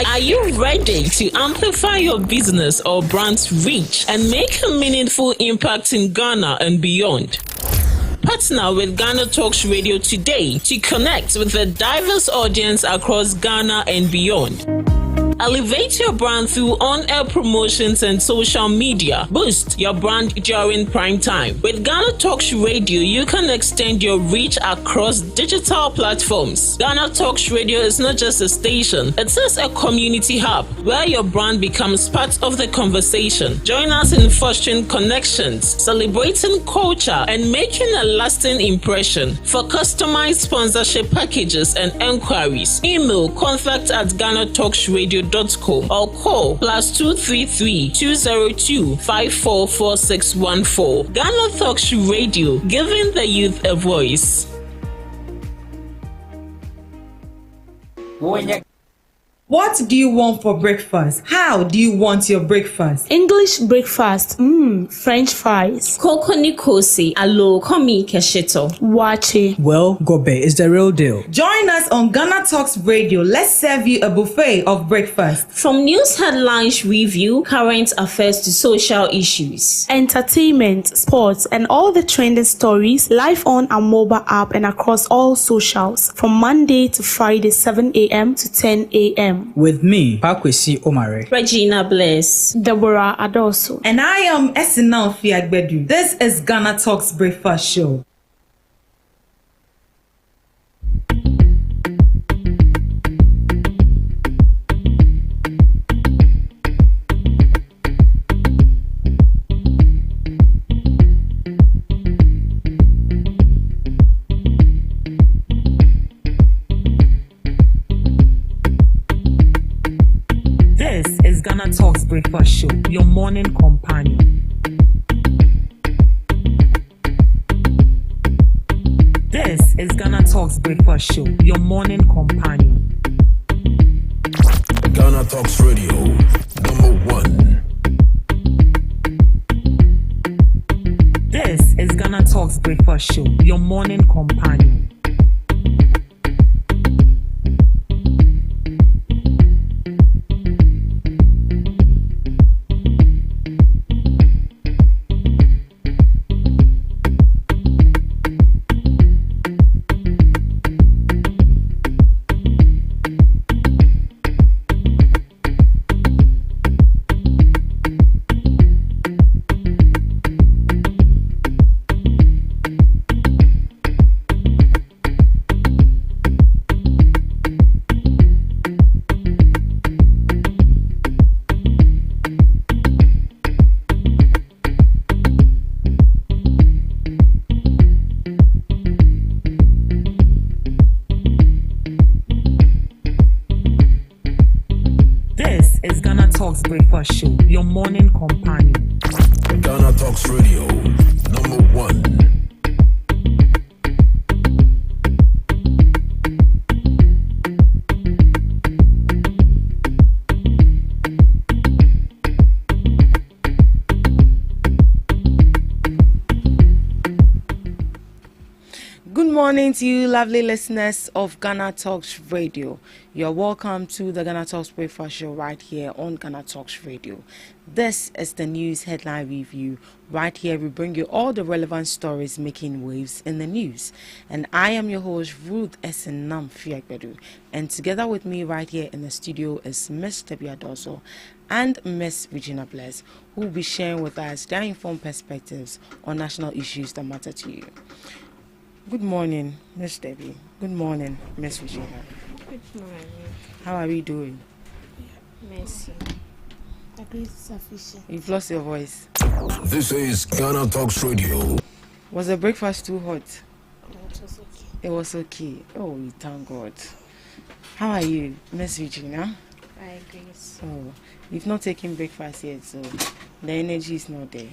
Are you ready to amplify your business or brand's reach and make a meaningful impact in Ghana and beyond? Partner with GhanaTalks Radio today to connect with a diverse audience across Ghana and beyond. Elevate your brand through on-air promotions and social media. Boost your brand during prime time. With GhanaTalks Radio, you can extend your reach across digital platforms. GhanaTalks Radio is not just a station, it is a community hub where your brand becomes part of the conversation. Join us in fostering connections, celebrating culture, and making a lasting impression. For customized sponsorship packages and enquiries, email contact@GhanaTalksRadio.com or call +233 202 544614. GhanaTalks Radio, giving the youth a voice. What do you want for breakfast? How do you want your breakfast? English breakfast, French fries. Koko nikosi, alo komi kesheto. Wache. Well, Gobe is the real deal. Join us on GhanaTalks Radio. Let's serve you a buffet of breakfast. From news headlines review, current affairs to social issues. Entertainment, sports, and all the trending stories live on our mobile app and across all socials from Monday to Friday 7 a.m. to 10 a.m. With me, Pakwesi Omare, Regina Bless, Deborah Adoso, and I am Esinal Fiagbedu. This is GhanaTalks Breakfast Show. GhanaTalks Breakfast Show, your morning companion. This is GhanaTalks Breakfast Show, your morning companion. GhanaTalks Radio, #1. This is GhanaTalks Breakfast Show, your morning companion. Breakfast Show, your morning companion. GhanaTalks Radio, #1. Good morning to you, lovely listeners of GhanaTalks Radio. You're welcome to the GhanaTalks Breakfast Show right here on GhanaTalks Radio. This is the news headline review. Right here, we bring you all the relevant stories making waves in the news. And I am your host, Ruth Esenam Fiagbedu. And together with me right here in the studio is Miss Deborah Adoso and Miss Regina Bless, who will be sharing with us their informed perspectives on national issues that matter to you. Good morning, Miss Debbie. Good morning, Miss Regina. Good morning. How are we doing? Mercy. That is sufficient. You've lost your voice. This is GhanaTalks Radio. Was the breakfast too hot? It was okay. It was okay. Oh, we thank God. How are you, Miss Regina? I agree. So, you've not taken breakfast yet, so the energy is not there.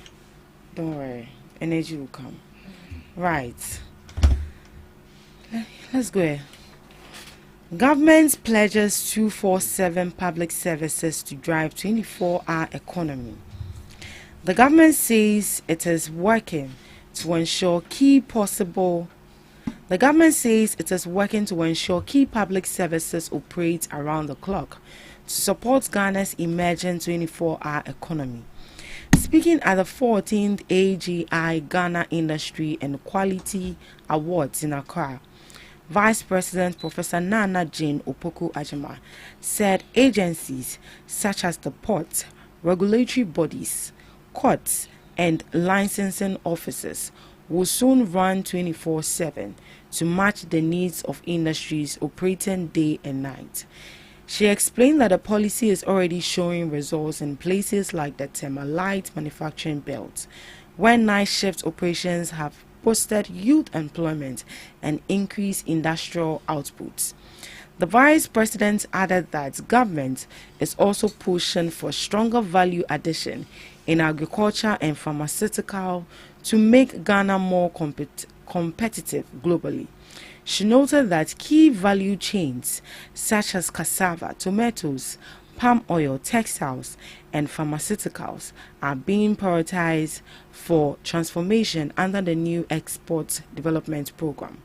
Don't worry. Energy will come. Right. Let's go. Government pledges 247 public services to drive 24-hour economy. The government says it is working to ensure key possible The government says it is working to ensure key public services operate around the clock to support Ghana's emerging 24-hour economy. Speaking at the 14th AGI Ghana Industry and Quality Awards in Accra, Vice President Professor Nana Jane Opoku-Agyeman said agencies such as the port, regulatory bodies, courts, and licensing offices will soon run 24/7 to match the needs of industries operating day and night. She explained that the policy is already showing results in places like the Tema-Light manufacturing belt, where night shift operations have boosted youth employment and increased industrial outputs. The Vice President added that government is also pushing for stronger value addition in agriculture and pharmaceutical to make Ghana more competitive globally. She noted that key value chains such as cassava, tomatoes, palm oil, textiles, and pharmaceuticals are being prioritized for transformation under the new Export Development Program.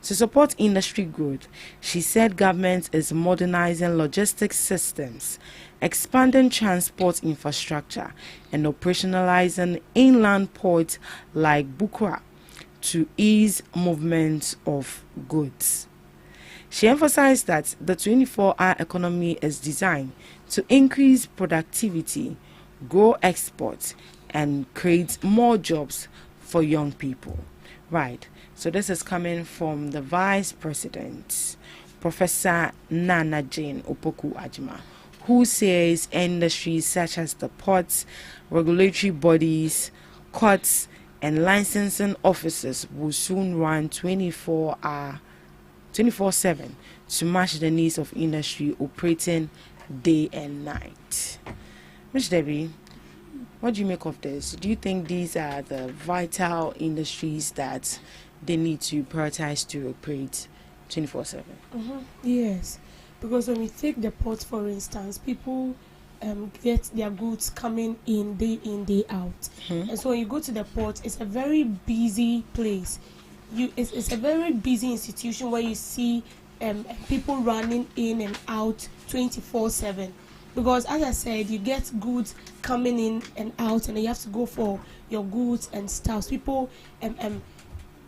To support industry growth, she said government is modernizing logistics systems, expanding transport infrastructure, and operationalizing inland ports like Bukra to ease movement of goods. She emphasized that the 24-hour economy is designed to increase productivity, grow exports, and create more jobs for young people. Right, so this is coming from the Vice President, Professor Nana Jane Opoku-Agyeman, who says industries such as the ports, regulatory bodies, courts, and licensing offices will soon run 24/7 to match the needs of industry operating day and night. Ms. Debbie, what do you make of this? Do you think these are the vital industries that they need to prioritize to operate 24/7? Yes, because when we take the port, for instance, people get their goods coming in, day out. And so when you go to the port, it's a very busy place. It's a very busy institution where you see people running in and out 24/7. Because as I said, you get goods coming in and out, and you have to go for your goods and stuff. People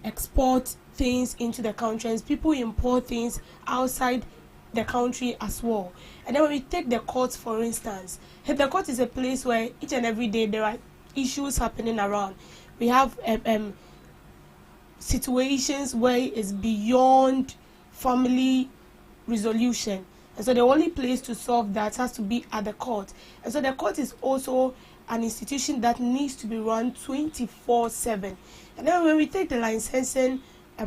export things into the country, and people import things outside the country as well. And then when we take the court, for instance, the court is a place where each and every day there are issues happening around. We have situations where it's beyond family resolution, and so the only place to solve that has to be at the court. And so the court is also an institution that needs to be run 24/7. And then when we take the licensing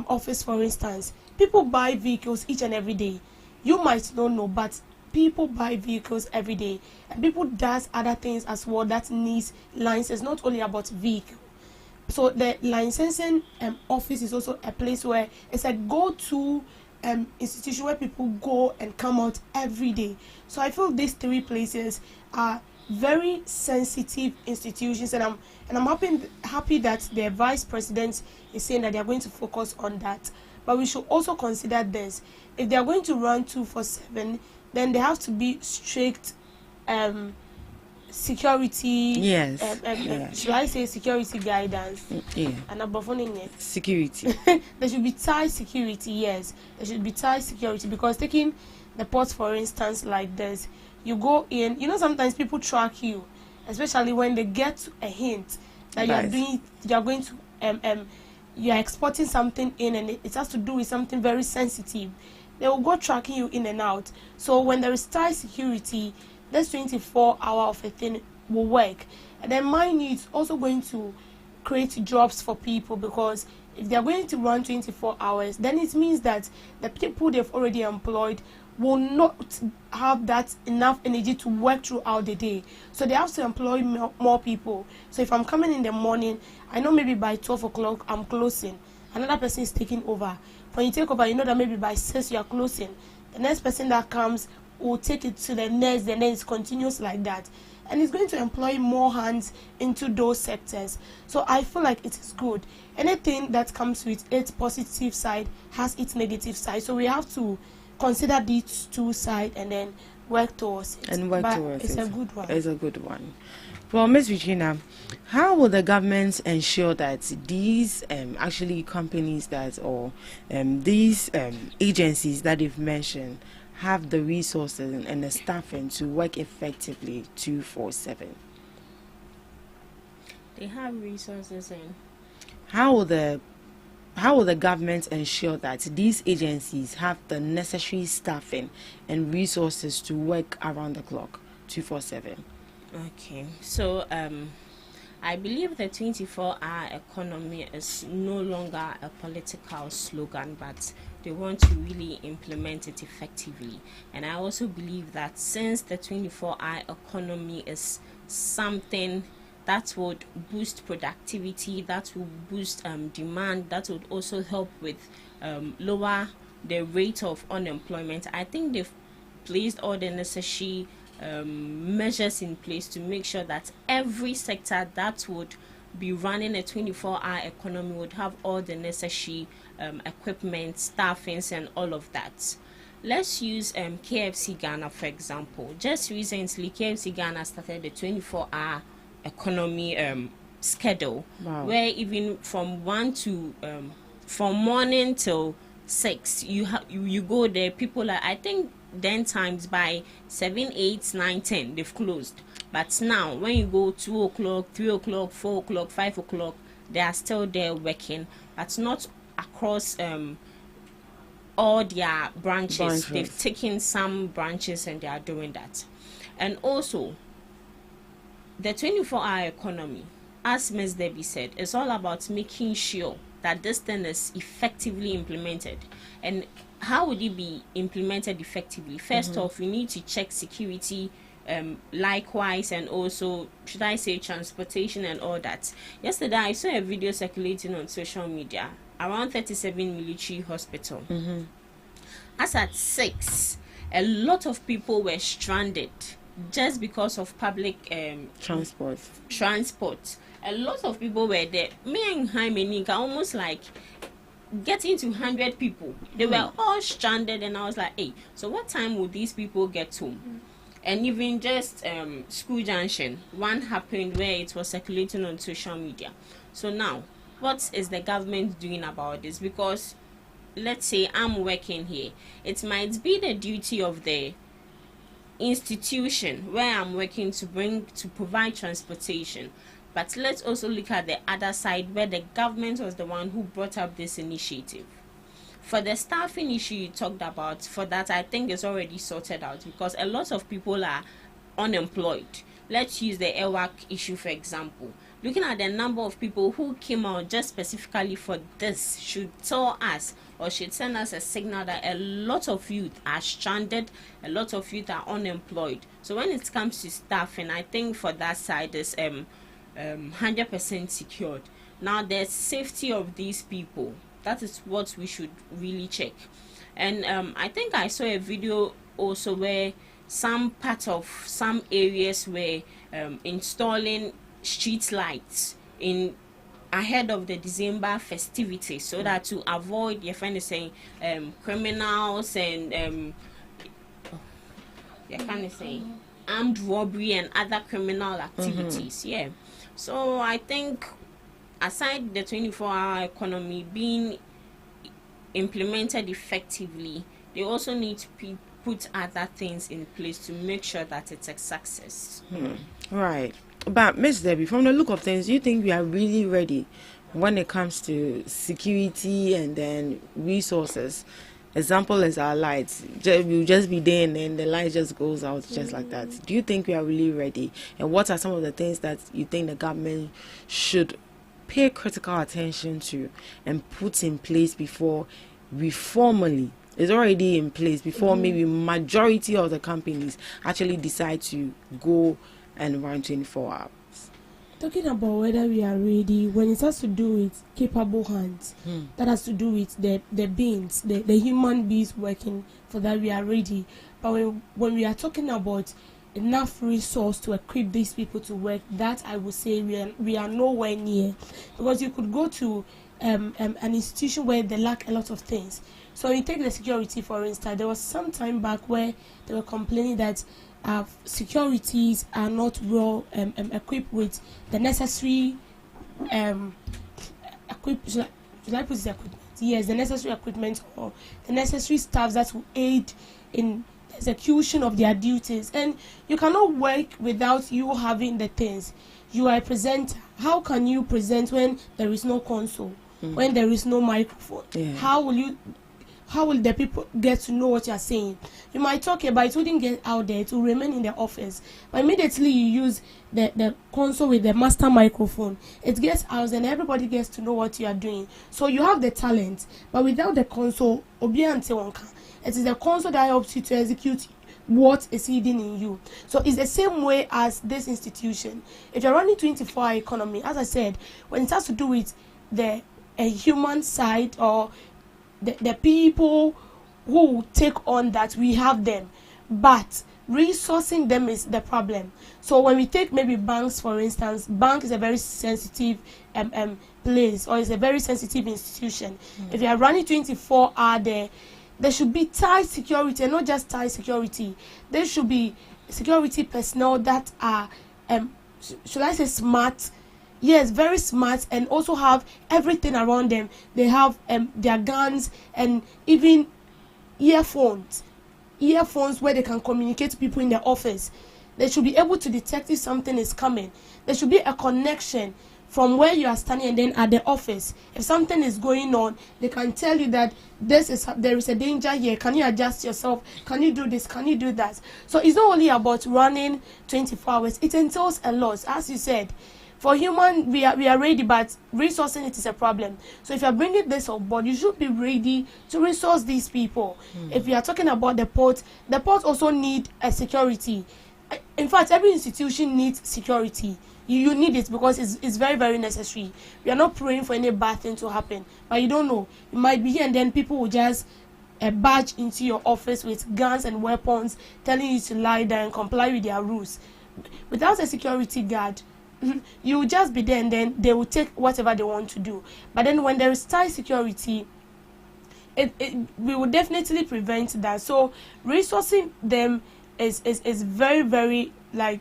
office, for instance, people buy vehicles each and every day. You might not know, but people buy vehicles every day, and people does other things as well that needs license, not only about vehicle. So the licensing office is also a place where it's a go-to institution where people go and come out every day. So I feel these three places are very sensitive institutions, and I'm happy that the Vice President is saying that they are going to focus on that. But we should also consider this: if they are going to run 24/7, then there has to be strict security. Yes. Should I say security guidance? Yeah. And above security. There should be tight security. Yes, there should be tight security, because taking the port, for instance, like this, you go in. You know, sometimes people track you, especially when they get a hint that you are exporting something in, and it has to do with something very sensitive. They will go tracking you in and out. So when there is tight security, this 24-hour of a thing will work. And then mind you, it's also going to create jobs for people, because if they are going to run 24 hours, then it means that the people they've already employed will not have that enough energy to work throughout the day. So they have to employ more people. So if I'm coming in the morning, I know maybe by 12 o'clock I'm closing. Another person is taking over. When you take over, you know that maybe by 6 you are closing. The next person that comes will take it to the next, and then it continues like that. And it's going to employ more hands into those sectors. So I feel like it is good. Anything that comes with its positive side has its negative side. So we have to consider these two sides and then work towards it. It's a good one. It's a good one. Well, Ms. Regina, how will the government ensure that these actually companies that or these agencies that you've mentioned have the resources and the staffing to work effectively 24/7? They have resources in. How will the government ensure that these agencies have the necessary staffing and resources to work around the clock 24/7? Okay, so I believe the 24-hour economy is no longer a political slogan, but they want to really implement it effectively. And I also believe that since the 24-hour economy is something that would boost productivity, that will boost demand, that would also help with lower the rate of unemployment, I think they've placed all the necessary measures in place to make sure that every sector that would be running a 24-hour economy would have all the necessary equipment, staffings, and all of that. Let's use KFC Ghana for example. Just recently, KFC Ghana started the 24-hour economy schedule, where even from from morning till 6, you go there. People are, I think, then times by 7, 8, 9, 10 they've closed. But now when you go 2 o'clock, 3 o'clock, 4 o'clock, 5 o'clock, they are still there working, but not across all their branches. They've taken some branches and they are doing that. And also the 24-hour economy, as Ms. Debbie said, is all about making sure that this thing is effectively implemented. And how would it be implemented effectively? First off, we need to check security, likewise, and also, should I say, transportation and all that. Yesterday, I saw a video circulating on social media around 37 military hospital. As at 6, a lot of people were stranded just because of public transport. A lot of people were there. Me and Jaime almost like getting to 100 people. They were all stranded, and I was like, hey, so what time will these people get home? And even just School Junction, one happened where it was circulating on social media. So now, what is the government doing about this? Because let's say I'm working here, it might be the duty of the institution where I'm working to provide transportation. But let's also look at the other side, where the government was the one who brought up this initiative. For the staffing issue you talked about, for that I think it's already sorted out, because a lot of people are unemployed. Let's use the EWAC issue for example. Looking at the number of people who came out just specifically for this should tell us, or should send us a signal that a lot of youth are stranded, a lot of youth are unemployed. So when it comes to staffing, I think for that side is 100% secured. Now the safety of these people, that is what we should really check. And I think I saw a video also where some part of some areas were installing street lights in ahead of the December festivities, so that to avoid, your friend is saying, criminals and armed robbery and other criminal activities. So I think aside the 24-hour economy being implemented effectively, they also need to put other things in place to make sure that it's a success. Right. But Ms. Debbie, from the look of things, do you think we are really ready when it comes to security and then resources? Example is our lights. We'll just be there and then the light just goes out just like that. Do you think we are really ready? And what are some of the things that you think the government should pay critical attention to and put in place before we formally, it's already in place, before maybe majority of the companies actually decide to go and run 24 hours? Talking about whether we are ready, when it has to do with capable hands, that has to do with the beings, the human beings working for that, we are ready. But when we are talking about enough resource to equip these people to work, that I would say we are nowhere near. Because you could go to an institution where they lack a lot of things. So you take the security, for instance. There was some time back where they were complaining that securities are not well equipped with the necessary should I put this equipment? Yes, the necessary equipment or the necessary staff that will aid in the execution of their duties. And you cannot work without you having the things. You are a presenter. How can you present when there is no console, when there is no microphone? Yeah. How will the people get to know what you are saying? You might talk about it, wouldn't get out there, it will remain in the office. But immediately you use the console with the master microphone, it gets out and everybody gets to know what you are doing. So you have the talent, but without the console, it is the console that helps you to execute what is hidden in you. So it's the same way as this institution. If you're running 24-hour economy, as I said, when it has to do with the human side or the people who take on that, we have them, but resourcing them is the problem. So when we take maybe banks, for instance, bank is a very sensitive place, or it's a very sensitive institution. If you are running 24-hour there should be tight security, and not just tight security. There should be security personnel that are should I say smart. Yes, very smart, and also have everything around them. They have their guns and even earphones where they can communicate to people in their office. They should be able to detect if something is coming. There should be a connection from where you are standing and then at the office. If something is going on, they can tell you that there is a danger here. Can you adjust yourself? Can you do this? Can you do that? So it's not only about running 24 hours. It entails a lot, as you said. For human, we are ready, but resourcing it is a problem. So if you are bringing this on board, you should be ready to resource these people. If you are talking about the port also need a security. In fact, every institution needs security. You need it because it's very, very necessary. We are not praying for any bad thing to happen, but you don't know. You might be here and then people will just barge into your office with guns and weapons, telling you to lie down and comply with their rules. Without a security guard, you will just be there and then they will take whatever they want to do. But then when there is tight security, we will definitely prevent that. So resourcing them is very, very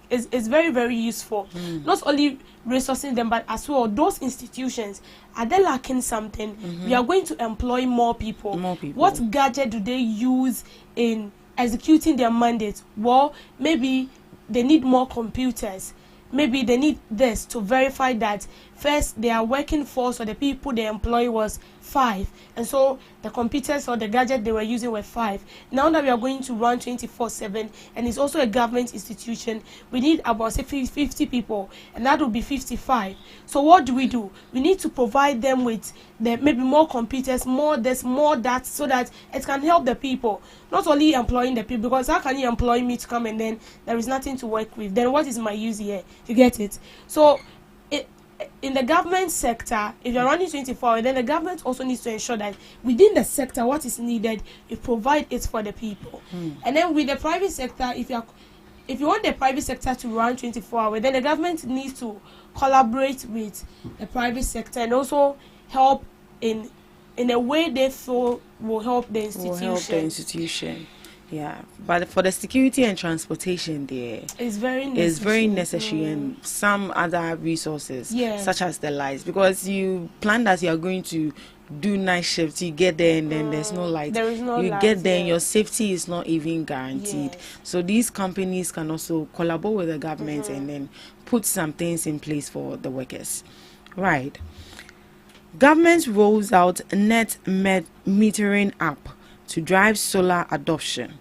is very, very useful. Not only resourcing them, but as well those institutions, are they lacking something? We are going to employ more people. What gadget do they use in executing their mandate? Well, maybe they need more computers. Maybe they need this to verify that first their working force or the people they employ was 5, and so the computers or the gadget they were using were 5. Now that we are going to run 24/7, and it's also a government institution, we need about say 50 people, and that will be 55. So what do? We need to provide them with maybe more computers, more this, more that, so that it can help the people. Not only employing the people, because how can you employ me to come and then there is nothing to work with? Then what is my use here? You get it? So in the government sector, if you're running 24 hours, then the government also needs to ensure that within the sector, what is needed, you provide it for the people. And then with the private sector, if you want the private sector to run 24 hours, then the government needs to collaborate with the private sector and also help in a way they feel will help the institution. Yeah, but for the security and transportation, there it's very necessary, and some other resources, such as the lights, because you plan that you are going to do night shifts, you get there and then there's no light. There is no you light, get there and your safety is not even guaranteed. So these companies can also collaborate with the government and then put some things in place for the workers. Right. Government rolls out net metering app to drive solar adoption.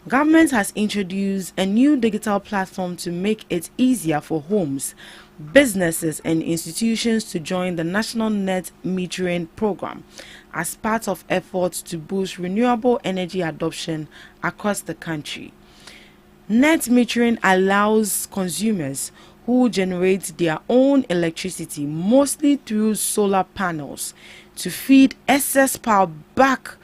Government has introduced a new digital platform to make it easier for homes, businesses and institutions to join the National Net Metering Program as part of efforts to boost renewable energy adoption across the country. Net metering allows consumers who generate their own electricity mostly through solar panels to feed excess power back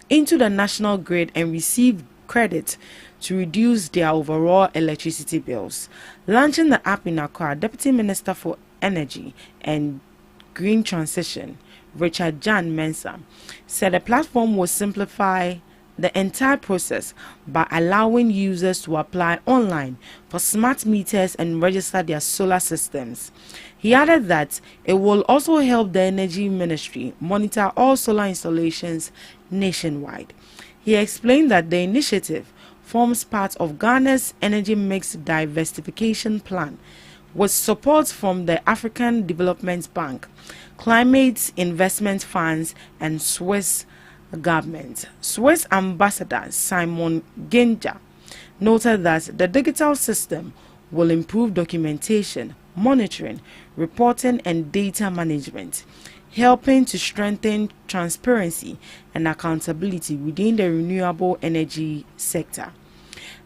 into the national grid and receive credit to reduce their overall electricity bills. Launching the app in Accra, Deputy Minister for Energy and Green Transition, Richard Jan Mensah, said the platform will simplify the entire process by allowing users to apply online for smart meters and register their solar systems. He added that it will also help the Energy Ministry monitor all solar installations nationwide. He explained that the initiative forms part of Ghana's energy mix diversification plan with support from the African Development Bank, Climate Investment Funds, and Swiss government. Swiss Ambassador Simon Genja noted that the digital system will improve documentation, monitoring, reporting, and data management, helping to strengthen transparency and accountability within the renewable energy sector.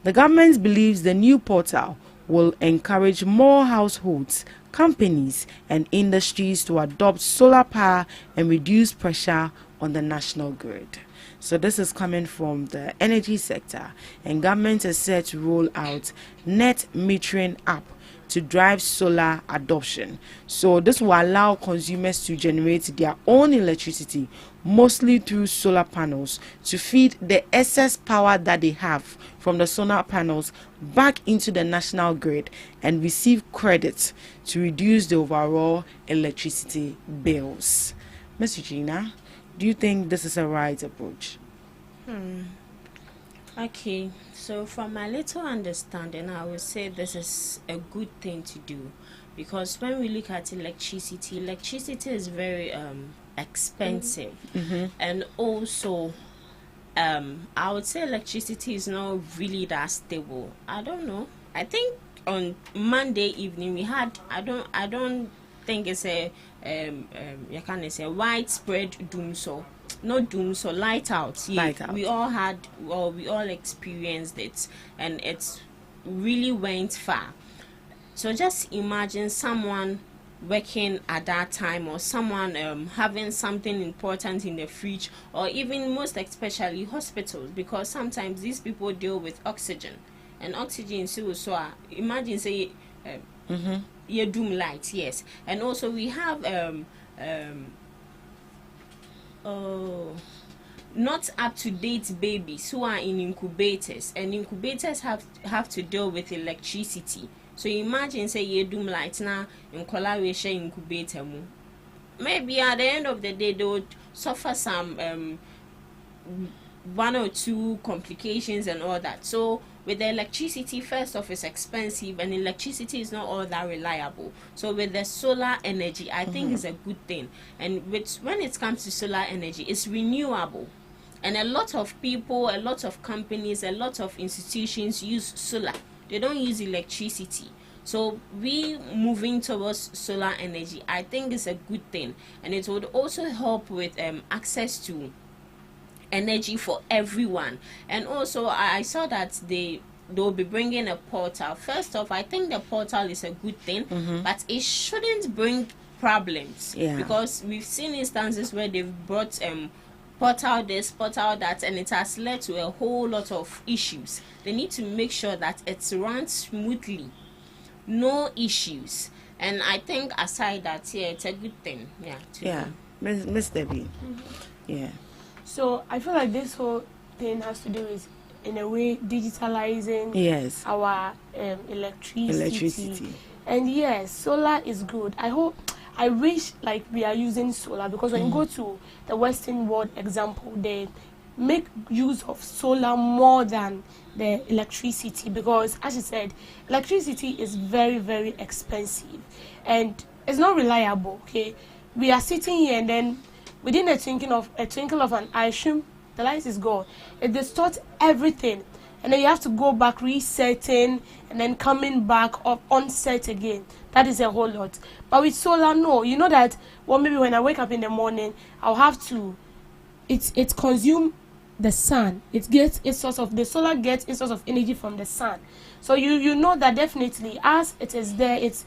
The government believes the new portal will encourage more households, companies, and industries to adopt solar power and reduce pressure on the national grid. So this is coming from the energy sector, and government is set to roll out net metering app to drive solar adoption. So this will allow consumers to generate their own electricity mostly through solar panels to feed the excess power that they have from the solar panels back into the national grid and receive credit to reduce the overall electricity bills. Ms. Eugenia, do you think this is a right approach? Okay, so from my little understanding, I would say this is a good thing to do, because when we look at electricity is very expensive, and also I would say electricity is not really that stable. I don't know. I think on Monday evening we had, I don't think it's a you can say widespread doom, so not doom, so light out. Yeah, Light out. we all experienced it, and it really went far. So just imagine someone working at that time, or someone having something important in the fridge, or even most especially hospitals, because sometimes these people deal with oxygen, and oxygen so imagine say your doom light, yes. And also we have not up to date babies who are in incubators, and incubators have to deal with electricity. So imagine say you doom light now in collaboration incubator mu. Maybe at the end of the day they would suffer some one or two complications and all that. So with the electricity, first off, it's expensive, and electricity is not all that reliable. So with the solar energy, I think it's a good thing. And when it comes to solar energy, it's renewable. And a lot of people, a lot of companies, a lot of institutions use solar. They don't use electricity. So we moving towards solar energy, I think it's a good thing. And it would also help with access to energy for everyone. And also I saw that they'll be bringing a portal. First off, I think the portal is a good thing, but it shouldn't bring problems, because we've seen instances where they've brought portal this, portal that, and it has led to a whole lot of issues. They need to make sure that it runs smoothly, no issues. And I think aside that, it's a good thing. Miss Debbie. So I feel like this whole thing has to do with, in a way, digitalizing our electricity. And yes, solar is good. I wish like we are using solar, because when you go to the Western world example, they make use of solar more than the electricity, because as you said, electricity is very, very expensive and it's not reliable. Okay, we are sitting here, and then within a twinkle of an eye, the light is gone. It distorts everything, and then you have to go back resetting and then coming back up on set again. That is a whole lot. But with solar, no. You know that, well, maybe when I wake up in the morning, I'll have to, it consume the sun. It gets its source of, the solar gets its source of energy from the sun. So you know that definitely as it is there, it's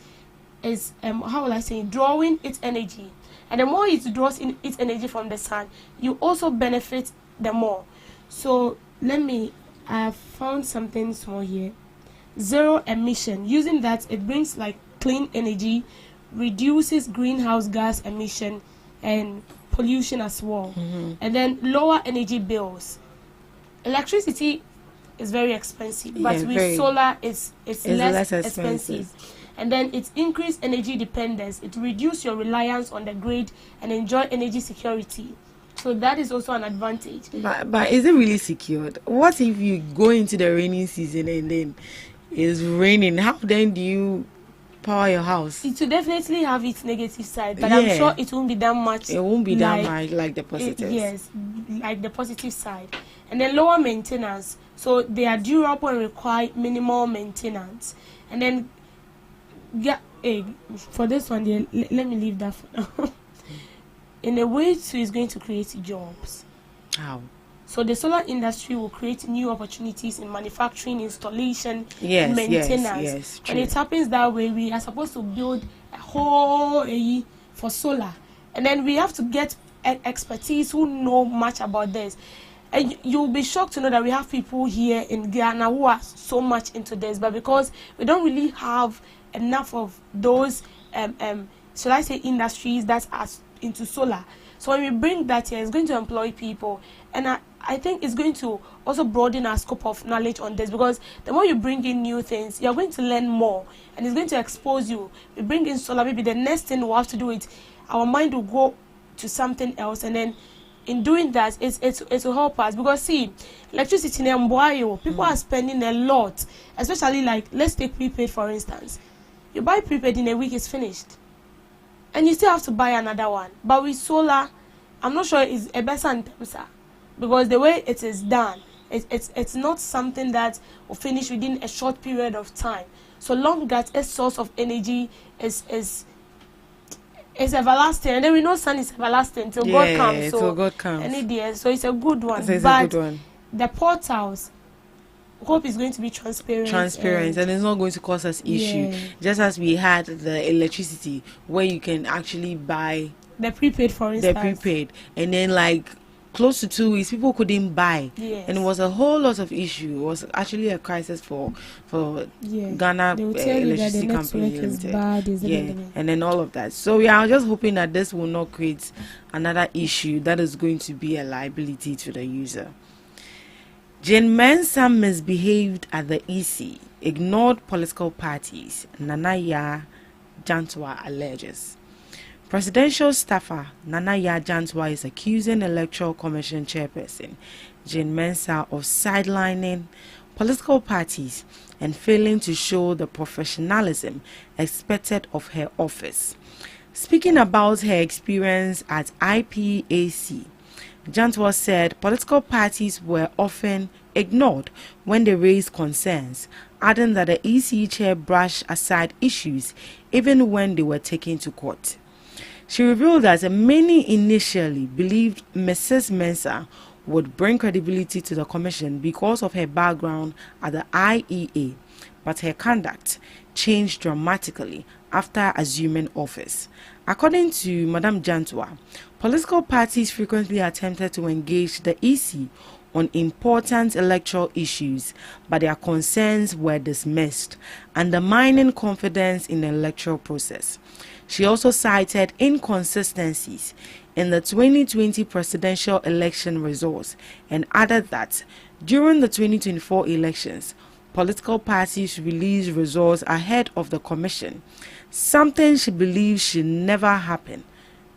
how will I say, drawing its energy. And the more it draws in its energy from the sun, you also benefit the more. So I have found something small here. Zero emission. Using that, it brings like clean energy, reduces greenhouse gas emission and pollution as well. And then lower energy bills. Electricity is very expensive, but with solar it's less expensive. And then it increase energy dependence. It reduce your reliance on the grid and enjoy energy security. So that is also an advantage. But is it really secured? What if you go into the rainy season and then it's raining? How then do you power your house? It will definitely have its negative side, but I'm sure it won't be that much. It won't be that much like the positive. Yes, like the positive side. And then lower maintenance. So they are durable and require minimal maintenance. And then for this one, let me leave that for now. In a way, too, it's going to create jobs. How? So the solar industry will create new opportunities in manufacturing, installation, and maintenance. Yes, and it happens that way. We are supposed to build a whole for solar, and then we have to get expertise who know much about this. And you'll be shocked to know that we have people here in Ghana who are so much into this, but because we don't really have enough of those, shall I say, industries that are into solar. So when we bring that here, it's going to employ people, and I think it's going to also broaden our scope of knowledge on this, because the more you bring in new things, you're going to learn more, and it's going to expose you. We bring in solar, maybe the next thing we'll have to do it, our mind will go to something else, and then in doing that, it will help us. Because see, electricity in Mboayo, people are spending a lot, especially like, let's take prepaid for instance. You buy prepaid in a week, it's finished, and you still have to buy another one. But with solar, I'm not sure it's a better in terms, because the way it is done, it's not something that will finish within a short period of time. So long that a source of energy is everlasting, and then we know sun is everlasting till God comes. So God comes. So it's a good one. It's a good one. The portals, hope is going to be transparent, and it's not going to cause us issue. Just as we had the electricity where you can actually buy the prepaid, for instance. And then like close to 2 weeks people couldn't buy, and it was a whole lot of issue. It was actually a crisis for Ghana Electricity Company Limited. And then all of that. So we are just hoping that this will not create another issue that is going to be a liability to the user. Jane Mensah misbehaved at the EC, ignored political parties, Nanaya Jantwa alleges. Presidential staffer Nanaya Jantwa is accusing Electoral Commission chairperson Jane Mensah of sidelining political parties and failing to show the professionalism expected of her office. Speaking about her experience at IPAC, Jantwa said political parties were often ignored when they raised concerns, adding that the EC chair brushed aside issues even when they were taken to court. She revealed that many initially believed Mrs. Mensah would bring credibility to the commission because of her background at the IEA, but her conduct changed dramatically after assuming office. According to Madame Jantwa, political parties frequently attempted to engage the EC on important electoral issues, but their concerns were dismissed, undermining confidence in the electoral process. She also cited inconsistencies in the 2020 presidential election results and added that during the 2024 elections, political parties released results ahead of the commission, something she believes should never happen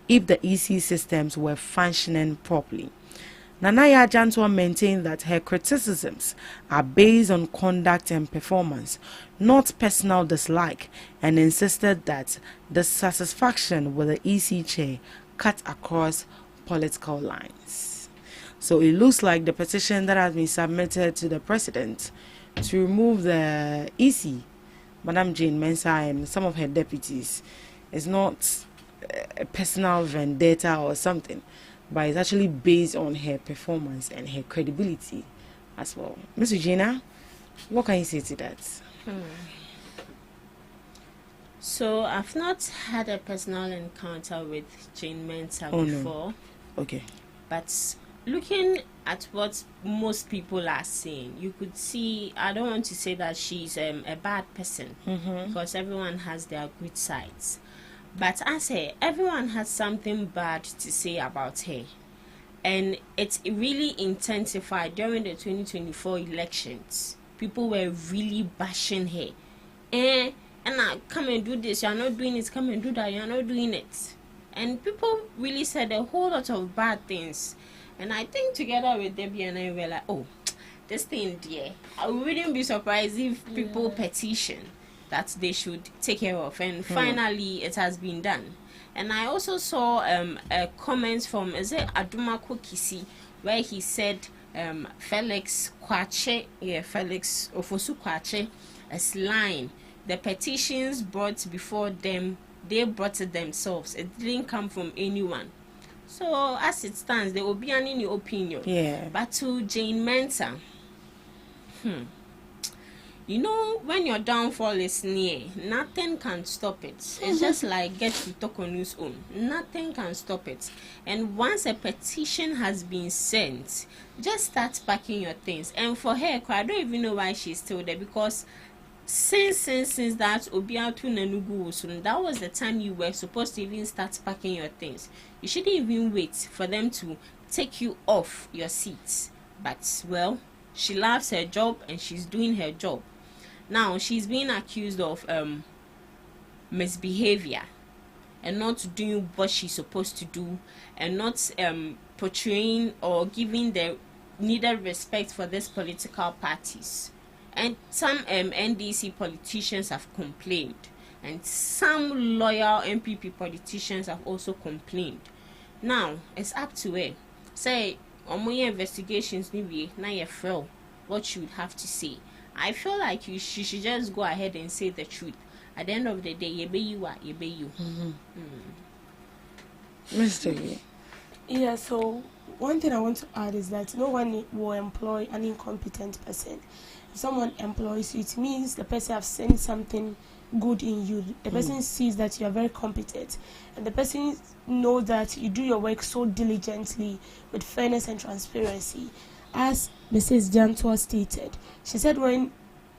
if the EC systems were functioning properly. Nanaya Jantwa maintained that her criticisms are based on conduct and performance, not personal dislike, and insisted that dissatisfaction with the EC chair cut across political lines. So it looks like the petition that has been submitted to the president to remove the EC, Madame Jane Mensah and some of her deputies, is not a personal vendetta or something, but it's actually based on her performance and her credibility as well. Miss Regina, what can you say to that? So I've not had a personal encounter with Jane Mensah before. No. Okay. But looking at what most people are saying, you could see, I don't want to say that she's a bad person, because everyone has their good sides. But I say, everyone has something bad to say about her. And it really intensified during the 2024 elections. People were really bashing her. And now, come and do this, you're not doing it, come and do that, you're not doing it. And people really said a whole lot of bad things. And I think together with Debbie and I were like, oh, this thing, dear, I wouldn't be surprised if people petition that they should take care of. And finally, it has been done. And I also saw a comment from, is it Adumako Kisi, where he said Felix Ofosu Kwache, a line. The petitions brought before them, they brought it themselves. It didn't come from anyone. So as it stands, there will be an new opinion. Yeah. But to Jane Mensah, you know, when your downfall is near, nothing can stop it. It's just like get to talk on his own. Nothing can stop it. And once a petition has been sent, just start packing your things. And for her, I don't even know why she's still there, because since that Obiatu Nanugu, that was the time you were supposed to even start packing your things. You shouldn't even wait for them to take you off your seats. But well, she loves her job and she's doing her job. Now she's being accused of misbehavior and not doing what she's supposed to do, and not portraying or giving the needed respect for these political parties. And some NDC politicians have complained, and some loyal MPP politicians have also complained. Now it's up to her. Say, omoye investigations maybe now you feel what you would have to say. I feel like she should just go ahead and say the truth. At the end of the day, you be you. Mr. Yeah, so one thing I want to add is that no one will employ an incompetent person. If someone employs you, it means the person has seen something good in you. The person sees that you are very competent, and the person knows that you do your work so diligently with fairness and transparency. As Mrs. Jantua stated, she said when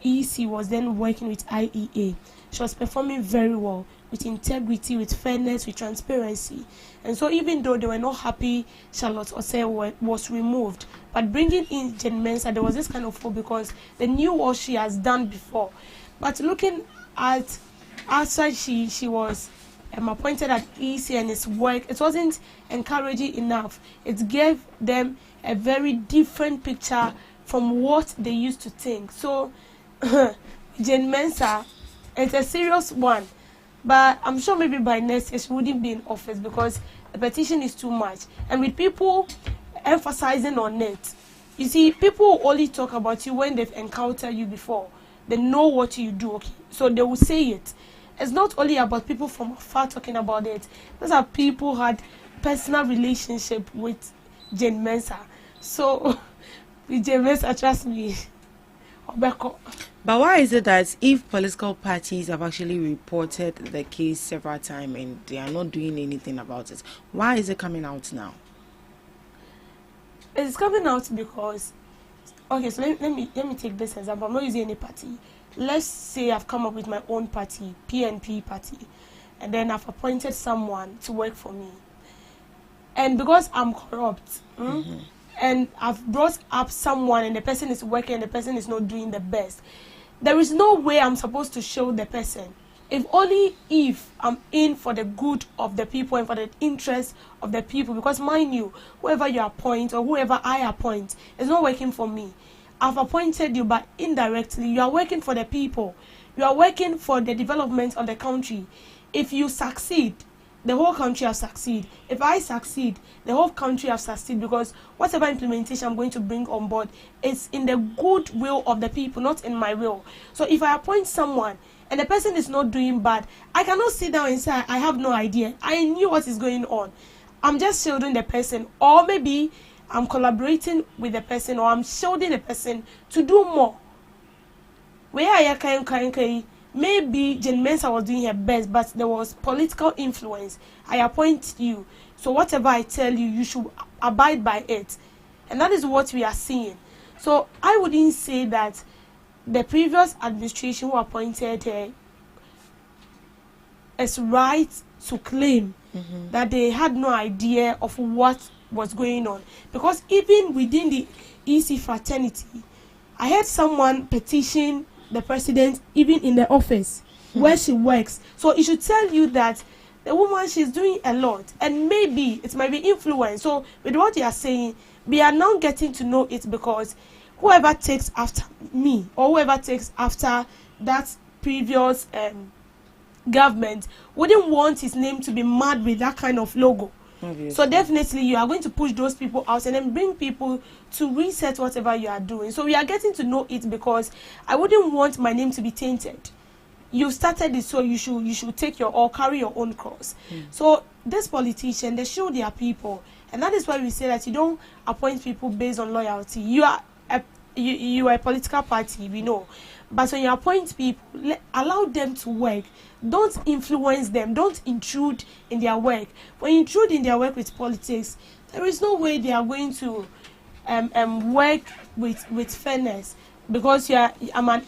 EC was then working with IEA, she was performing very well, with integrity, with fairness, with transparency. And so even though they were not happy Charlotte Osei was removed, but bringing in Jane Mensah, there was this kind of hope because they knew what she has done before. But looking at outside, she was appointed at EC, and his work, it wasn't encouraging enough. It gave them a very different picture from what they used to think. So Jane Mensah, it's a serious one. But I'm sure maybe by next year she wouldn't be in office because the petition is too much. And with people emphasizing on it, you see, people only talk about you when they've encountered you before. They know what you do, okay? So they will say it. It's not only about people from afar talking about it. Those are people who had personal relationship with Jane Mensah. So with Jane Mensah, trust me, Obeko. But why is it that if political parties have actually reported the case several times and they are not doing anything about it, why is it coming out now? It's coming out because, okay, so let me take this example. I'm not using any party. Let's say I've come up with my own party, PNP party, and then I've appointed someone to work for me. And because I'm corrupt, and I've brought up someone and the person is working and the person is not doing the best, there is no way I'm supposed to show the person. If only if I'm in for the good of the people and for the interest of the people. Because mind you, whoever you appoint or whoever I appoint is not working for me. I've appointed you, but indirectly you are working for the people. You are working for the development of the country. If you succeed, the whole country has succeeded. If I succeed, the whole country has succeeded, because whatever implementation I'm going to bring on board is in the good will of the people, not in my will. So if I appoint someone and the person is not doing bad, I cannot sit down and say I have no idea. I knew what is going on. I'm just shielding the person, or maybe I'm collaborating with the person, or I'm shielding the person to do more. Where I can maybe Jen Mensa was doing her best, but there was political influence. I appoint you, so whatever I tell you, you should abide by it, and that is what we are seeing. So I wouldn't say that the previous administration who appointed her is right to claim that they had no idea of what was going on, because even within the EC fraternity, I heard someone petition the president even in the office where she works. So it should tell you that the woman, she's doing a lot, and maybe it might be influence. So with what you are saying, we are now getting to know it, because whoever takes after me, or whoever takes after that previous government, wouldn't want his name to be marred with that kind of logo. Obviously. So definitely you are going to push those people out and then bring people to reset whatever you are doing. So we are getting to know it, because I wouldn't want my name to be tainted. You started it, so you should take your, or carry your own cross. So this politician, they show their people, and that is why we say that you don't appoint people based on loyalty. You are a political party, we know, but when you appoint people, allow them to work. Don't influence them. Don't intrude in their work. When you intrude in their work with politics, there is no way they are going to work with fairness, because I'm an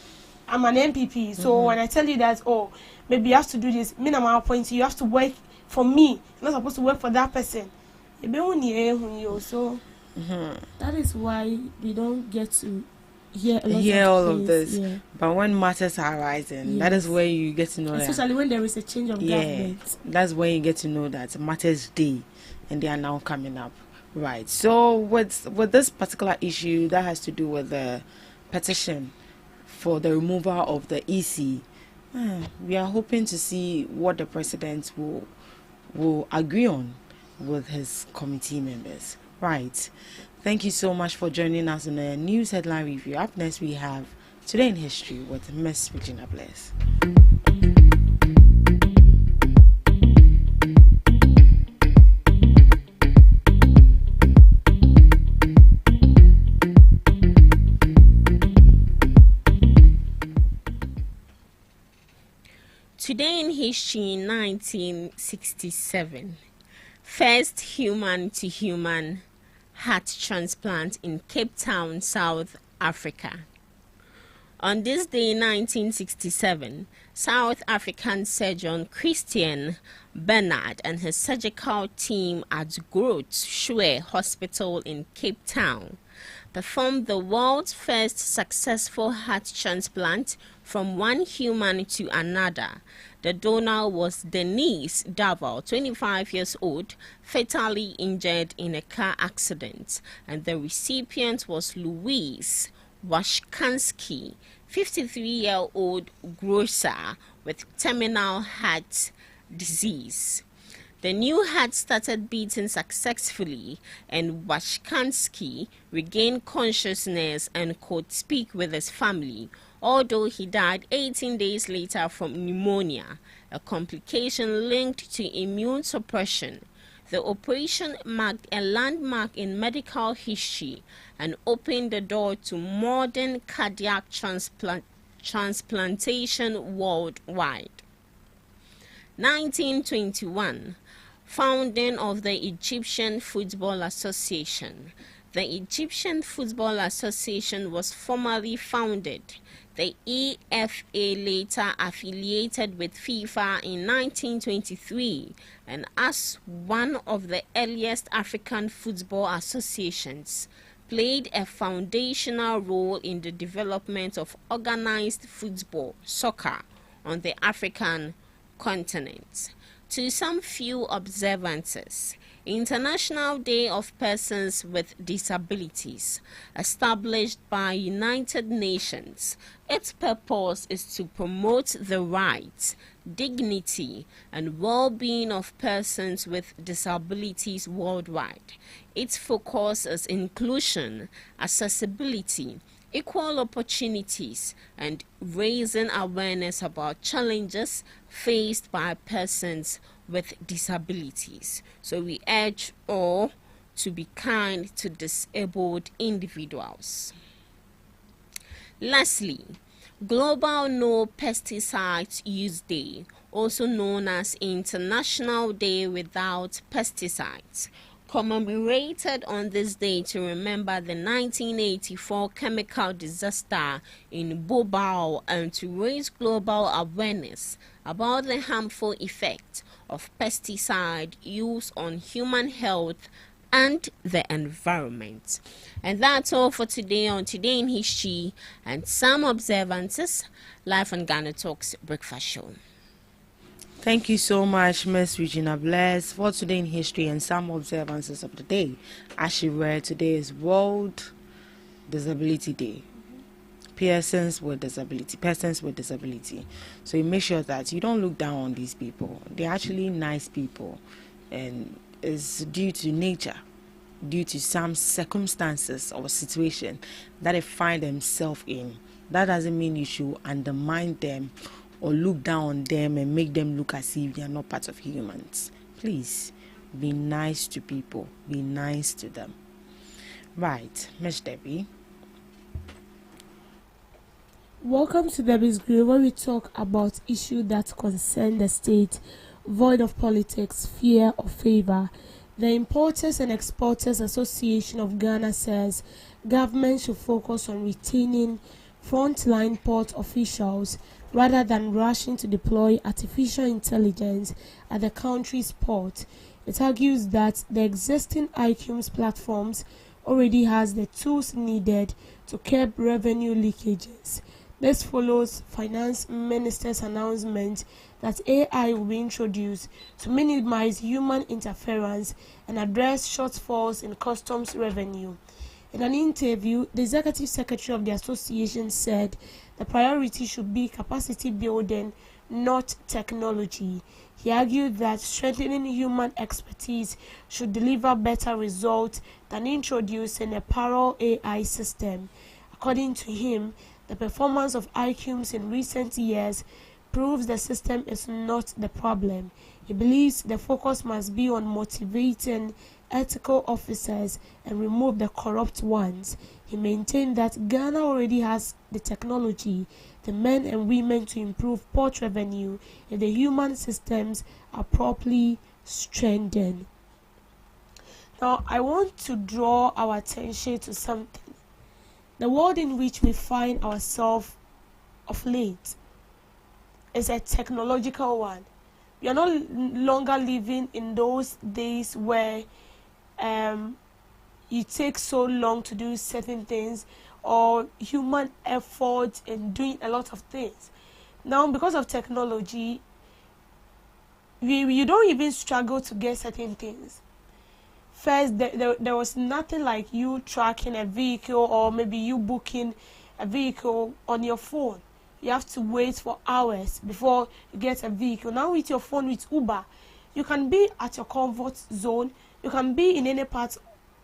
MPP. So when I tell you that, oh, maybe you have to do this, me I'm appointing, you have to work for me. You're not supposed to work for that person. So that is why we don't get to hear all of this. Yeah. But when matters are arising, that is where you get to know, especially when there is a change of government. That's where you get to know that matters day, and they are now coming up. Right. So with this particular issue that has to do with the petition for the removal of the EC, we are hoping to see what the president will agree on with his committee members. Right. Thank you so much for joining us on the news headline review. Up next, we have Today in History with Miss Regina Bless. Today in History, 1967. First human-to-human heart transplant in Cape Town, South Africa. On this day, 1967, South African surgeon Christian Bernard and his surgical team at Groote Schuur Hospital in Cape Town performed the world's first successful heart transplant from one human to another. The donor was Denise Daval, 25 years old, fatally injured in a car accident, and the recipient was Louise Washkansky, 53-year-old grocer with terminal heart disease. The new heart started beating successfully, and Washkansky regained consciousness and could speak with his family, although he died 18 days later from pneumonia, a complication linked to immune suppression. The operation marked a landmark in medical history and opened the door to modern cardiac transplantation worldwide. 1921. Founding of the Egyptian Football Association. The Egyptian Football Association was formally founded. The EFA later affiliated with FIFA in 1923, and as one of the earliest African football associations, played a foundational role in the development of organized football, soccer, on the African continent. To some few observances, International Day of Persons with Disabilities, established by United Nations. Its purpose is to promote the rights, dignity, and well-being of persons with disabilities worldwide. Its focus is inclusion, accessibility, equal opportunities, and raising awareness about challenges faced by persons with disabilities. So we urge all to be kind to disabled individuals. Lastly, Global No Pesticides Use Day, also known as International Day Without Pesticides, commemorated on this day to remember the 1984 chemical disaster in Bobao and to raise global awareness about the harmful effect of pesticide use on human health and the environment. And that's all for today on Today in History and Some Observances, live on Ghana Talks Breakfast Show. Thank you so much, Miss Regina Bless, for Today in History and Some Observances of the Day. As she read, today is World Disability Day. Persons with disability. So you make sure that you don't look down on these people. They're actually nice people, and it's due to nature, due to some circumstances or situation that they find themselves in. That doesn't mean you should undermine them or look down on them and make them look as if they are not part of humans. Please be nice to people. Be nice to them. Right, Miss Debbie. Welcome to Debbie's Grill, where we talk about issues that concern the state, void of politics, fear or favor. The Importers and Exporters Association of Ghana says government should focus on retaining frontline port officials rather than rushing to deploy artificial intelligence at the country's port. It argues that the existing IQMS platforms already has the tools needed to curb revenue leakages. This follows Finance Minister's announcement that AI will be introduced to minimize human interference and address shortfalls in customs revenue. In an interview, the Executive Secretary of the association said the priority should be capacity building, not technology. He argued that strengthening human expertise should deliver better results than introducing a parallel AI system. According to him, the performance of IQMS in recent years proves the system is not the problem. He believes the focus must be on motivating ethical officers and remove the corrupt ones. He maintained that Ghana already has the technology, the men and women to improve port revenue if the human systems are properly strengthened. Now, I want to draw our attention to something. The world in which we find ourselves of late is a technological one. We are no longer living in those days where it takes so long to do certain things or human effort in doing a lot of things. Now, because of technology, you don't even struggle to get certain things. First, there was nothing like you tracking a vehicle or maybe you booking a vehicle on your phone. You have to wait for hours before you get a vehicle. Now with your phone, with Uber, you can be at your comfort zone. You can be in any part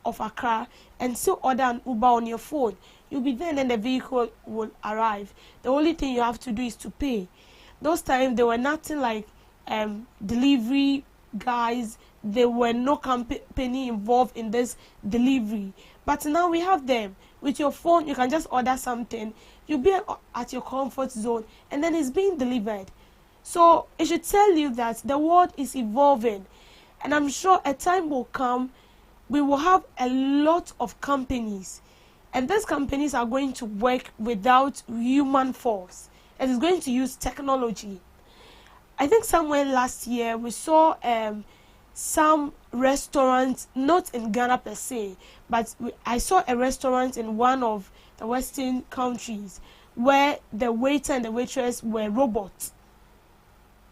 of Accra and still order an Uber on your phone. You'll be there and then the vehicle will arrive. The only thing you have to do is to pay. Those times, there were nothing like delivery guys. There were no company involved in this delivery. But now we have them. With your phone, you can just order something. You'll be at your comfort zone and then it's being delivered. So it should tell you that the world is evolving. And I'm sure a time will come, we will have a lot of companies. And these companies are going to work without human force. And it's going to use technology. I think somewhere last year we saw some restaurants, not in Ghana per se, but I saw a restaurant in one of the Western countries where the waiter and the waitress were robots.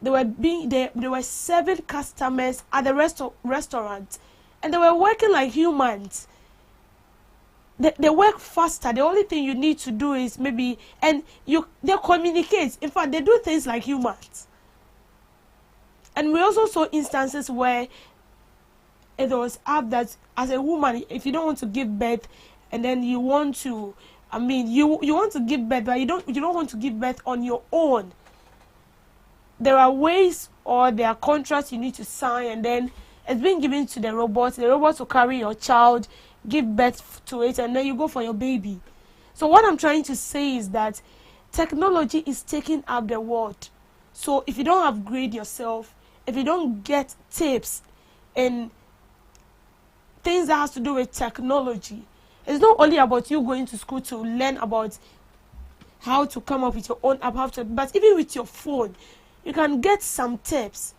They were serving customers at the restaurant, and they were working like humans. They work faster. The only thing you need to do is they communicate. In fact, they do things like humans. And we also saw instances where it was up that as a woman, if you don't want to give birth, and then you want to, you want to give birth, but you don't want to give birth on your own. There are ways or there are contracts you need to sign, and then it's being given to the robots. The robots will carry your child, give birth to it, and then you go for your baby. So what I'm trying to say is that technology is taking up the world. So if you don't upgrade yourself, if you don't get tips in things that has to do with technology, it's not only about you going to school to learn about how to come up with your own app, but even with your phone, you can get some tips.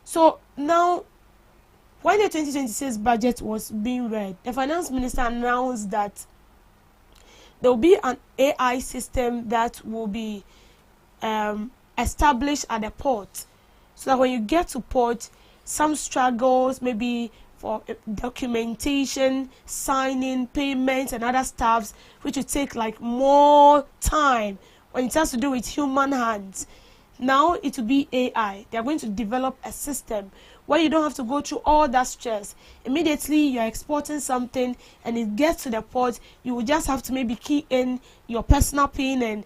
So now, when the 2026 budget was being read, the finance minister announced that there will be an AI system that will be established at the port, so that when you get to port, some struggles, maybe for documentation, signing, payments, and other stuffs, which will take like more time when it has to do with human hands. Now it will be AI. They are going to develop a system where you don't have to go through all that stress. Immediately you are exporting something and it gets to the port, you will just have to maybe key in your personal PIN and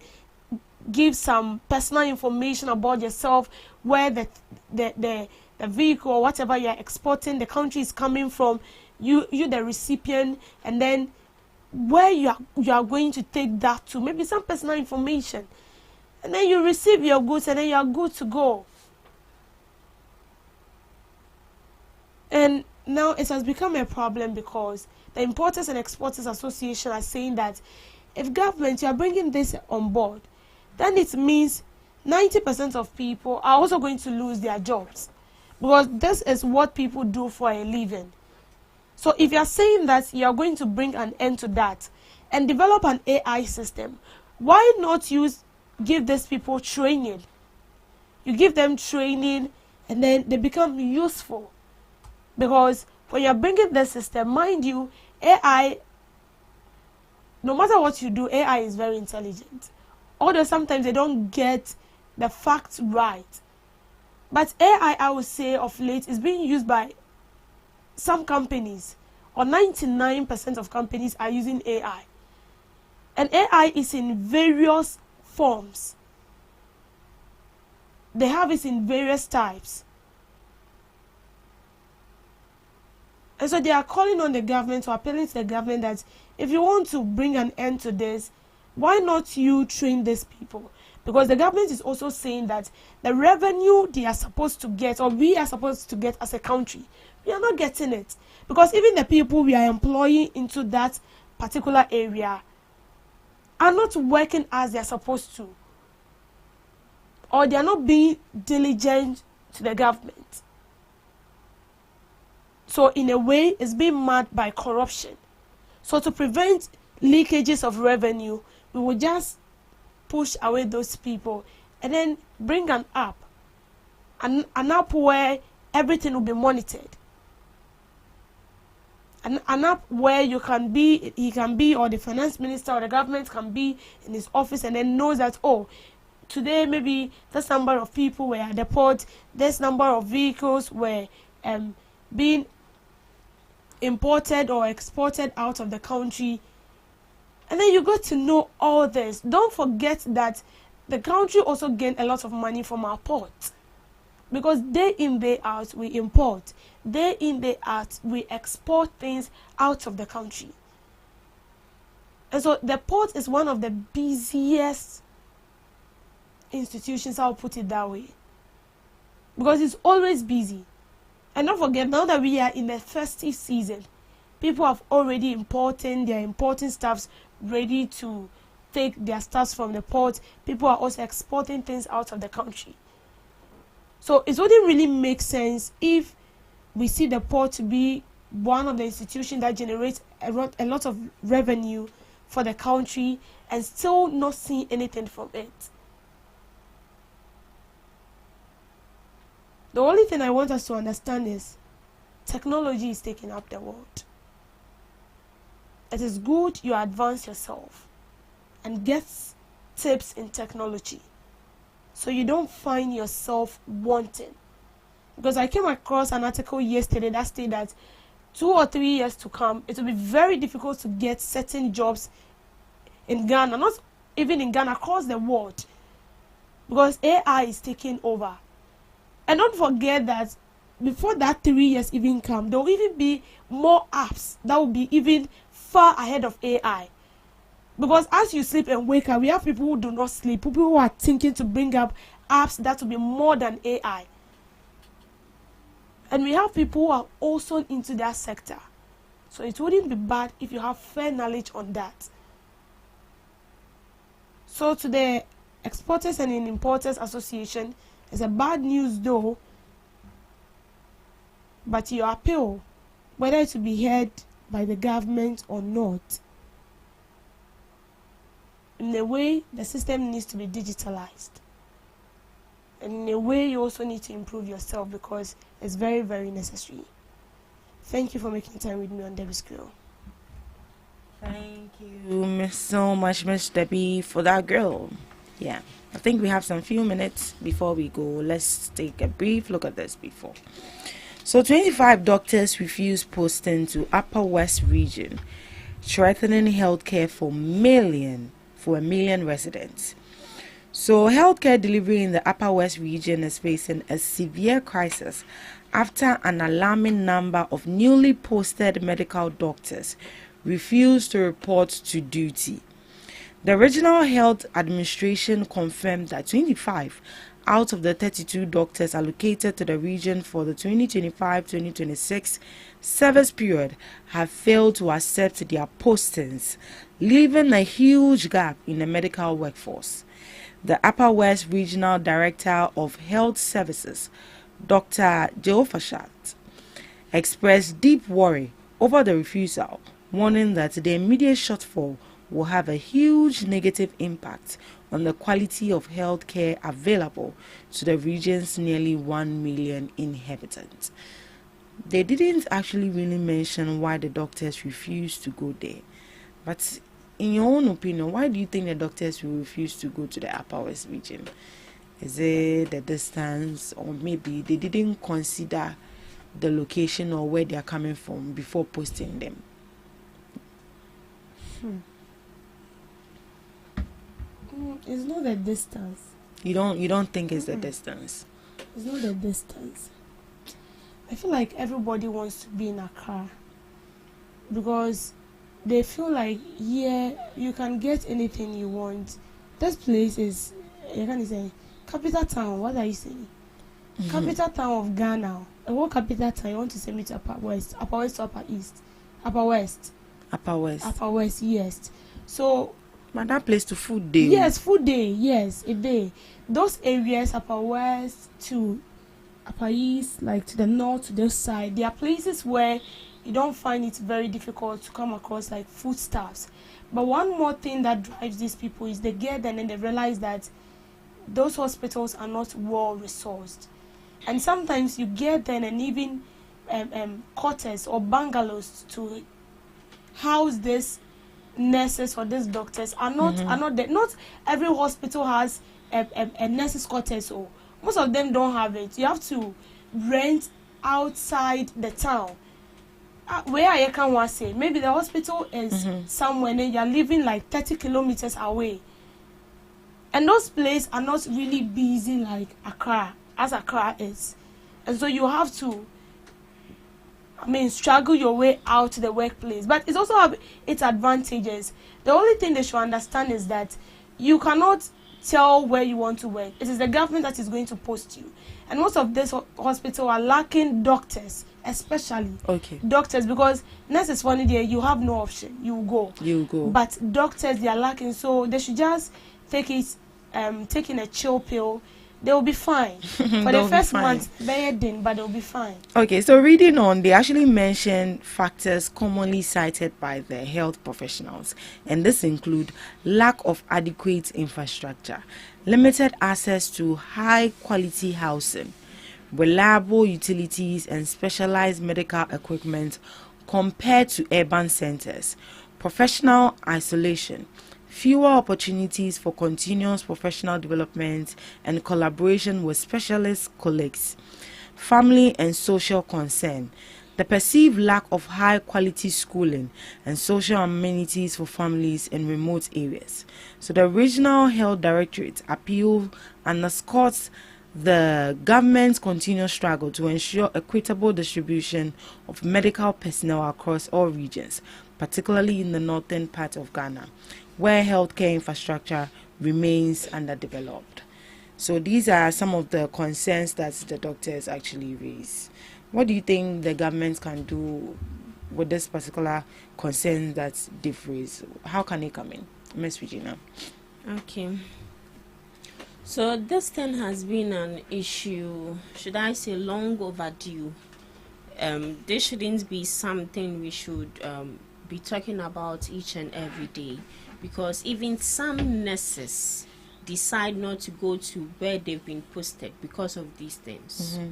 give some personal information about yourself, where the vehicle or whatever you are exporting, the country is coming from, you the recipient, and then where you are going to take that to, maybe some personal information, and then you receive your goods and then you are good to go. And now it has become a problem because the Importers and Exporters Association are saying that if government, you are bringing this on board, then it means 90% of people are also going to lose their jobs, because this is what people do for a living. So if you are saying that you are going to bring an end to that and develop an AI system, why not give these people training? You give them training and then they become useful. Because when you're bringing the system, mind you, AI, no matter what you do, AI is very intelligent. Although sometimes they don't get the facts right. But AI, I would say, of late is being used by some companies, or 99% of companies are using AI. And AI is in various forms. They have it in various types. And so they are calling on the government, or appealing to the government, that if you want to bring an end to this, why not you train these people? Because the government is also saying that the revenue they are supposed to get, or we are supposed to get as a country, we are not getting it. Because even the people we are employing into that particular area are not working as they are supposed to. Or they are not being diligent to the government. So in a way, it's being marked by corruption. So to prevent leakages of revenue, we will just push away those people and then bring an app where everything will be monitored. An app where he can be, or the finance minister or the government can be in his office and then knows that, oh, today maybe this number of people were at the port, this number of vehicles were being imported or exported out of the country. And then you got to know all this. Don't forget that the country also gain a lot of money from our port. Because day in, day out, we import. Day in, day out, we export things out of the country. And so the port is one of the busiest institutions, I'll put it that way. Because it's always busy. And don't forget, now that we are in the festive season, people have already importing their importing stuffs, ready to take their stuffs from the port. People are also exporting things out of the country. So it wouldn't really make sense if we see the port to be one of the institutions that generates a lot of revenue for the country and still not see anything from it. The only thing I want us to understand is technology is taking up the world. It is good you advance yourself and get tips in technology so you don't find yourself wanting. Because I came across an article yesterday that stated that 2 or 3 years to come, it will be very difficult to get certain jobs in Ghana, not even in Ghana, across the world, because AI is taking over. And don't forget that before that 3 years even come, there will even be more apps that will be even far ahead of AI. Because as you sleep and wake up, we have people who do not sleep, people who are thinking to bring up apps that will be more than AI. And we have people who are also into that sector. So it wouldn't be bad if you have fair knowledge on that. So to the Exporters and Importers Association, it's a bad news though, but your appeal, whether it will be heard by the government or not, in a way the system needs to be digitalized. And in a way you also need to improve yourself because it's very, very necessary. Thank you for making time with me on Debbie's Grill. Thank you so much, Miss Debbie, for that girl. Yeah, I think we have some few minutes before we go. Let's take a brief look at this before. So 25 doctors refuse posting to Upper West region, threatening healthcare for a million residents. So healthcare delivery in the Upper West region is facing a severe crisis after an alarming number of newly posted medical doctors refused to report to duty. The Regional Health Administration confirmed that 25 out of the 32 doctors allocated to the region for the 2025-2026 service period have failed to accept their postings, leaving a huge gap in the medical workforce. The Upper West Regional Director of Health Services, Dr. Jehoshaphat, expressed deep worry over the refusal, warning that the immediate shortfall will have a huge negative impact on the quality of health care available to the region's nearly 1 million inhabitants. They didn't actually really mention why the doctors refused to go there. But in your own opinion, why do you think the doctors will refuse to go to the Upper West region? Is it the distance, or maybe they didn't consider the location or where they are coming from before posting them? It's not the distance. You don't think it's the distance? It's not the distance. I feel like everybody wants to be in Accra because they feel like, yeah, you can get anything you want. This place is, you can say, capital town. What are you saying? Capital town of Ghana. And what capital town you want to send me to Upper West or Upper East? Upper West. Upper West. Upper West, yes. So, but that place to food day. Yes, food day. Yes, a day. Those areas, Upper West to Upper East, like to the north, to this side, there are places where you don't find it very difficult to come across like foodstuffs. But one more thing that drives these people is they get there and they realize that those hospitals are not well resourced. And sometimes you get there and even quarters or bungalows to house this nurses or these doctors are not there. Not every hospital has a nurses quarters, so most of them don't have it. You have to rent outside the town. Where I can say maybe the hospital is somewhere and you're living like 30 kilometers away, and those places are not really busy like Accra, as Accra is, and so you have to struggle your way out to the workplace. But it's also have its advantages. The only thing they should understand is that you cannot tell where you want to work. It is the government that is going to post you. And most of these hospitals are lacking doctors, especially doctors, because nurses one day you have no option. You go. But doctors, they are lacking, so they should just take it, taking a chill pill. They will be fine. For the first month, but they'll be fine. Okay, so reading on, they actually mentioned factors commonly cited by the health professionals, and this include lack of adequate infrastructure, limited access to high quality housing, reliable utilities and specialized medical equipment compared to urban centers, professional isolation, fewer opportunities for continuous professional development and collaboration with specialist colleagues, family and social concern, the perceived lack of high quality schooling and social amenities for families in remote areas. So the Regional Health Directorate appeal underscores the government's continuous struggle to ensure equitable distribution of medical personnel across all regions, particularly in the northern part of Ghana, where healthcare infrastructure remains underdeveloped. So these are some of the concerns that the doctors actually raise. What do you think the government can do with this particular concern that they've raised? How can it come in? Ms. Regina. Okay. So this thing has been an issue, should I say, long overdue. This shouldn't be something we should be talking about each and every day, because even some nurses decide not to go to where they've been posted because of these things. Mm-hmm.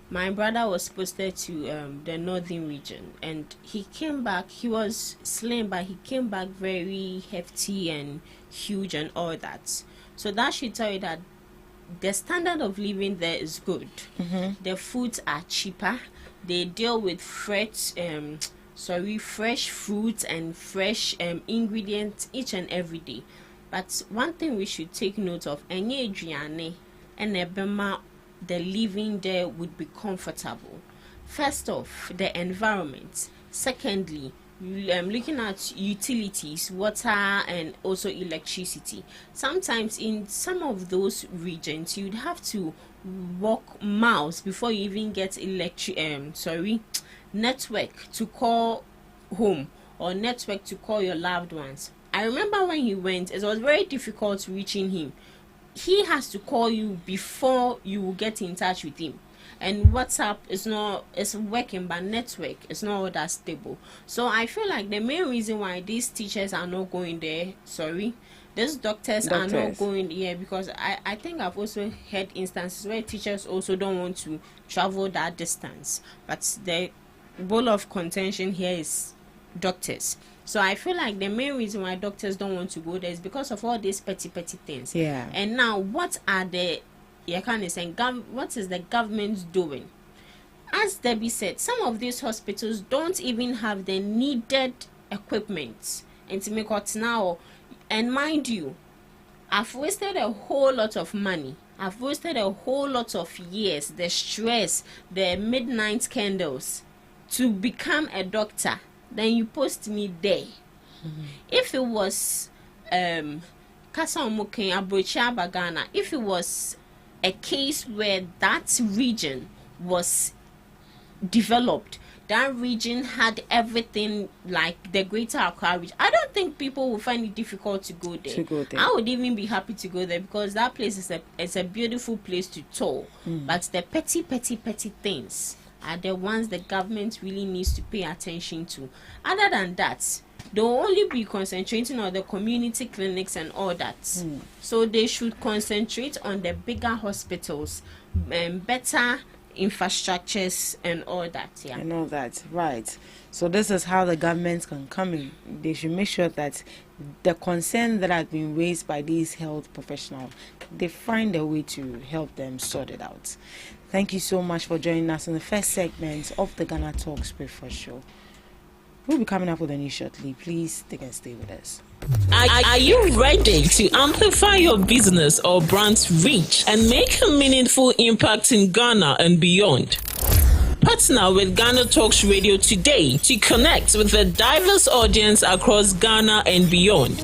My brother was posted to the northern region, and he came back. He was slim, but he came back very hefty and huge and all that. So that should tell you that the standard of living there is good. Mm-hmm. The foods are cheaper. They deal with fresh fruits and fresh ingredients each and every day. But one thing we should take note of, the living there would be comfortable. First off, the environment. Secondly, looking at utilities, water and also electricity. Sometimes in some of those regions you'd have to walk miles before you even get network to call home or network to call your loved ones. I remember when he went, it was very difficult reaching him. He has to call you before you will get in touch with him. And WhatsApp is working, but network is not all that stable. So I feel like the main reason why these teachers are not going there, these doctors are not going there, because I think I've also heard instances where teachers also don't want to travel that distance. But the ball of contention here is doctors. So I feel like the main reason why doctors don't want to go there is because of all these petty things. Yeah. And now, what is the government doing? As Debbie said, some of these hospitals don't even have the needed equipment. And to make it now, and mind you, I've wasted a whole lot of money. I've wasted a whole lot of years, the stress, the midnight candles to become a doctor. Then you post me there. Mm-hmm. If it was if it was a case where that region was developed, that region had everything like the Greater Accra region, I don't think people will find it difficult to go there. I would even be happy to go there, because that place is a beautiful place to tour. But the petty things are the ones the government really needs to pay attention to. Other than that, they'll only be concentrating on the community clinics and all that. So they should concentrate on the bigger hospitals, better infrastructures and all that. Yeah, and all that, right. So this is how the government can come in. They should make sure that the concern that has been raised by these health professionals, they find a way to help them sort it out. Thank you so much for joining us in the first segment of the Ghana Talks Breakfast Show. We'll be coming up with a news shortly. Please stay and stay with us. Are you ready to amplify your business or brand's reach and make a meaningful impact in Ghana and beyond? Partner with GhanaTalks Radio today to connect with a diverse audience across Ghana and beyond.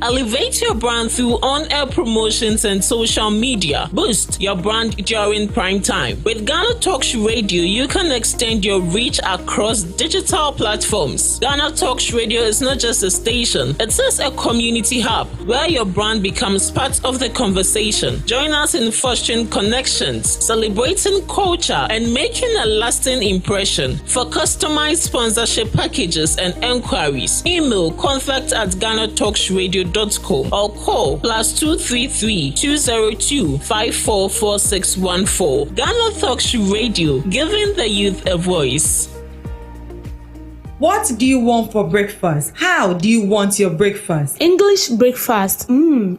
Elevate your brand through on-air promotions and social media. Boost your brand during prime time. With GhanaTalks Radio, you can extend your reach across digital platforms. GhanaTalks Radio is not just a station, it is a community hub where your brand becomes part of the conversation. Join us in fostering connections, celebrating culture, and making a lasting impression. For customized sponsorship packages and enquiries, email contact@GhanaTalksRadio.com or call +233 202 544614. GhanaTalks Radio, giving the youth a voice. What do you want for breakfast? How do you want your breakfast? English breakfast,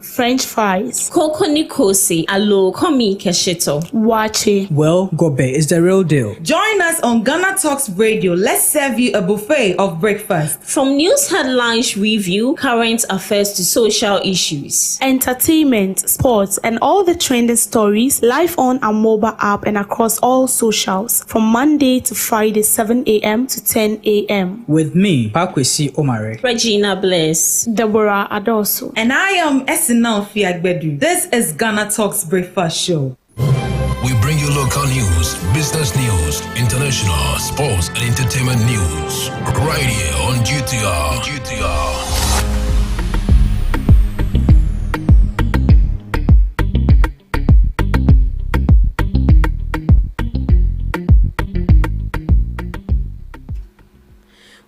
French fries. Koko Nikosi, alo komi kesheto. Wache. Well, Gobe is the real deal. Join us on Ghana Talks Radio. Let's serve you a buffet of breakfast. From news headlines review, current affairs to social issues. Entertainment, sports, and all the trending stories live on our mobile app and across all socials from Monday to Friday, 7 a.m. to 10 a.m. With me, Pakwesi Omare. Regina Bliss. Deborah Adoso. And I am Esinal Fiagbedu. This is Ghana Talks Breakfast Show. We bring you local news, business news, international, sports, and entertainment news. Right here on GTR.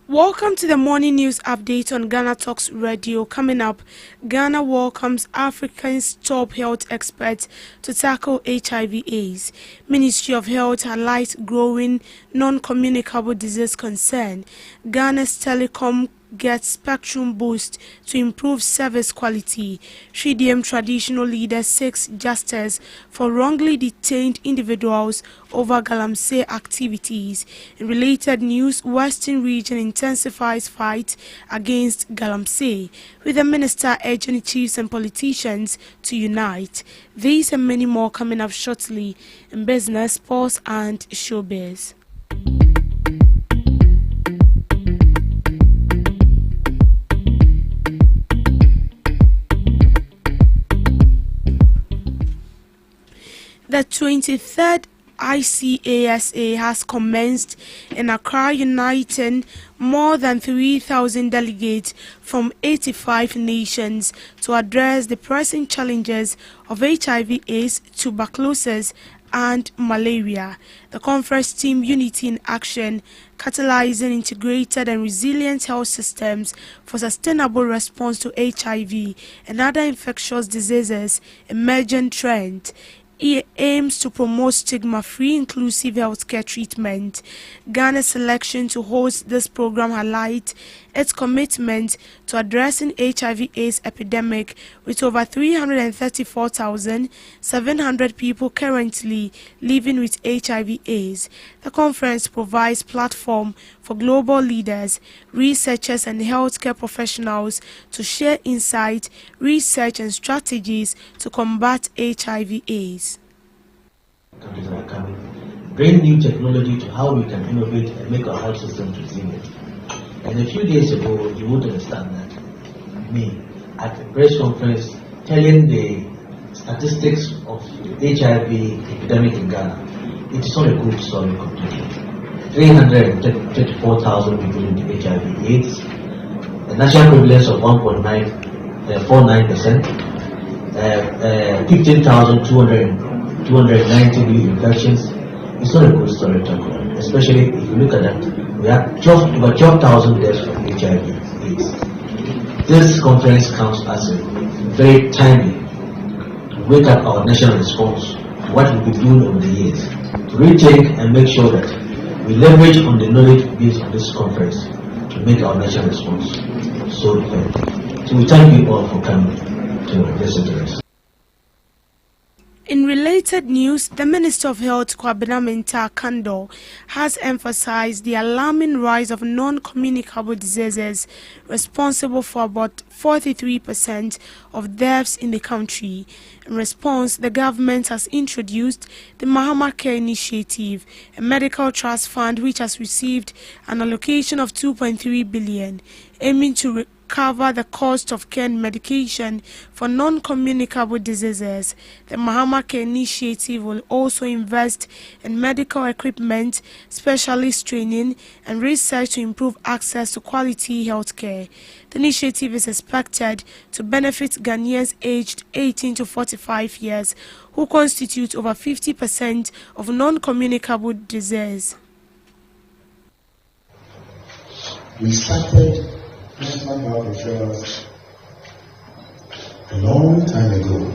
Welcome to the morning news update on Ghana Talks Radio. Coming up, Ghana welcomes Africa's top health experts to tackle HIV/AIDS. Ministry of Health highlights growing non-communicable disease concern. Ghana's telecom gets spectrum boost to improve service quality. Shidiem traditional leader seeks justice for wrongly detained individuals over Galamsey activities. In related news, Western region intensifies fight against Galamsey, with the minister urging chiefs and politicians to unite. These and many more coming up shortly in business, sports and showbiz. The 23rd ICASA has commenced in Accra, uniting more than 3,000 delegates from 85 nations to address the pressing challenges of HIV/AIDS, tuberculosis, and malaria. The conference team Unity in Action, catalyzing integrated and resilient health systems for sustainable response to HIV and other infectious diseases, emerging trend. It aims to promote stigma-free, inclusive healthcare treatment. Ghana's selection to host this program highlights its commitment to addressing HIV/AIDS epidemic, with over 334,700 people currently living with HIV/AIDS. The conference provides platform for global leaders, researchers, and healthcare professionals to share insight, research, and strategies to combat HIV/AIDS. Countries that are coming, bring new technology to how we can innovate and make our health systems resilient. And a few days ago, you would understand that me at a press conference telling the statistics of the HIV epidemic in Ghana. It is not a good story completely. 334,000 people in the HIV/AIDS, a national prevalence of 1.49%, 15,290 new infections. It's not a good story to talk, especially if you look at that. We have over 12,000 deaths from HIV/AIDS. This conference comes as a very timely to wake up our national response to what we've been doing over the years, to rethink and make sure that we leverage on the knowledge based on this conference to make our national response so effective. So we thank you all for coming to listen to us. In related news, the Minister of Health, Kwabena Mintah Kando, has emphasized the alarming rise of non-communicable diseases, responsible for about 43% of deaths in the country. In response, the government has introduced the Mahama Care Initiative, a medical trust fund which has received an allocation of 2.3 billion, aiming to cover the cost of care and medication for non-communicable diseases. The Mahama Care Initiative will also invest in medical equipment, specialist training, and research to improve access to quality health care. The initiative is expected to benefit Ghanaians aged 18 to 45 years, who constitute over 50% of non-communicable disease. We started national health insurance a long time ago,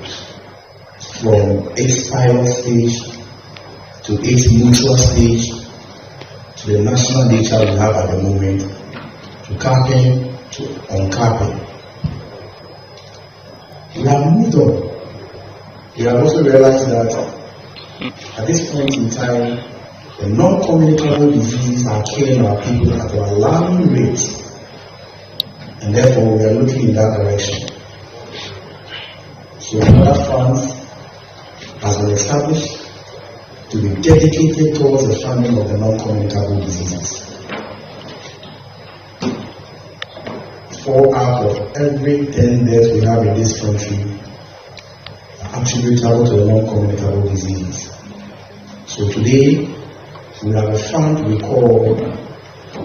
from its pilot stage to its mutual stage to the national data we have at the moment to capping to uncapping. We have moved on. We have also realized that at this point in time, the non-communicable diseases are killing our people at an alarming rate, and therefore we are looking in that direction. So another fund has been established to be dedicated towards the funding of the non-communicable diseases. 4 out of every 10 deaths we have in this country are attributable to the non-communicable diseases. So today, we have a fund we call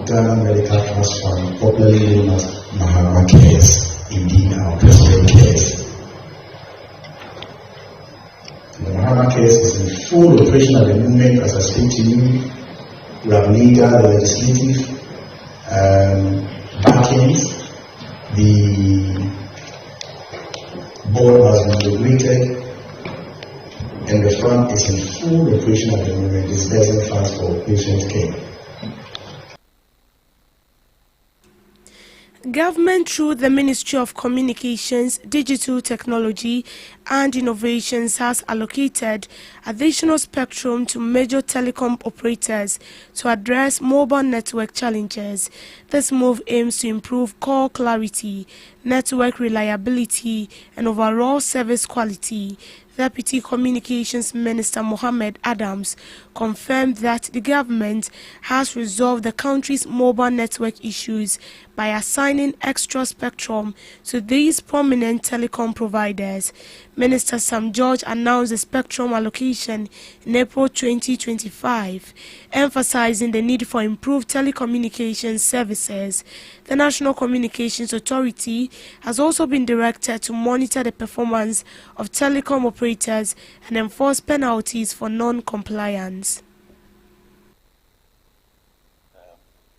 Ghana Medical Trust Fund, popularly known as Mahama Cares, indeed our President Cares. The Mahama Cares is in full operation at the moment as I speak to you. We have legal, the legislative backings. The board has been regulated, and the fund is in full operation at the moment. Disbursing funds for patient care. Government, through the Ministry of Communications, Digital Technology and Innovations, has allocated additional spectrum to major telecom operators to address mobile network challenges. This move aims to improve call clarity, network reliability, and overall service quality. Deputy Communications Minister Mohammed Adams confirmed that the government has resolved the country's mobile network issues by assigning extra spectrum to these prominent telecom providers. Minister Sam George announced the spectrum allocation in April 2025, emphasizing the need for improved telecommunications services. The National Communications Authority has also been directed to monitor the performance of telecom operators and enforce penalties for non-compliance.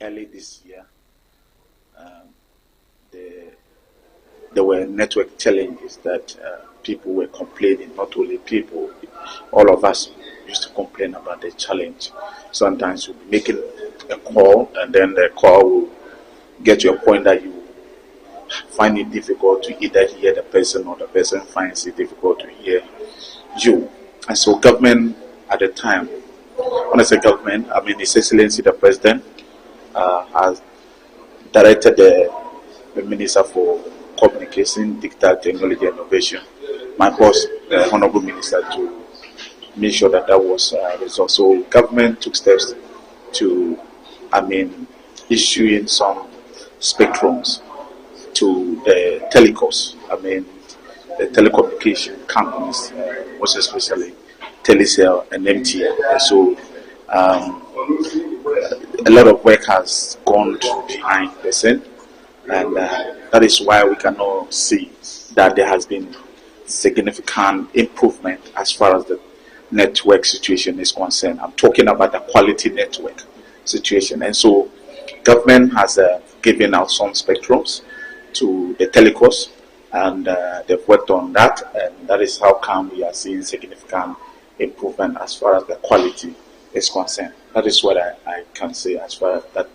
Early this year, there were network challenges that people were complaining. Not only people, all of us used to complain about the challenge. Sometimes you'll be making a call, and then the call will get to a point that you find it difficult to either hear the person or the person finds it difficult to hear you. And so government at the time, when I say government, I mean His Excellency the President has directed the Minister for Communication, Digital Technology and Innovation, my boss, the Honorable Minister, to make sure that that was resolved. So government took steps to, issuing some spectrums to the telecoms, the telecommunication companies, most especially Telecel and MTN. And so a lot of work has gone behind the scene, and that is why we cannot see that there has been significant improvement as far as the network situation is concerned. I'm talking about the quality network situation. And so government has given out some spectrums to the telecoms, and they've worked on that, and that is how come we are seeing significant improvement as far as the quality is concerned. That is what I can say as far as that.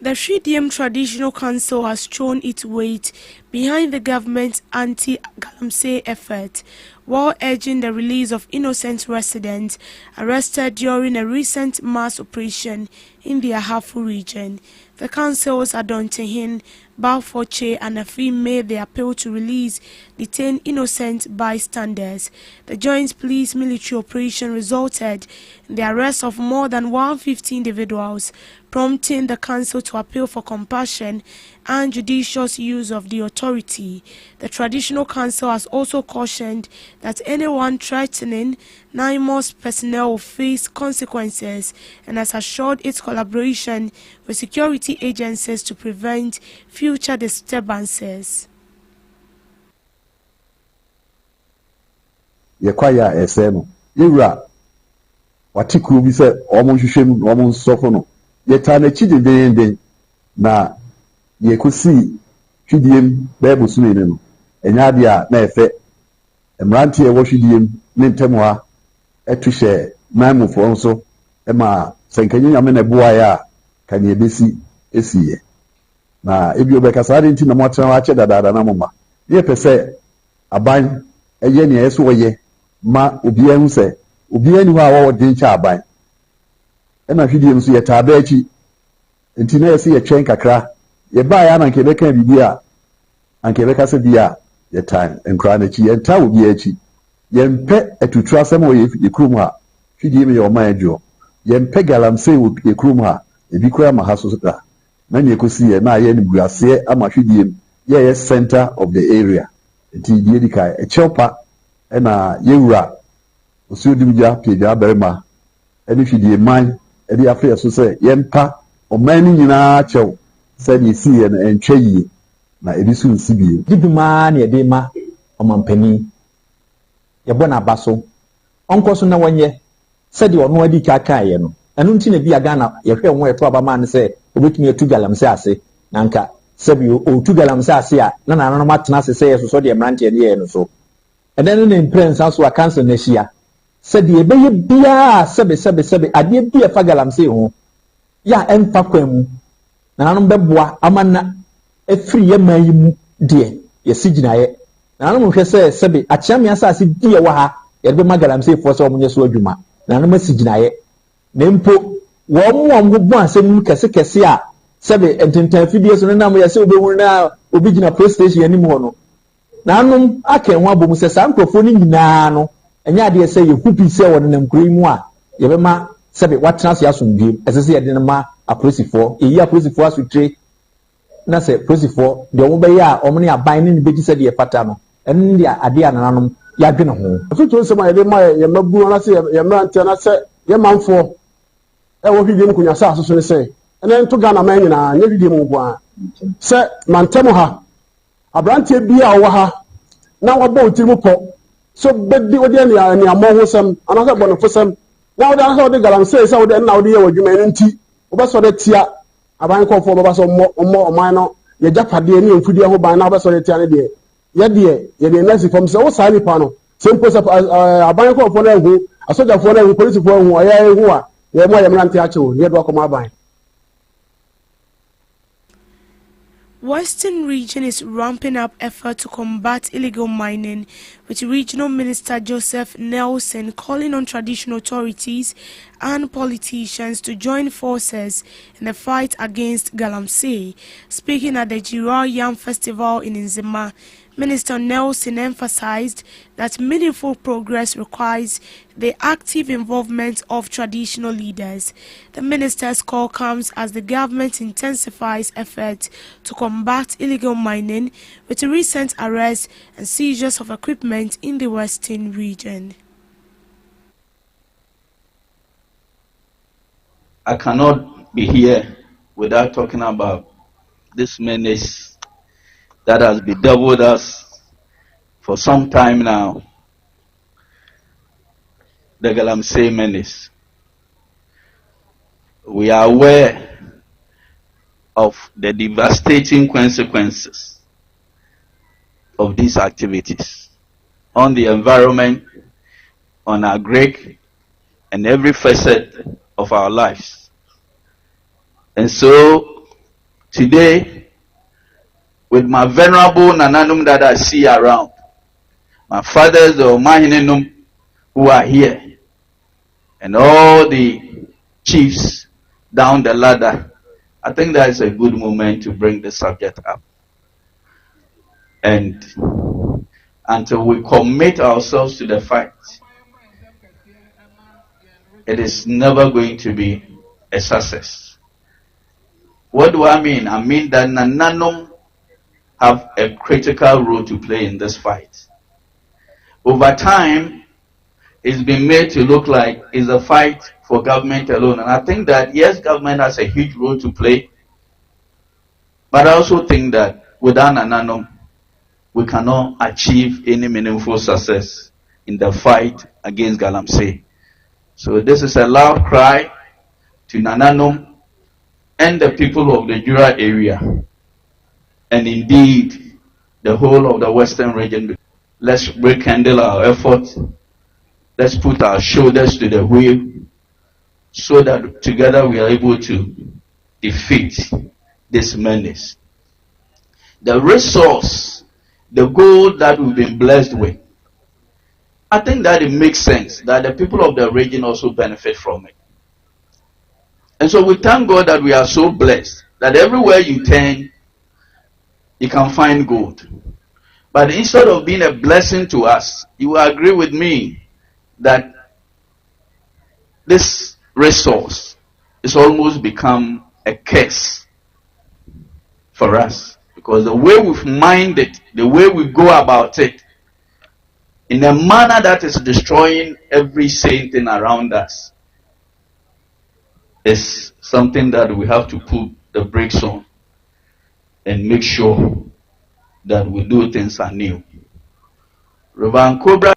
The Shridiem Traditional Council has shown its weight behind the government's anti-Galamsey effort, while urging the release of innocent residents arrested during a recent mass operation in the Ahafo region. The council's Adontehin, Balfoche and Afi made the appeal to release detained innocent bystanders. The joint police military operation resulted in the arrest of more than 150 individuals, prompting the council to appeal for compassion and judicious use of the authority. The Traditional Council has also cautioned that anyone threatening NIMOS personnel will face consequences, and has assured its collaboration with security agencies to prevent future disturbances. Yekwaya eseno yura watikuru bi se omo hwehwem omo nsofo no yeta na chidedende na yekosi hwidiem bebo sunene no enya dia na efe emrante e wo hwidiem ne ntemo ha etuhye manmufo nso ema senkanye nyame na boa ya kan yebesi esiye na ebi obekasa ade nti na mo atena ache dadaada na moma ye pese aban eye ne yeso oye ma obi anu se obi ani ho a wo de ncha aban na hwidie nso ye taaba achi nti na yesi ye twen kakra ye ba ya na nke beka bibi a anke beka se bia ye tan nkra na chi ye nta obi achi ye mpe atutu asem wo ye krum ha hwidie me ye oman adwo ye mpe galamsey wo ye krum ha ebi kura ma ha so da na ne ekosi ye na ye ni buase ama hwidie ye center of the area nti die dika e cheopa na ye wura osudimja peja berema eni hwidie man edi afre so se ye mpa oman ni nyina chew se ni si ye na entwa yie na ebi so nsi bie diduma na ede ma omampani ye bona baso onko so na wonye se de ono adi kaka ye no enu nti na bi aga na ye hwe won eto abama ne se obetumi etu galamse ase na nka sebi o tu galamse ase a na no matena ase se yeso so de mrante ne ye no so eden ne imprensa so akanse na hia se de ebeye bia sebe ade bia fa galamse ho ya emfa kwam na no beboa amana efiri ye man yi mu de ye siginaye na no hwe se sebe achiame asase die wa ha ye be magalamse fo se omunye so adwuma na no masiginaye na mpo wo mo bu asem kese a sebe ententan fidie so na mo ye se obehuru na obi gina police station anim ho no na anum aka enwa bom se sa nkrofo ni nyina no enya ade se ye kupi se wo na nkuri mu a ye be ma sebe watena se asomdie esese ye de ma apolisifoɔ eyi apolisifoɔ asutwe na se apolisifoɔ de ɔmo bɛyɛ a ɔmo ne aban ne bɛgye sɛ de yɛfata no ɛno ne ade a nananom yɛadwene ho afutuo nsɛm a yɛde ma yɛ mabu na sɛ yɛ mmerante na sɛ yɛ manfoɔ ɛwɔ hwidie mu kunya sɛ asoso ne sɛ ɛnɛ nto Ghana man nyinaa nyɛ hwidie mu nko a sɛ mantam ha aberanteɛ bi a ɔwɔ ha na wɔbɔ otiri mu pɔ so bɛdi wode neamɔ ho sɛm anaasɛ bɔnefo sɛm na wode anasɛ wode galamsey sɛ wode ɛna wode yɛ wɔ adwuma no nti wobɛsɔ de tia aban kɔfoɔ bɛba sɛ ɔmmɔ ɔman no yɛgyapadeɛ ne yɛmfudie ho ban na wobɛsɔ de tia ne deɛ yɛde nasi fam sɛ wo saa nipa no sɛ mpo sɛ aban kɔfoɔ no ahu asogyafoɔ no ahu polisifoɔ ahu ɔyɛ ahu a yɛmmɔ yɛmmerante akyewo ne yɛde wakɔma aban. Western region is ramping up effort to combat illegal mining, with Regional Minister Joseph Nelson calling on traditional authorities and politicians to join forces in the fight against galamsey. Speaking at the Jirar Yam Festival in Nzima, Minister Nelson emphasized that meaningful progress requires the active involvement of traditional leaders. The minister's call comes as the government intensifies efforts to combat illegal mining, with the recent arrests and seizures of equipment in the Western region. I cannot be here without talking about this menace that has bedeviled us for some time now, the galamsey menace. We are aware of the devastating consequences of these activities on the environment, on our agric, and every facet of our lives. And so today, with my venerable nananum that I see around, my fathers or mahinenum who are here, and all the chiefs down the ladder, I think that is a good moment to bring the subject up. And until we commit ourselves to the fight, it is never going to be a success. What do I mean? I mean that nananum have a critical role to play in this fight. Over time, it's been made to look like it's a fight for government alone. And I think that, yes, government has a huge role to play. But I also think that without Nananum, we cannot achieve any meaningful success in the fight against galamsey. So this is a loud cry to Nananum and the people of the Jura area, and indeed the whole of the Western region. Let's rekindle our efforts. Let's put our shoulders to the wheel so that together we are able to defeat this menace. The resource, the gold that we've been blessed with, I think that it makes sense that the people of the region also benefit from it. And so we thank God that we are so blessed that everywhere you turn, you can find gold. But instead of being a blessing to us, you will agree with me that this resource is almost become a curse for us. Because the way we've mined it, the way we go about it, in a manner that is destroying every sane thing around us, is something that we have to put the brakes on and make sure that we do things anew. Reverend Cobra.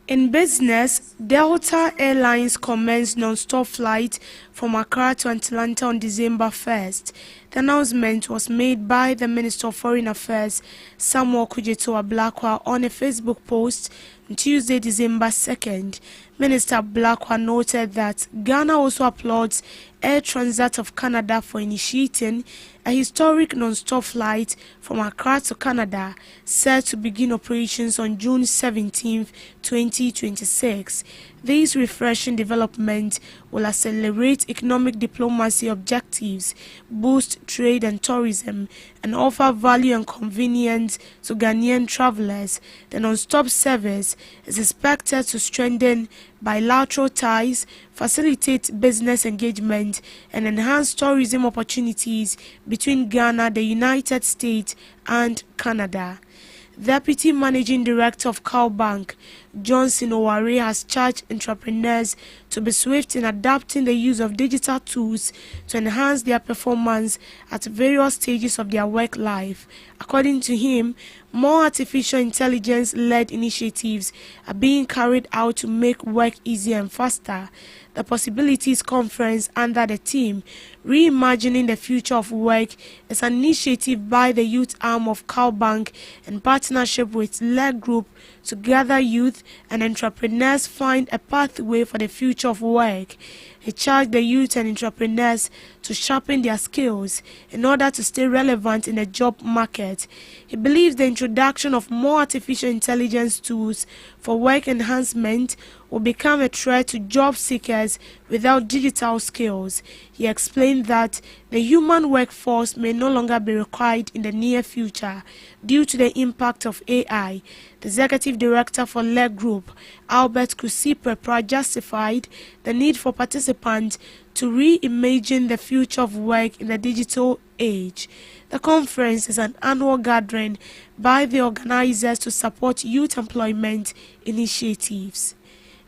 In business, Delta Airlines commenced non-stop flight from Accra to Atlanta on December 1st. The announcement was made by the Minister of Foreign Affairs, Samuel Kujeto-Ablakwa, on a Facebook post on Tuesday, December 2nd. Minister Ablakwa noted that Ghana also applauds Air Transat of Canada for initiating a historic non-stop flight from Accra to Canada, set to begin operations on June 17, 2026. This refreshing development will accelerate economic diplomacy objectives, boost trade and tourism, and offer value and convenience to Ghanaian travelers. The non-stop service is expected to strengthen bilateral ties, facilitate business engagement, and enhance tourism opportunities between Ghana, the United States, and Canada. Deputy Managing Director of CalBank, Johnson Oware, has charged entrepreneurs to be swift in adapting the use of digital tools to enhance their performance at various stages of their work life. According to him, more artificial intelligence-led initiatives are being carried out to make work easier and faster. The Possibilities Conference under the theme Reimagining the Future of Work is an initiative by the youth arm of CalBank in partnership with Leg Group to gather youth and entrepreneurs find a pathway for the future of work. He charged the youth and entrepreneurs to sharpen their skills in order to stay relevant in the job market. He believes the introduction of more artificial intelligence tools for work enhancement will become a threat to job seekers without digital skills. He explained that the human workforce may no longer be required in the near future due to the impact of AI. The executive director for Leg Group, Albert Kusi-Prepra, justified the need for participants to reimagine the future of work in the digital age. The conference is an annual gathering by the organizers to support youth employment initiatives.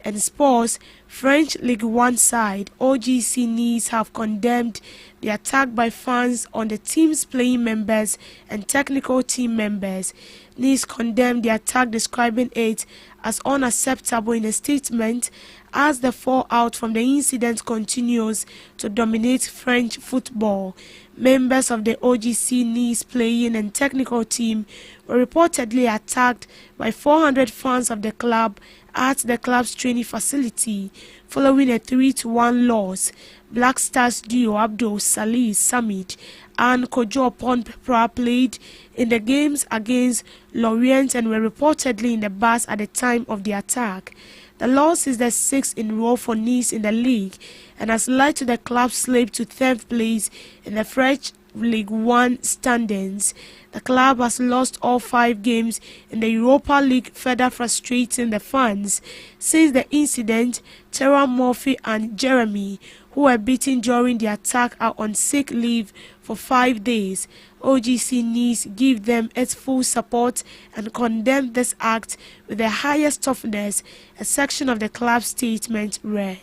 In sports, French Ligue 1 side OGC Nice have condemned the attack by fans on the team's playing members and technical team members. Nice condemned the attack, describing it as unacceptable in a statement, as the fallout from the incident continues to dominate French football. Members of the OGC Nice playing and technical team were reportedly attacked by 400 fans of the club at the club's training facility following a 3-1 loss. Black Stars duo Abdul Salih Samid and Kojo Pon-Pepra played in the games against Lorient and were reportedly in the bus at the time of the attack. The loss is the 6th in a row for Nice in the league and has led to the club slip to 10th place in the French Ligue 1 standings. The club has lost all 5 games in the Europa League, further frustrating the fans. Since the incident, Terra Murphy and Jeremy, who were beaten during the attack, are on sick leave for 5 days. OGC Nice give them its full support and condemn this act with the highest toughness, a section of the club statement read.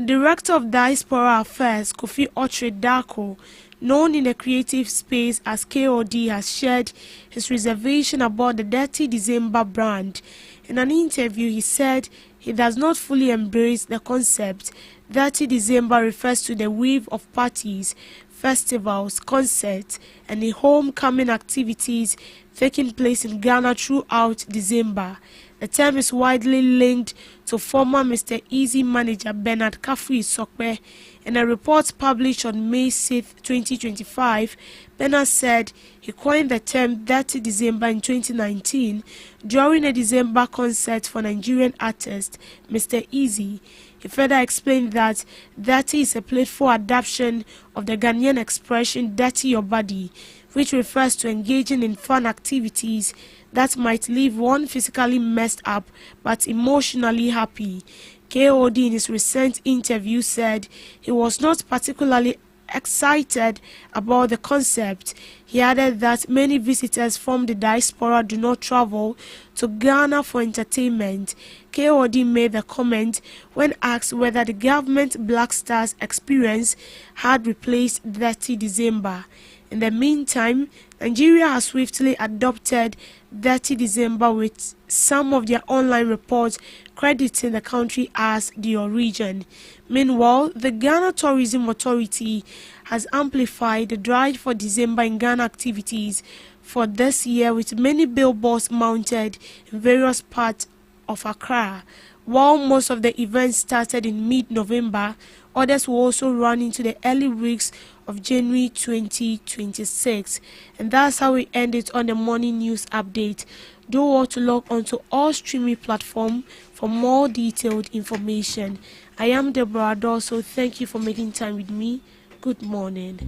Director of Diaspora Affairs Kofi Otre-Darko, known in the creative space as KOD, has shared his reservation about the Dirty December brand. In an interview, he said he does not fully embrace the concept. Dirty December refers to the weave of parties, festivals, concerts, and the homecoming activities taking place in Ghana throughout December. The term is widely linked to former Mr. Easy manager Bernard Kafui Sokpe. In a report published on May 6, 2025, Bernard said he coined the term 30 December in 2019 during a December concert for Nigerian artist Mr. Easy. He further explained that 30 is a playful adaptation of the Ghanaian expression dirty your body, which refers to engaging in fun activities that might leave one physically messed up but emotionally happy. KOD in his recent interview said he was not particularly excited about the concept. He added that many visitors from the diaspora do not travel to Ghana for entertainment. KOD made the comment when asked whether the government Black Stars experience had replaced 30 December. In the meantime, Nigeria has swiftly adopted 30 December, with some of their online reports crediting the country as the origin. Meanwhile, the Ghana Tourism Authority has amplified the drive for December in Ghana activities for this year, with many billboards mounted in various parts of Accra. While most of the events started in mid-November, others will also run into the early weeks of January 2026. And that's how we end it on the morning news update. Do want to log on to all streaming platforms for more detailed information. I am Deborah Ador, so thank you for making time with me. Good morning.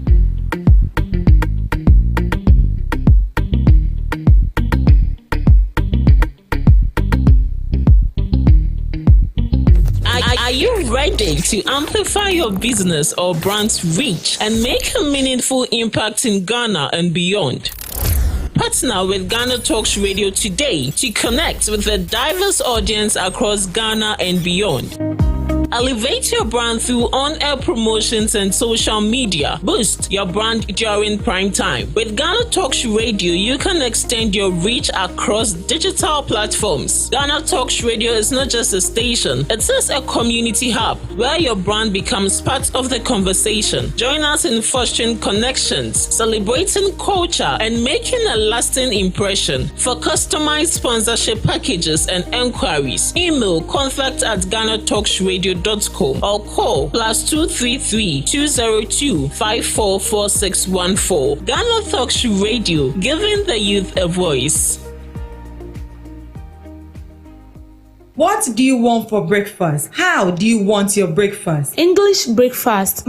Are you ready to amplify your business or brand's reach and make a meaningful impact in Ghana and beyond? Partner with GhanaTalks Radio today to connect with a diverse audience across Ghana and beyond. Elevate your brand through on-air promotions and social media. Boost your brand during prime time. With GhanaTalks Radio, you can extend your reach across digital platforms. GhanaTalks Radio is not just a station, it is a community hub where your brand becomes part of the conversation. Join us in fostering connections, celebrating culture, and making a lasting impression. For customized sponsorship packages and enquiries, email contact@GhanaTalksRadio.com or call +233 202 544614. GhanaTalks Radio, giving the youth a voice. What do you want for breakfast? How do you want your breakfast? English breakfast,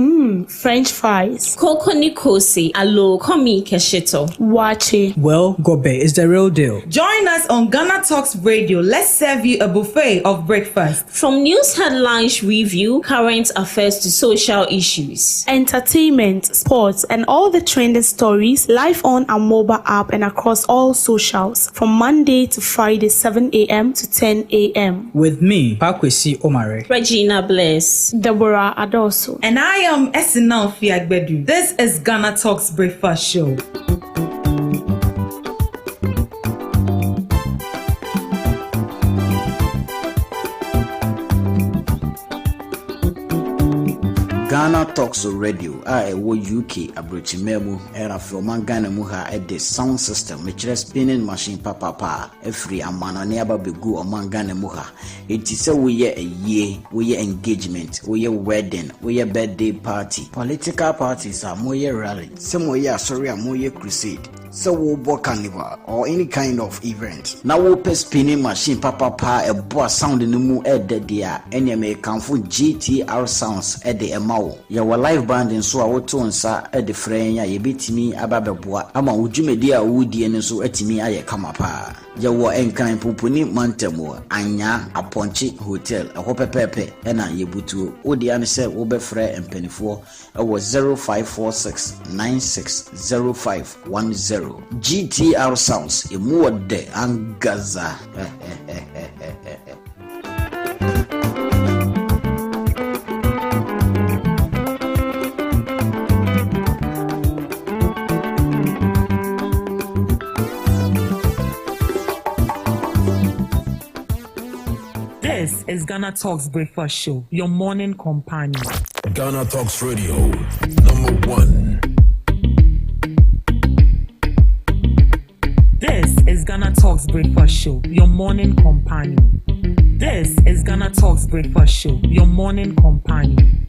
French fries. Koko Nikosi, alo komi kesheto. Wache. Well, Gobe is the real deal. Join us on GhanaTalks Radio. Let's serve you a buffet of breakfast. From news headlines review, current affairs to social issues. Entertainment, sports, and all the trending stories live on our mobile app and across all socials from Monday to Friday, 7 a.m. to 10 a.m. With me, Pakwesi Omare, Regina Bless, Deborah Adoso, and I am Esinal Fiagbedu. This is GhanaTalks Breakfast Show. GhanaTalks Radio a ɛwɔ UK abrochimemu era from Ghana mu ha the sound system which is spinning machine papa every amana ne aba begu oman Ghana mu ha enti sɛ woyɛ ɛyie woyɛ engagement woyɛ wedding woyɛ birthday party political parties are moyɛ rally sɛ moyɛ asɔre a moyɛ crusade so wo bo carnival or any kind of event now wo pe spinning machine papa e bo sound no mu e de dia enya me kanfo GTR sounds e de emawo ye wo live band nso a wo to nsa e de frenya ye betimi ababeboa ama wo dwumedi a wo die ne so atimi aye kama pa ye wo enkan poponi mantamo anya aponchi hotel e ho pepepe e na ye butuo wo dia ne se wo be frɛ empanifo e wo 0546960510 GTR sounds imuode angaza. This is GhanaTalks Breakfast Show, your morning companion. GhanaTalks Radio, #1. This is GhanaTalks Breakfast Show, your morning companion. This This is Ghana Talks Breakfast Show, your morning companion.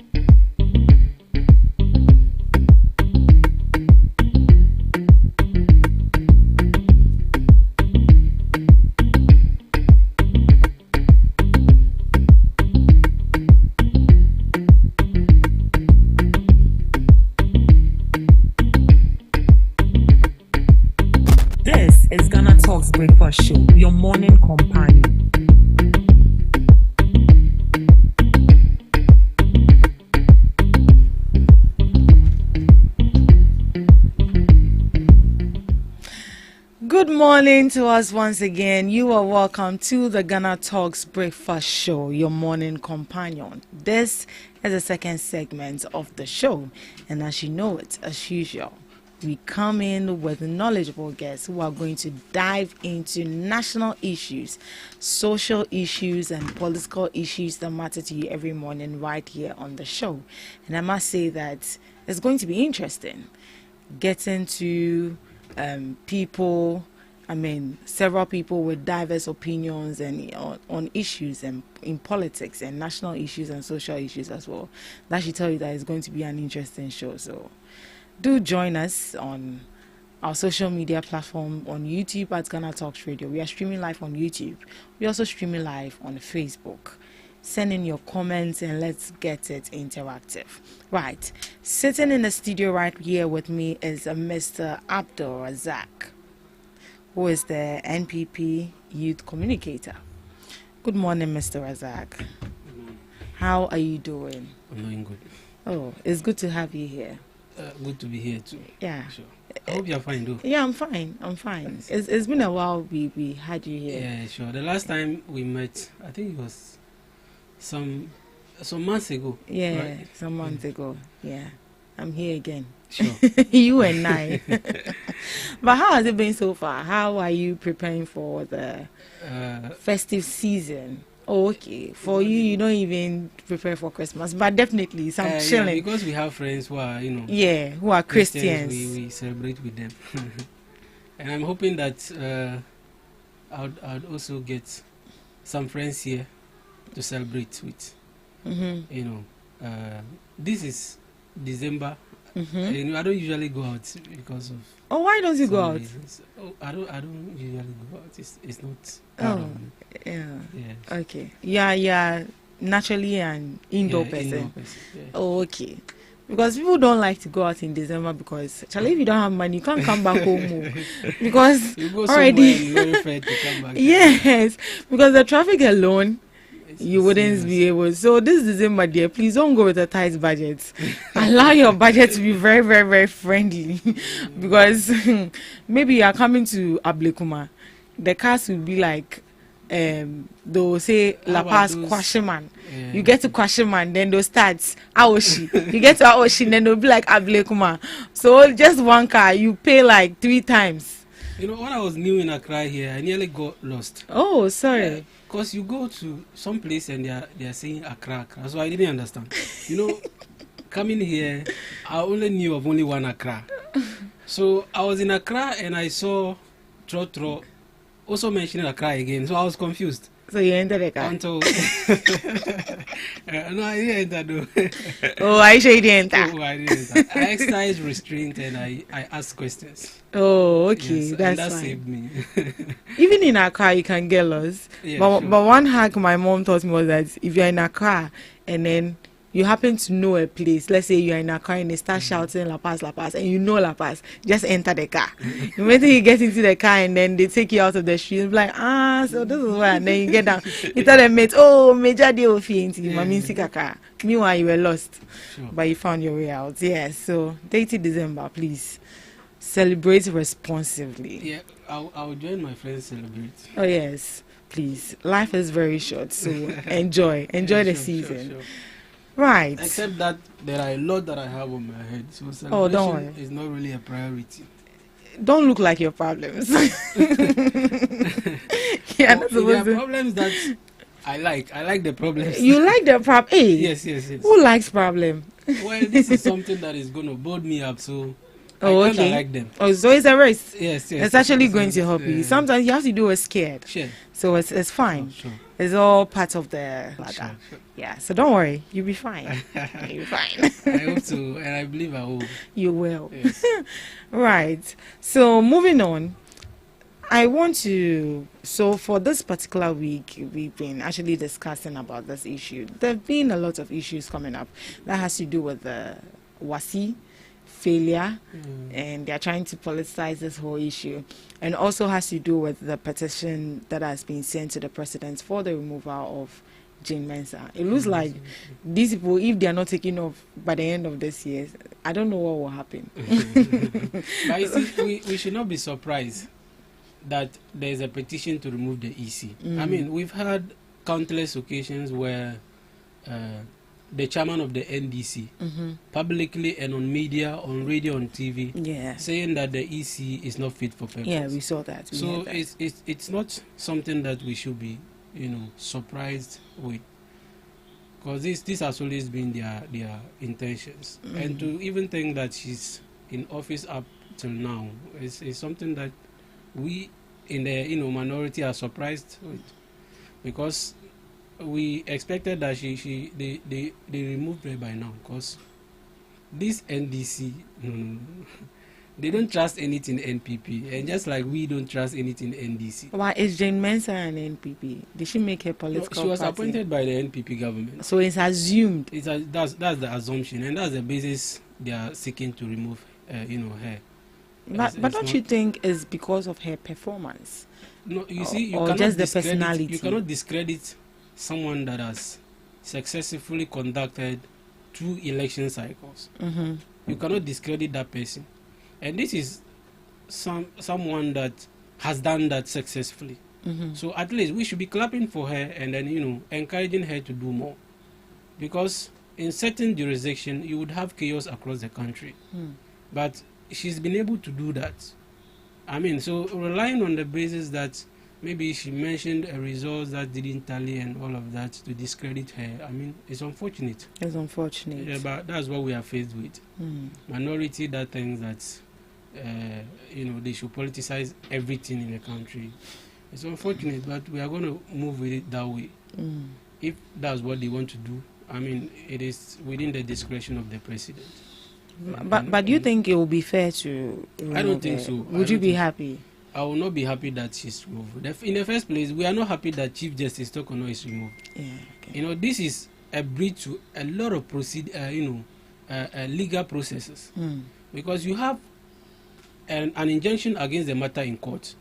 This is Ghana Talks Breakfast Show, your morning companion. Good morning to us once again. You are welcome to the Ghana Talks Breakfast Show, your morning companion. This is the second segment of the show, and as you know it, as usual, we come in with knowledgeable guests who are going to dive into national issues, social issues, and political issues that matter to you every morning right here on the show. And I must say that it's going to be interesting getting to people, several people with diverse opinions and on issues and in politics and national issues and social issues as well. That should tell you that it's going to be an interesting show. So do join us on our social media platform on YouTube at Ghana Talks Radio. We are streaming live on YouTube. We also streaming live on Facebook. Send in your comments and let's get it interactive. Right. Sitting in the studio right here with me is Mr. Abdul Razak, who is the NPP youth communicator. Good morning, Mr. Razak. How are you doing? I'm doing good. Oh, it's good to have you here. Good to be here too. Yeah. Sure. I hope you're fine though. Yeah, I'm fine. It's been a while we had you here. Yeah, sure. The last time we met, I think it was some months ago. Yeah, right? some months ago. Yeah. I'm here again. Sure. You and I. But how has it been so far? How are you preparing for the festive season? Oh, okay. For you don't even prepare for Christmas, but definitely some chilling. Yeah, because we have friends who are, who are Christians. We celebrate with them. And I'm hoping that I'd also get some friends here to celebrate with. This is December. I don't usually go out because of. Oh, why don't you go out? Reasons. Oh, I don't usually go out. It's not. Yeah. Yes. Okay. Yeah. Naturally an indoor person. Yeah. Oh, okay. Because people don't like to go out in December because, Charlie, if you don't have money, you can't come back home. Because you go already. To come back. Yes, because the traffic alone. You wouldn't be able. So this December, dear, please don't go with a tight budget. Allow your budget to be very, very, very friendly. Because maybe you are coming to Ablekuma. The cars will be like, they'll say La Paz Kwashiman. Yeah. You get to Kwashiman, then they'll start Aoshi. You get to Aoshi, then they'll be like Ablekuma. So just one car, you pay like 3 times. When I was new in Accra here, I nearly got lost. Oh, sorry. Because you go to some place and they are saying Accra, so I didn't understand. Coming here, I only knew of only one Accra. So I was in Accra and I saw Trotro also mentioning Accra again, so I was confused. So you entered the car? Until no, I didn't enter though. Oh, I sure you didn't enter. Oh, I didn't enter. I exercised restraint and I asked questions. Oh, okay, yes, that's that fine. saved me. Even in a car, you can get lost. Yeah, but sure. one hack my mom taught me was that if you're in a car and then you happen to know a place, let's say you're in a car and they start shouting La Paz, and you know La Paz, just enter the car. Immediately you get into the car and then they take you out of the street and be like, so this is where, and then you get down. You tell them, mate, major day of car. Meanwhile, you were lost, Sure. but you found your way out. Yes, so 30 December, please celebrate responsibly. Yeah, I'll join my friends celebrate. Oh yes, please. Life is very short, so enjoy the season. Sure. Right. Except that there are a lot that I have on my head, so celebration don't worry. is not really a priority. Don't look like your problems. There are problems that I like. I like the problems. You like the problem? Hey. Yes. Who likes problem? Well, this is something that is going to board me up, so Oh, I okay. like them. Oh, so it's a race. Yes. It's actually going to help you. Sometimes you have to do it scared. Sure. So it's fine. Sure. It's all part of the ladder. Sure. Yeah. So don't worry, you'll be fine. You'll be fine. I hope so, and I believe I will. You will. Yes. Right. So moving on. I want to, so for this particular week, we've been actually discussing about this issue. There have been a lot of issues coming up that has to do with the WASI failure, and they're trying to politicize this whole issue, and also has to do with the petition that has been sent to the president for the removal of Jane Mensah. It looks like these people, if they are not taken off by the end of this year, I don't know what will happen. But you see, we should not be surprised that there is a petition to remove the EC. I mean, we've had countless occasions where the chairman of the NDC publicly and on media, on radio, on TV, saying that the EC is not fit for purpose. Yeah, we saw that. So it's not something that we should be, surprised with, because this has always been their intentions. And to even think that she's in office up till now is something that we in the minority are surprised with, because we expected that they removed her by now, because this NDC they don't trust anything NPP, and just like we don't trust anything NDC. Why is Jane Mensah an NPP? Did she make her political? She was party? appointed by the NPP government. So it's assumed. That's the assumption, and that's the basis they are seeking to remove her. But don't you think it's because of her performance? No, you see, you or cannot just the discredit, personality. you cannot discredit someone that has successfully conducted 2 election cycles. You cannot discredit that person, and this is someone that has done that successfully. So at least we should be clapping for her, and then encouraging her to do more, because in certain jurisdictions you would have chaos across the country, but she's been able to do that. I mean, so relying on the basis that maybe she mentioned a result that didn't tally and all of that to discredit her, I mean, it's unfortunate. It's unfortunate. Yeah, but that's what we are faced with. Minority that thinks that, they should politicize everything in the country. It's unfortunate, but we are going to move with it that way. If that's what they want to do, I mean, it is within the discretion of the president. But do you think it will be fair to remove I don't think her? so. Would you be happy? I will not be happy that she's removed. In the first place, we are not happy that Chief Justice Tokono is removed. This is a breach to a lot of legal processes, because you have an injunction against the matter in court,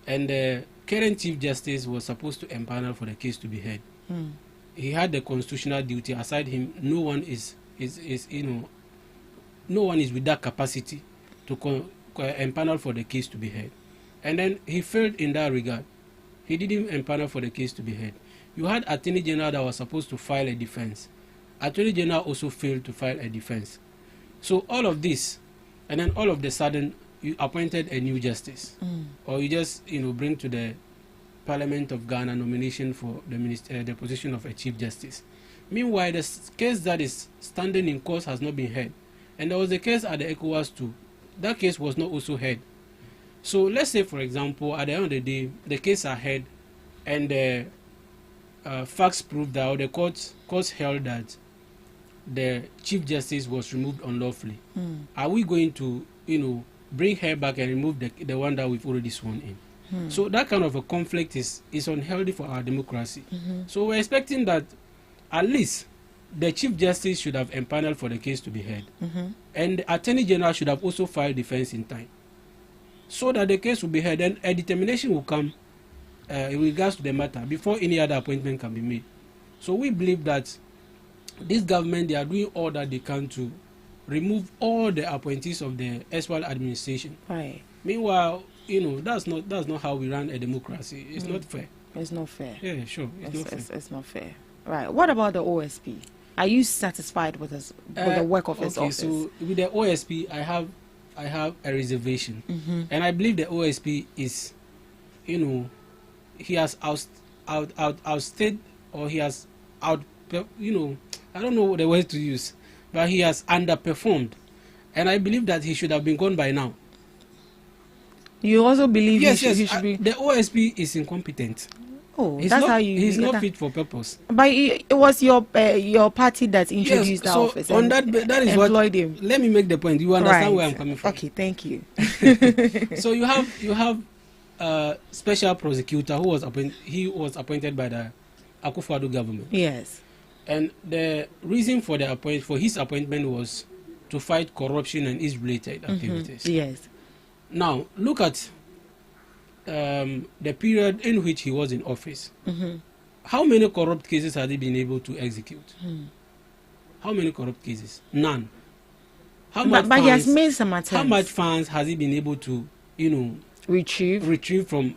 and the current Chief Justice was supposed to empanel for the case to be heard. He had the constitutional duty. Aside him, no one is with that capacity to empanel for the case to be heard. And then he failed in that regard. He didn't empanel for the case to be heard. You had Attorney General that was supposed to file a defense. Attorney General also failed to file a defense. So all of this, and then all of the sudden, you appointed a new justice. Or you just, bring to the Parliament of Ghana nomination for the position of a Chief Justice. Meanwhile, the case that is standing in court has not been heard. And there was a case at the ECOWAS too. That case was not also heard. So let's say, for example, at the end of the day, the case are heard, and the facts prove that, or the courts held that the Chief Justice was removed unlawfully. Are we going to, bring her back and remove the one that we've already sworn in? So that kind of a conflict is unhealthy for our democracy. So we're expecting that at least the Chief Justice should have empaneled for the case to be heard. And the Attorney General should have also filed defense in time, so that the case will be heard and a determination will come in regards to the matter before any other appointment can be made. So we believe that this government, they are doing all that they can to remove all the appointees of the erstwhile administration. Right. Meanwhile, that's not how we run a democracy. It's not fair. It's not fair. Yeah, sure. It's not fair. Right. What about the OSP? Are you satisfied with the work of his office? So with the OSP, I have a reservation, and I believe the OSP is, he has outstayed, or he has I don't know the word to use, but he has underperformed. And I believe that he should have been gone by now. You also believe yes, he should be... The OSP is incompetent. Oh, he's that's not, how you... He's not fit for purpose. But it was your party that introduced that office on and that is employed what, him. Let me make the point. You understand where I'm coming from. Okay, thank you. So you have special prosecutor who was appointed by the Akufo-Addo government. Yes. And the reason for his appointment was to fight corruption and its related activities. Yes. Now look at the period in which he was in office. How many corrupt cases has he been able to execute? How many corrupt cases? None. But he has made some attempts. How much funds has he been able to, retrieve from,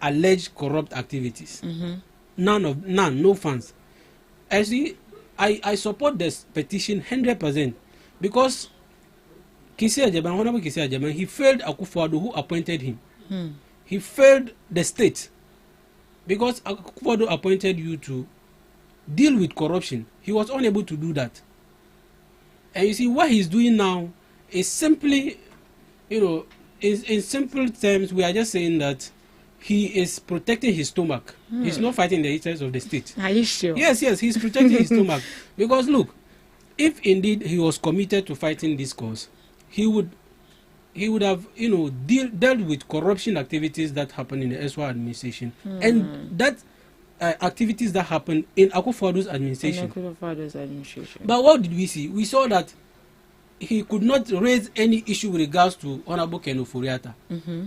alleged corrupt activities? None. No funds. Actually, I support this petition 100% because Honorable Kisi Ajaban, he failed Akufo-Addo who appointed him. He failed the state because Akufo-Addo appointed you to deal with corruption. He was unable to do that. And you see, what he's doing now is simply, in simple terms, we are just saying that he is protecting his stomach. He's not fighting the interests of the state. Are you sure? Yes, he's protecting his stomach. Because look, if indeed he was committed to fighting this cause, he would have, dealt with corruption activities that happen in the SY administration. And that activities that happened in Akufo-Addo's administration. But what did we see? We saw that he could not raise any issue with regards to Honorable Ken Ofori-Atta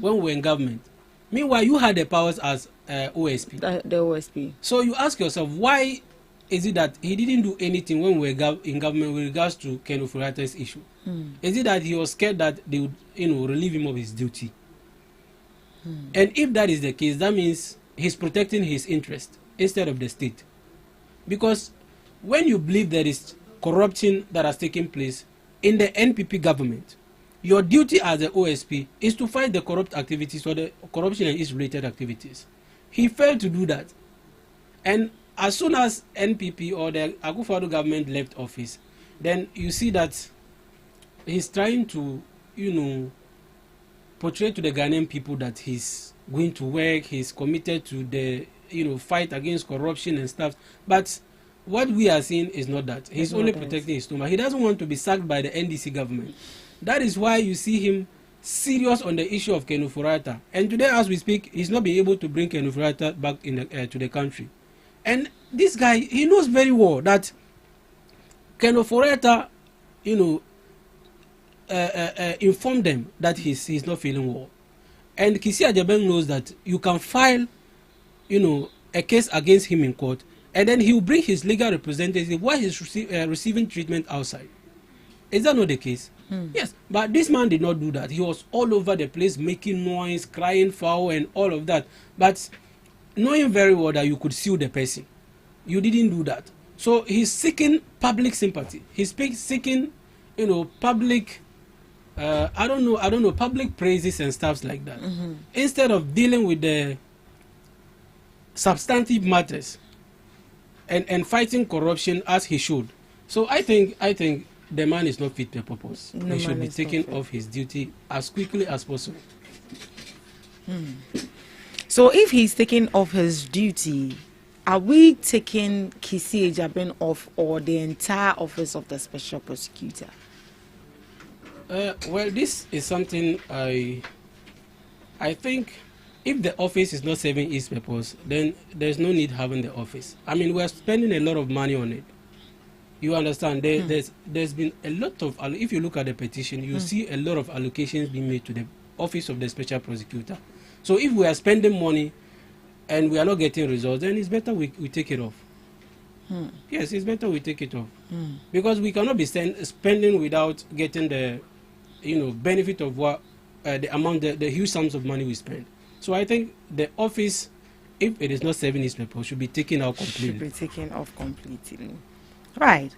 when we were in government. Meanwhile, you had the powers as OSP. The OSP. So you ask yourself, why is it that he didn't do anything when we were in government with regards to Ken Ofori-Atta's issue? Is it that he was scared that they would, relieve him of his duty? And if that is the case, that means he's protecting his interest instead of the state. Because when you believe there is corruption that has taken place in the NPP government, your duty as the OSP is to fight the corrupt activities or the corruption and its related activities. He failed to do that. And as soon as NPP or the Akufo-Addo government left office, then you see that he's trying to, portray to the Ghanaian people that he's going to work, he's committed to the, fight against corruption and stuff. But what we are seeing is not that. He's only protecting his stomach. He doesn't want to be sacked by the NDC government. That is why you see him serious on the issue of Ken Ofori-Atta. And today, as we speak, he's not being able to bring Ken Ofori-Atta back to the country. And this guy, he knows very well that Ken Ofori-Atta, informed them that he's not feeling well. And Kisi Ajaban knows that you can file, a case against him in court, and then he will bring his legal representative while he's receiving treatment outside. Is that not the case? Yes, but this man did not do that. He was all over the place making noise, crying foul and all of that. But knowing very well that you could sue the person, you didn't do that. So he's seeking public sympathy. He's seeking, public, public praises and stuff like that. Instead of dealing with the substantive matters and fighting corruption as he should. So I think the man is not fit for purpose. He should be taken off his duty as quickly as possible. So if he's taken off his duty, are we taking Kisi Ajaban off or the entire office of the special prosecutor? Well, this is something I think if the office is not serving its purpose, then there's no need having the office. I mean, we're spending a lot of money on it. You understand? There's been a lot of, if you look at the petition, you see a lot of allocations being made to the office of the special prosecutor. So if we are spending money and we are not getting results, then it's better we take it off. Yes, it's better we take it off. Because we cannot be spending without getting the, benefit of what the amount, the huge sums of money we spend. So I think the office, if it is not serving its purpose, should be taken out completely. Should be taken off completely. Right.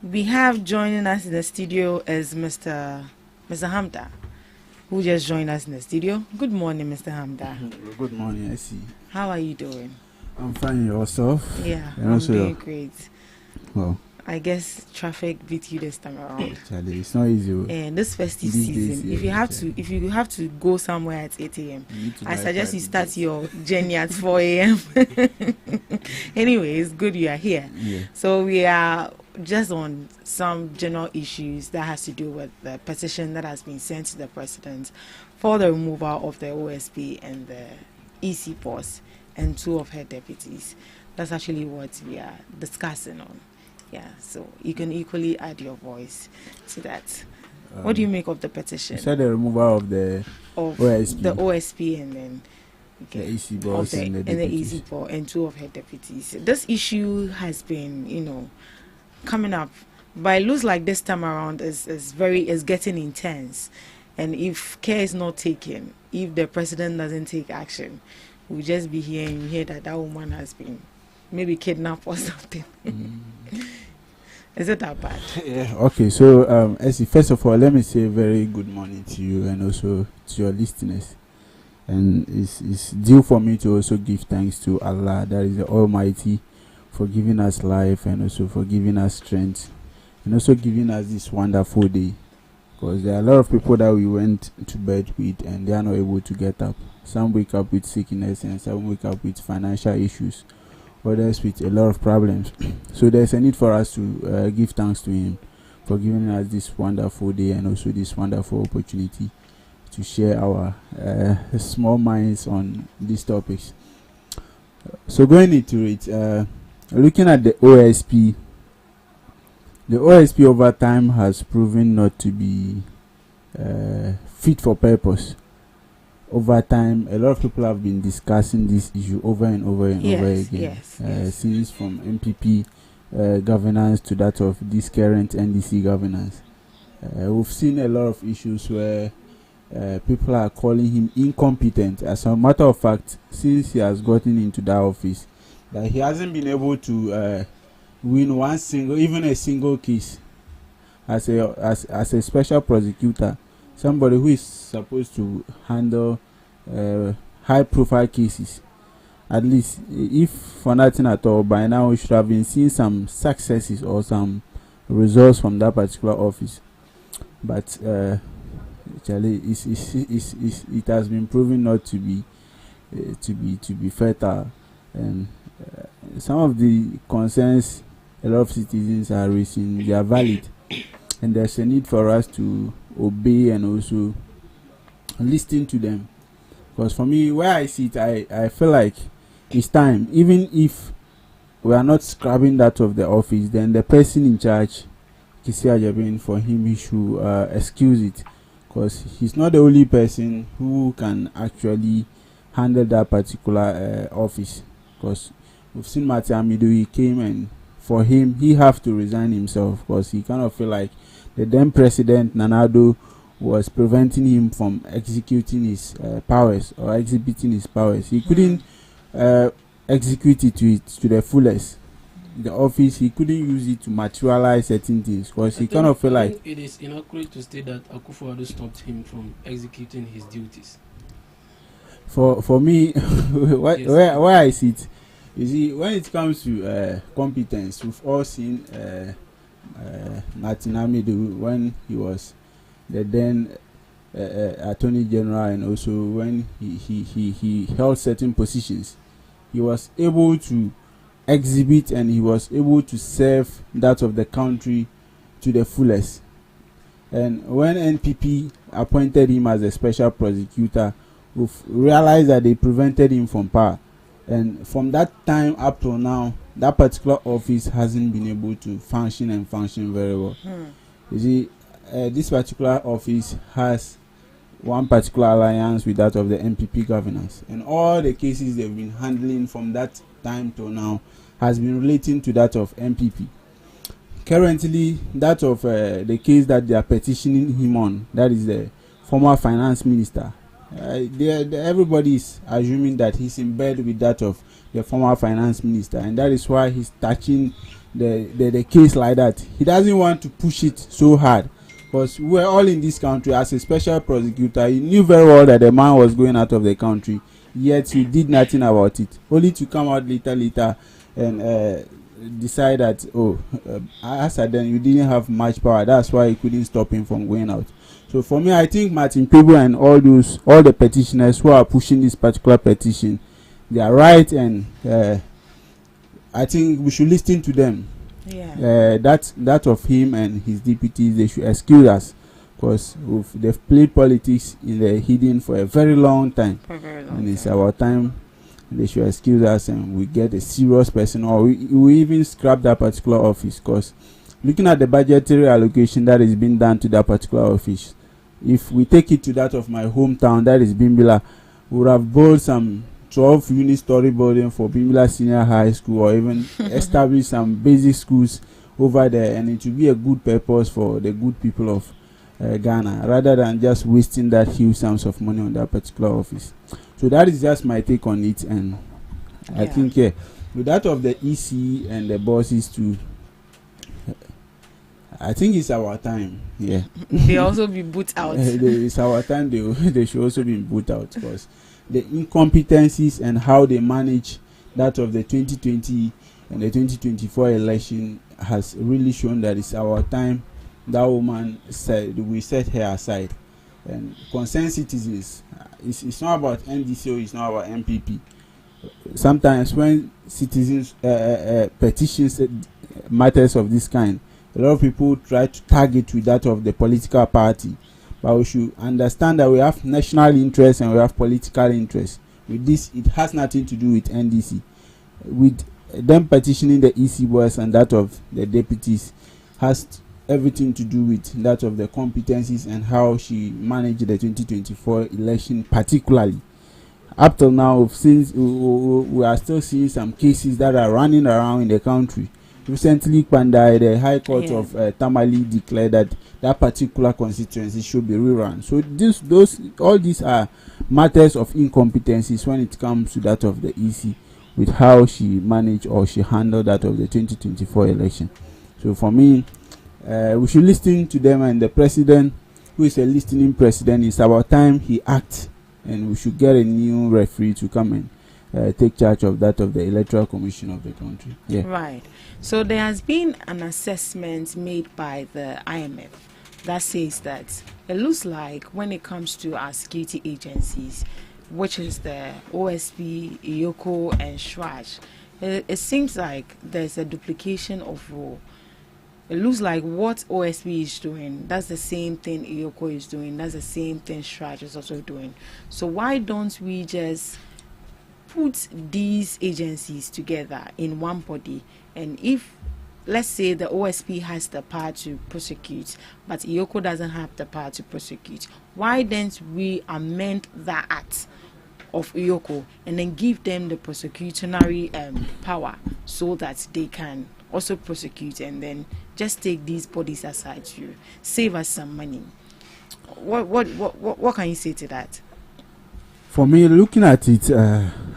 We have joining us in the studio is Mr. Hamda, who just joined us in the studio. Good morning, Mr. Hamda. Good morning, I see. How are you doing? I'm fine, yourself? Yeah, I'm doing great. Well, I guess traffic beat you this time around. Charlie, it's not easy. And this festive These season, days, if you have to go somewhere at 8 a.m., I suggest you start days. your journey at 4 a.m. Anyway, it's good you are here. Yeah. So we are just on some general issues that has to do with the petition that has been sent to the president for the removal of the OSP and the EC boss and 2 of her deputies. That's actually what we are discussing on. Yeah, so you can equally add your voice to that. What do you make of the petition? You said the removal of the OSP. The OSP and then the EC boss and the deputies. EC boss and 2 of her deputies. This issue has been, coming up, but it looks like this time around is getting intense. And if care is not taken, if the president doesn't take action, we'll just be here and you hear that woman has been maybe kidnapped or something. Is it that bad? Yeah. Okay. So, Essie, first of all, let me say a very good morning to you and also to your listeners. And it's due for me to also give thanks to Allah, that is the Almighty, for giving us life and also for giving us strength and also giving us this wonderful day. Because there are a lot of people that we went to bed with and they are not able to get up. Some wake up with sickness and some wake up with financial issues. Others with a lot of problems. So there's a need for us to give thanks to Him for giving us this wonderful day and also this wonderful opportunity to share our small minds on these topics. So going into it, looking at the OSP over time has proven not to be fit for purpose. Over time, a lot of people have been discussing this issue over and over and over again. Since from MPP governance to that of this current NDC governance. We've seen a lot of issues where people are calling him incompetent. As a matter of fact, since he has gotten into that office, that he hasn't been able to win even a single case as a special prosecutor. Somebody who is supposed to handle high profile cases. At least, if for nothing at all, by now we should have been seeing some successes or some results from that particular office. But actually, it has been proven not to be fertile, and some of the concerns a lot of citizens are raising, they are valid, and there's a need for us to obey and also listen to them. Because for me, where I sit, I feel like it's time. Even if we are not scrubbing that of the office, then the person in charge, Kisi Ajabin, for him, he should excuse it. Because he's not the only person who can actually handle that particular office. Because we've seen Mati Amido, he came, and for him, he have to resign himself because he kind of feel like the then president Nanado was preventing him from executing his powers or exhibiting his powers. He couldn't execute it to the fullest. The office, he couldn't use it to materialize certain things because he kind of feel like it is inaccurate to state that Akufo-Addo stopped him from executing his duties. For me, where I sit, you see, when it comes to competence, we've all seen Martin Amido when he was the then Attorney General, and also when he held certain positions, he was able to exhibit and he was able to serve that of the country to the fullest. And when NPP appointed him as a special prosecutor, we've realized that they prevented him from power. And from that time up till now, that particular office hasn't been able to function very well. You see, this particular office has one particular alliance with that of the MPP governance. And all the cases they've been handling from that time till now has been relating to that of MPP. Currently, that of the case that they are petitioning him on, that is the former finance minister. Everybody is assuming that he's in bed with that of the former finance minister, and that is why he's touching the case like that. He doesn't want to push it so hard because we're all in this country. As a special prosecutor, he knew very well that the man was going out of the country, yet he did nothing about it, only to come out later and decide that as at then you didn't have much power. That's why you couldn't stop him from going out. So for me, I think Martin Pebo and all the petitioners who are pushing this particular petition, they are right, and I think we should listen to them. Yeah. That of him and his deputies, they should excuse us, because they've played politics in the hidden for a very long time. And it's our time. They should excuse us, and we get a serious person, or we even scrap that particular office. Because looking at the budgetary allocation that is being done to that particular office, if we take it to that of my hometown, that is Bimbila, we would have built some 12-unit story building for Bimbila Senior High School, or even establish some basic schools over there, and it will be a good purpose for the good people of Ghana, rather than just wasting that huge sums of money on that particular office. So that is just my take on it, and I think with that of the EC and the bosses too, I think it's our time. Yeah, they also be put out. It's our time. They should also be put out, because the incompetencies and how they manage that of the 2020 and the 2024 election has really shown that it's our time. That woman said we set her aside, and concerned citizens. It's not about NDC, it's not about MPP. Sometimes when citizens petitions matters of this kind, a lot of people try to target with that of the political party. But we should understand that we have national interest and we have political interest. With this, it has nothing to do with NDC. With them petitioning the EC boys and that of the deputies has everything to do with that of the competencies and how she managed the 2024 election, particularly. Up till now, since we are still seeing some cases that are running around in the country. Recently, Pandai, the High Court of Tamale declared that that particular constituency should be rerun. So all these are matters of incompetencies when it comes to that of the EC, with how she managed or she handled that of the 2024 election. So for me, we should listen to them, and the president, who is a listening president, it's about time he acts, and we should get a new referee to come and take charge of that of the Electoral Commission of the country. Yeah. Right. So there has been an assessment made by the IMF that says that it looks like when it comes to our security agencies, which is the OSP, IOCO, and SHRAJ, it seems like there's a duplication of role. It looks like what OSP is doing, that's the same thing IOCO is doing, that's the same thing SHRAJ is also doing. So why don't we just put these agencies together in one body? And if, let's say, the OSP has the power to prosecute, but IOCO doesn't have the power to prosecute, why don't we amend that act of IOCO and then give them the prosecutionary power, so that they can also prosecute, and then just take these bodies aside to save us some money? What can you say to that? For me, looking at it,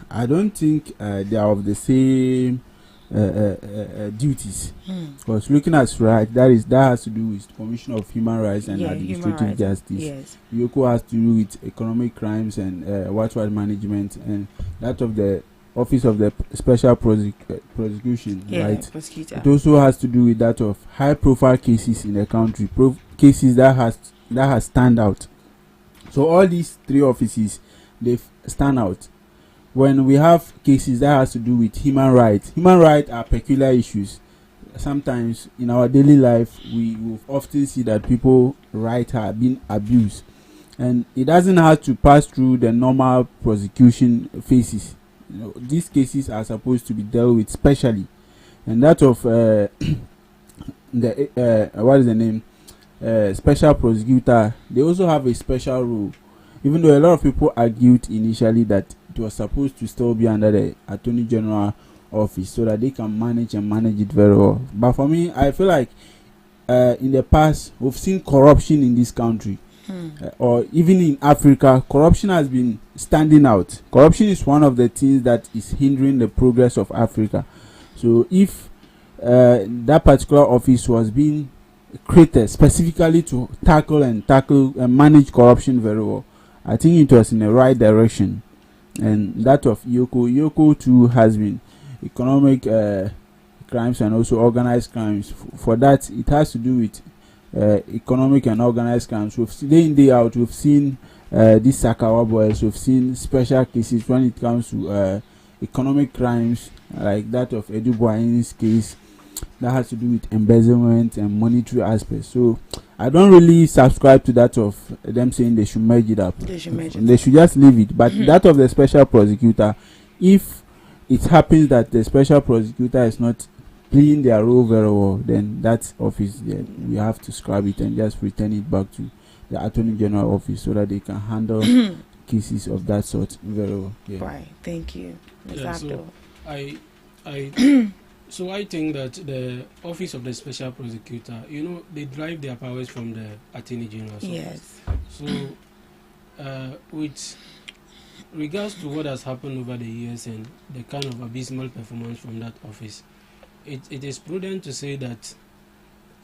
I don't think they are of the same duties. Because looking at SRAJ, that has to do with Commission of Human Rights and Administrative Justice. Yes. IOCO has to do with economic crimes and watch management, and that of the Office of the Special Prosecution, right? Prosecutor. It also has to do with that of high-profile cases in the country, cases that has stand out. So all these three offices, they stand out. When we have cases that has to do with human rights are peculiar issues. Sometimes in our daily life, we will often see that people rights are being abused, and it doesn't have to pass through the normal prosecution phases. These cases are supposed to be dealt with specially, and that of what is the name? Special prosecutor. They also have a special role, even though a lot of people argued initially that it was supposed to still be under the Attorney General office, so that they can manage it very well. But for me, I feel like in the past we've seen corruption in this country. Or even in Africa, corruption has been standing out. Corruption is one of the things that is hindering the progress of Africa. So if that particular office was being created specifically to tackle and manage corruption very well, I think it was in the right direction. And that of IOCO too has been economic crimes and also organized crimes. For that, it has to do with economic and organized crimes. Day in, day out, we've seen these Sakawa boys, we've seen special cases when it comes to economic crimes, like that of Edu Boahin's case, that has to do with embezzlement and monetary aspects. So I don't really subscribe to that of them saying they should merge it up. They should just leave it. But that of the special prosecutor, if it happens that the special prosecutor is not playing their role very well, then that office, we have to scrap it and just return it back to the Attorney General office so that they can handle cases of that sort very well. Yeah. Right. Thank you. So so I think that the office of the special prosecutor, they derive their powers from the Attorney General's office. Yes. So with regards to what has happened over the years and the kind of abysmal performance from that office, it is prudent to say that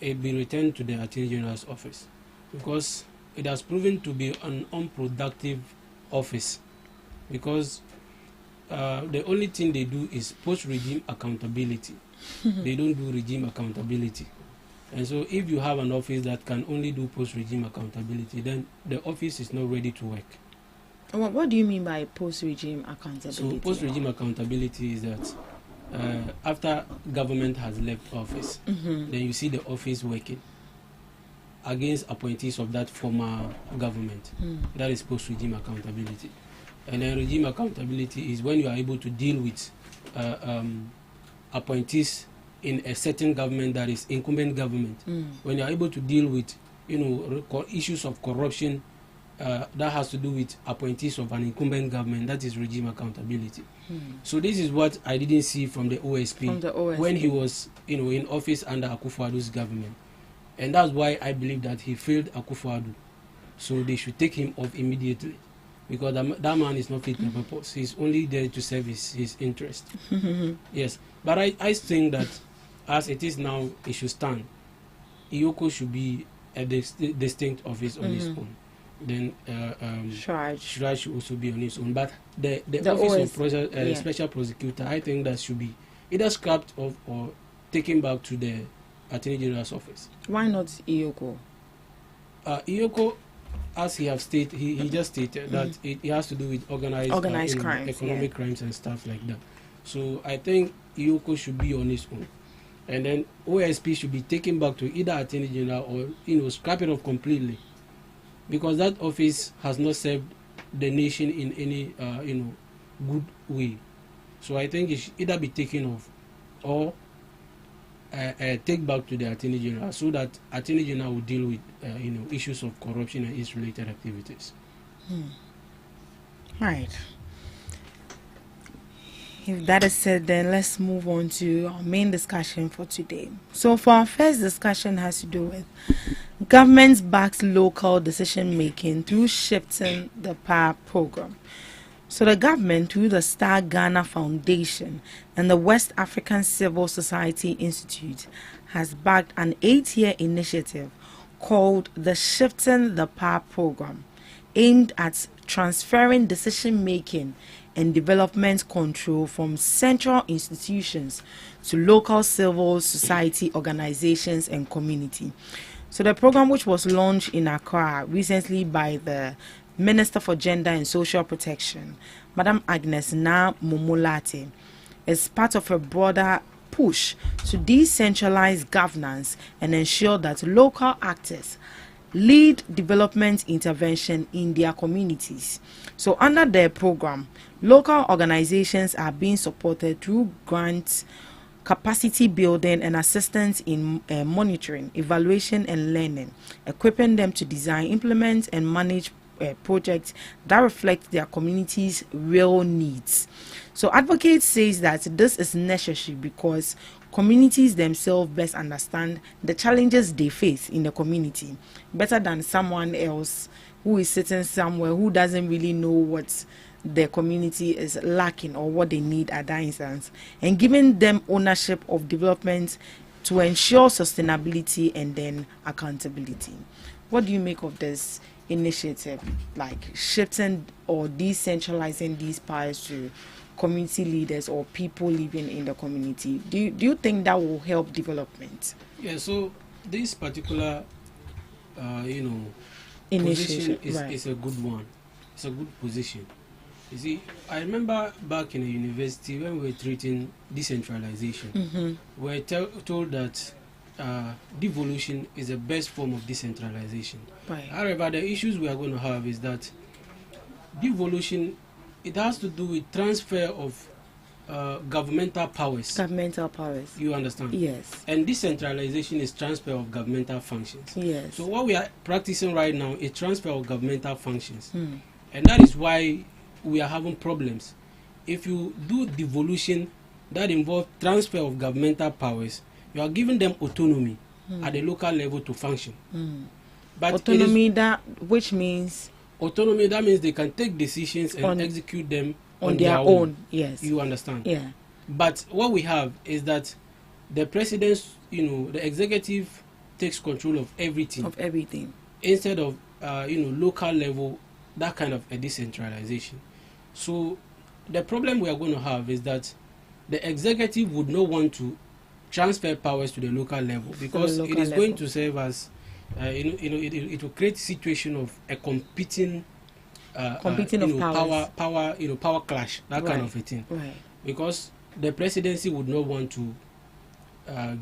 it be returned to the Attorney General's office, because it has proven to be an unproductive office, because the only thing they do is post-regime accountability. They don't do regime accountability. And so if you have an office that can only do post-regime accountability, then the office is not ready to work. What do you mean by post-regime accountability? So post-regime accountability is that after government has left office, then you see the office working against appointees of that former government. That is post-regime accountability. And then regime accountability is when you are able to deal with appointees in a certain government that is incumbent government. When you are able to deal with issues of corruption that has to do with appointees of an incumbent government, that is regime accountability. So this is what I didn't see from the OSP, when he was in office under Akufo-Addo's government. And that's why I believe that he failed Akufo-Addo. So they should take him off immediately, because that man is not fit for purpose. He's only there to serve his interest. Yes, but I think that as it is now, it should stand. Iyoko should be a distinct office on its own. Then Shraj should also be on its own. But the office of special prosecutor, I think that should be either scrapped off or taken back to the Attorney General's office. Why not Iyoko? Iyoko, as he just stated that it has to do with organized crimes, economic crimes and stuff like that. So I think Iyoko should be on his own, and then OSP should be taken back to either Attorney General or scrap it off completely, because that office has not served the nation in any good way. So I think it should either be taken off or take back to the Attorney General, so that Attorney General will deal with issues of corruption and its related activities. Right. If that is said, then let's move on to our main discussion for today. So for our first discussion has to do with government backs local decision making through shifting the power program. So the government, through the Star Ghana Foundation and the West African Civil Society Institute, has backed an 8-year initiative called the Shifting the Power Program, aimed at transferring decision-making and development control from central institutions to local civil society organizations and community. So the program, which was launched in Accra recently by the Minister for Gender and Social Protection, Madam Agnes Na Momolate, is part of a broader push to decentralize governance and ensure that local actors lead development intervention in their communities. So under the program, local organizations are being supported through grants, capacity building and assistance in monitoring, evaluation and learning, equipping them to design, implement and manage projects that reflect their community's real needs. So advocates says that this is necessary because communities themselves best understand the challenges they face in the community better than someone else who is sitting somewhere who doesn't really know what the community is lacking or what they need at that instance, and giving them ownership of development to ensure sustainability and then accountability. What do you make of this initiative, like shifting or decentralizing these powers to community leaders or people living in the community. Do you think that will help development? Yeah, so this particular Initiative, position is a good one. It's a good position. You see, I remember back in the university when we were treating decentralization, we were told that devolution is the best form of decentralization. Right. However, the issues we are going to have is that devolution, it has to do with transfer of governmental powers. Governmental powers. You understand? Yes. And decentralization is transfer of governmental functions. Yes. So what we are practicing right now is transfer of governmental functions. And that is why we are having problems. If you do devolution that involves transfer of governmental powers, you are giving them autonomy at the local level to function. But autonomy, which means? Autonomy, that means they can take decisions and execute them on their own. Yes. You understand? Yeah. But what we have is that the president's, the executive takes control of everything. Of everything. Instead of, local level, that kind of a decentralization. So the problem we are going to have is that the executive would not want to transfer powers to the local level because it is going to serve as, it will create a situation of a competing power clash, that kind of a thing. Right. Because the presidency would not want to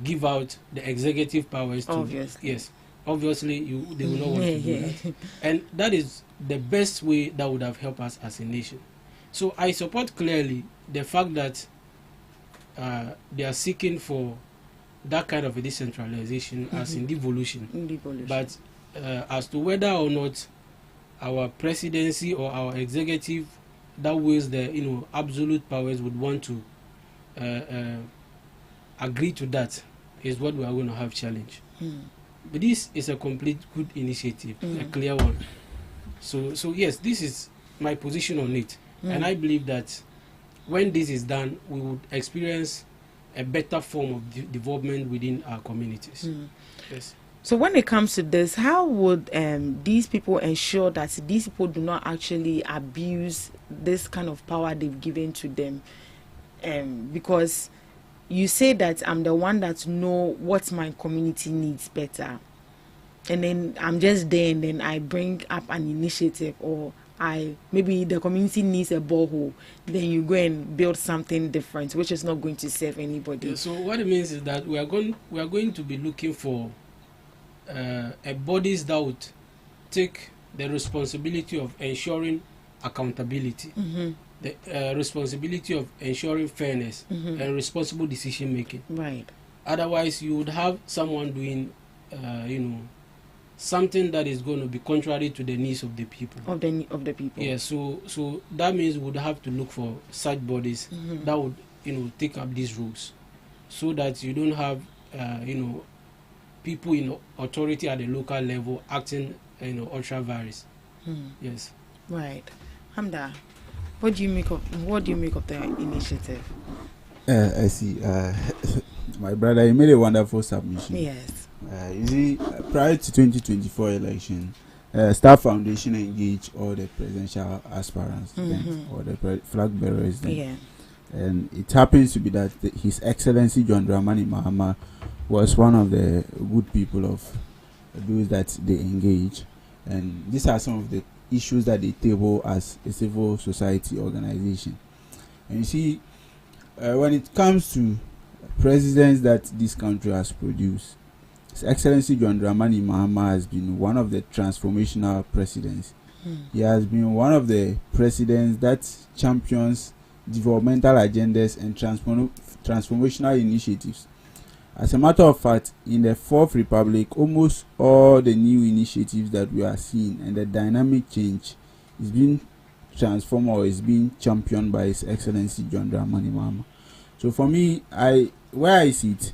give out the executive powers to. Obviously. Yes. Obviously, they will not want to do that. And that is the best way that would have helped us as a nation. So I support clearly the fact that they are seeking for that kind of a decentralization as in devolution. But as to whether or not our presidency or our executive that wields the absolute powers would want to agree to that is what we are going to have challenge. But this is a complete good initiative, a clear one. So yes, this is my position on it. And I believe that when this is done, we would experience a better form of development within our communities. Yes. So when it comes to this, how would these people ensure that these people do not actually abuse this kind of power they've given to them? Because you say that I'm the one that know what my community needs better, and then I'm just there and then I bring up an initiative, or maybe the community needs a borehole, then you go and build something different which is not going to serve anybody. Yeah, so what it means is that we are going to be looking for a bodies that would take the responsibility of ensuring accountability, the responsibility of ensuring fairness and responsible decision making. Right. Otherwise, you would have someone doing, something that is going to be contrary to the needs of the people. Of the people. Yeah. So that means we would have to look for such bodies that would, take up these rules, so that you don't have, people in authority at the local level acting, ultra vires. Yes. Right. Hamda, what do you make of the initiative? I see. My brother, you made a wonderful submission. Yes. You see, prior to 2024 election, Star Foundation engaged all the presidential aspirants then, or the flag bearers then. Yeah. And it happens to be that His Excellency John Dramani Mahama was one of the good people of those that they engage. And these are some of the issues that they table as a civil society organization. And you see, when it comes to presidents that this country has produced, His Excellency John Dramani Mahama has been one of the transformational presidents. He has been one of the presidents that champions developmental agendas and transformational initiatives. As a matter of fact, in the Fourth Republic, almost all the new initiatives that we are seeing and the dynamic change is being transformed or is being championed by His Excellency John Dramani Mahama. So for me, where I see it,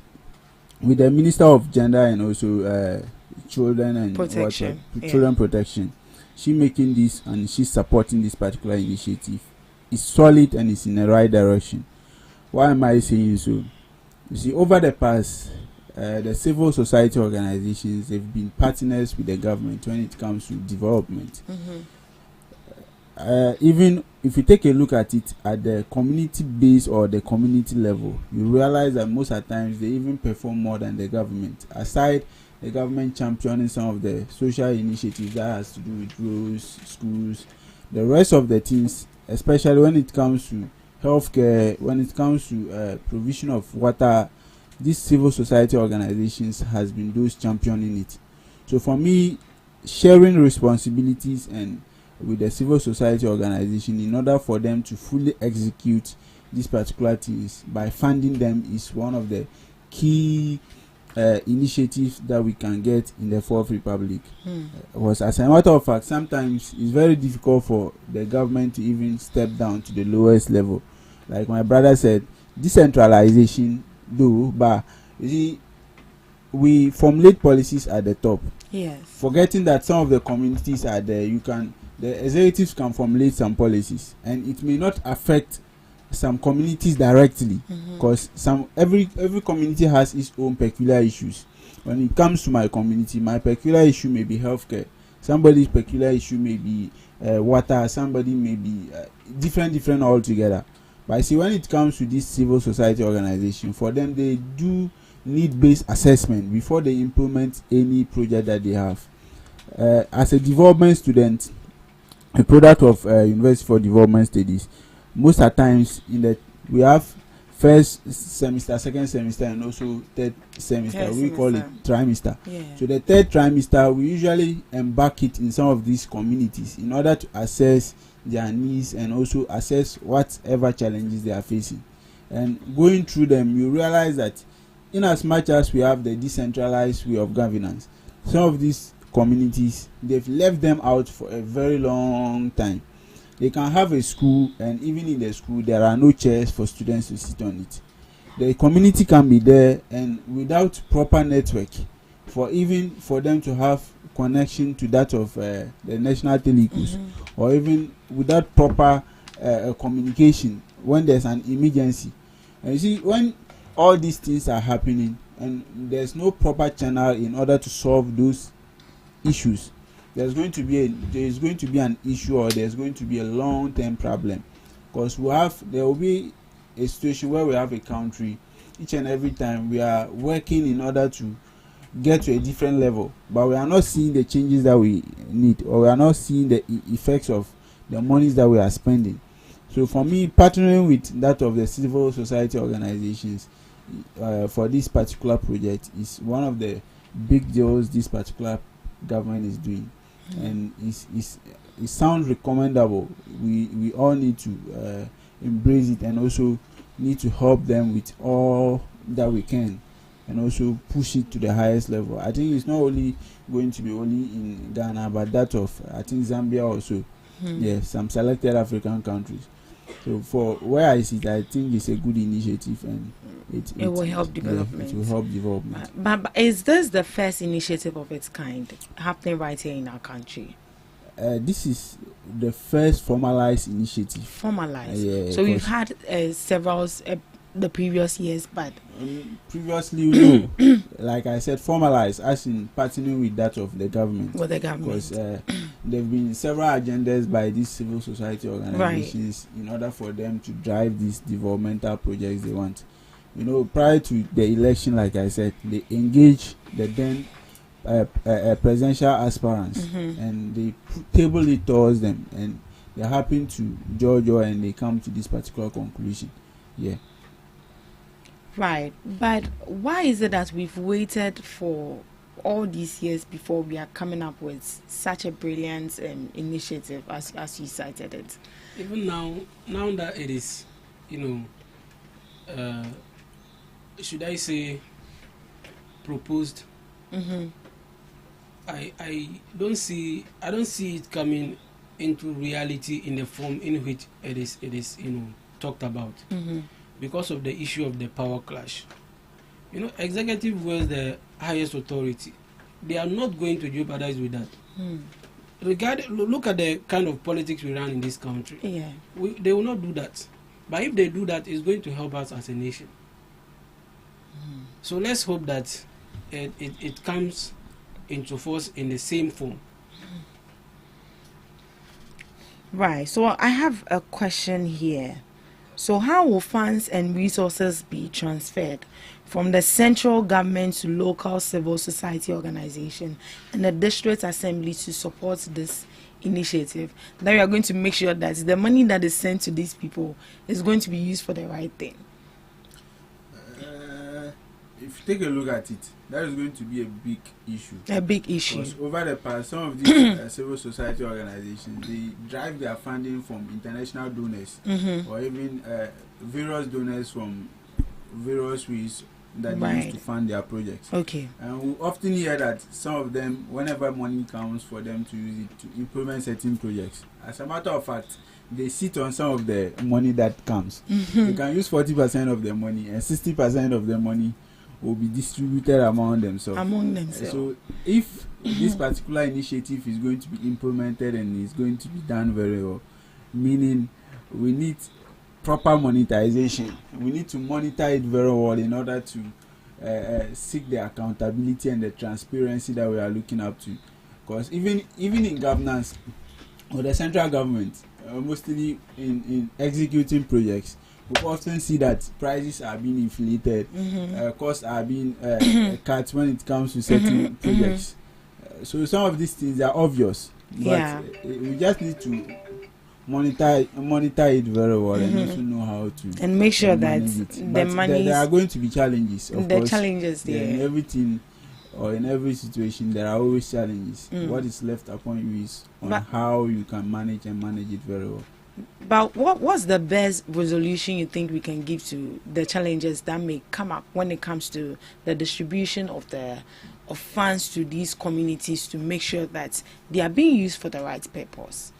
with the Minister of Gender and also Children and Protection, Children Protection, she making this and she's supporting this particular initiative. It's solid and it's in the right direction. Why am I saying so? You see, over the past, the civil society organizations have been partners with the government when it comes to development. even if you take a look at it at the community base or the community level, you realize that most of the times they even perform more than the government. Aside the government championing some of the social initiatives that has to do with roads, schools, the rest of the things, especially when it comes to healthcare, when it comes to provision of water, these civil society organizations has been those championing it. So for me, sharing responsibilities and with the civil society organization in order for them to fully execute these particular things by funding them is one of the key initiatives that we can get in the Fourth Republic. Because as a matter of fact, sometimes it's very difficult for the government to even step down to the lowest level. Like my brother said, decentralization though, but you see, we formulate policies at the top. Yes. Forgetting that some of the communities are there, the executives can formulate some policies, and it may not affect some communities directly, because every community has its own peculiar issues. When it comes to my community, my peculiar issue may be healthcare. Somebody's peculiar issue may be water. Somebody may be different altogether. But I see when it comes to this civil society organization, for them they do need-based assessment before they implement any project that they have. As a development student, a product of University for Development Studies, most of the times we have first semester, second semester, and also third semester. We call it trimester. Yeah. So the third trimester, we usually embark it in some of these communities in order to assess their needs and also assess whatever challenges they are facing. And going through them, you realize that in as much as we have the decentralized way of governance, some of these communities, they've left them out for a very long time. They can have a school, and even in the school there are no chairs for students to sit on it. The community can be there, and without proper network for them to have connection to that of the national telecos, or even without proper communication when there's an emergency. And you see, when all these things are happening and there's no proper channel in order to solve those issues, there's going to be an issue, or there's going to be a long-term problem, because there will be a situation where we have a country, each and every time we are working in order to get to a different level, but we are not seeing the changes that we need, or we are not seeing the effects of the monies that we are spending. So for me, partnering with that of the civil society organizations for this particular project is one of the big deals this particular government is doing, and it sounds recommendable. We all need to embrace it, and also need to help them with all that we can, and also push it to the highest level. I think it's not only going to be only in Ghana, but that of I think Zambia also. Some selected African countries. So for where I sit, I think it's a good initiative, and it will help development. It will help development. But is this the first initiative of its kind happening right here in our country? This is the first formalized initiative. Formalized. So we've had several the previous years, but previously, like I said, formalized as in partnering with that of the government. With the government, because there have been several agendas by these civil society organizations in order for them to drive these developmental projects they want. Prior to the election, like I said, they engage the then presidential aspirants, and they table it towards them, and they happen to judge, and they come to this particular conclusion. Right, but why is it that we've waited for all these years before we are coming up with such a brilliant initiative as you cited it? Even now that it is, should I say, proposed, I don't see it coming into reality in the form in which it is talked about. Because of the issue of the power clash. Executive was the highest authority. They are not going to jeopardize with that. Look at the kind of politics we run in this country. They will not do that. But if they do that, it's going to help us as a nation. So let's hope that it comes into force in the same form. Right. So I have a question here. So how will funds and resources be transferred from the central government to local civil society organization and the district assembly to support this initiative? That we are going to make sure that the money that is sent to these people is going to be used for the right thing. If you take a look at it, that is going to be a big issue. A big issue. Because over the past, some of these civil society organizations, they drive their funding from international donors or even various donors from various ways that they use to fund their projects. Okay. And we often hear that some of them, whenever money comes for them to use it to implement certain projects, as a matter of fact, they sit on some of the money that comes. They can use 40% of the money, and 60% of the money will be distributed among themselves. So if this particular initiative is going to be implemented and is going to be done very well, meaning we need proper monetization. We need to monitor it very well in order to seek the accountability and the transparency that we are looking up to. Because even in governance or the central government, mostly in executing projects, we often see that prices are being inflated, costs are being cut when it comes to certain projects. So some of these things are obvious, but we just need to monitor it very well and also know how to and make sure that the money. There are going to be challenges. Of course, challenges there. In everything or in every situation, there are always challenges. What is left upon you is on how you can manage it very well. But what's the best resolution you think we can give to the challenges that may come up when it comes to the distribution of funds to these communities to make sure that they are being used for the right purpose?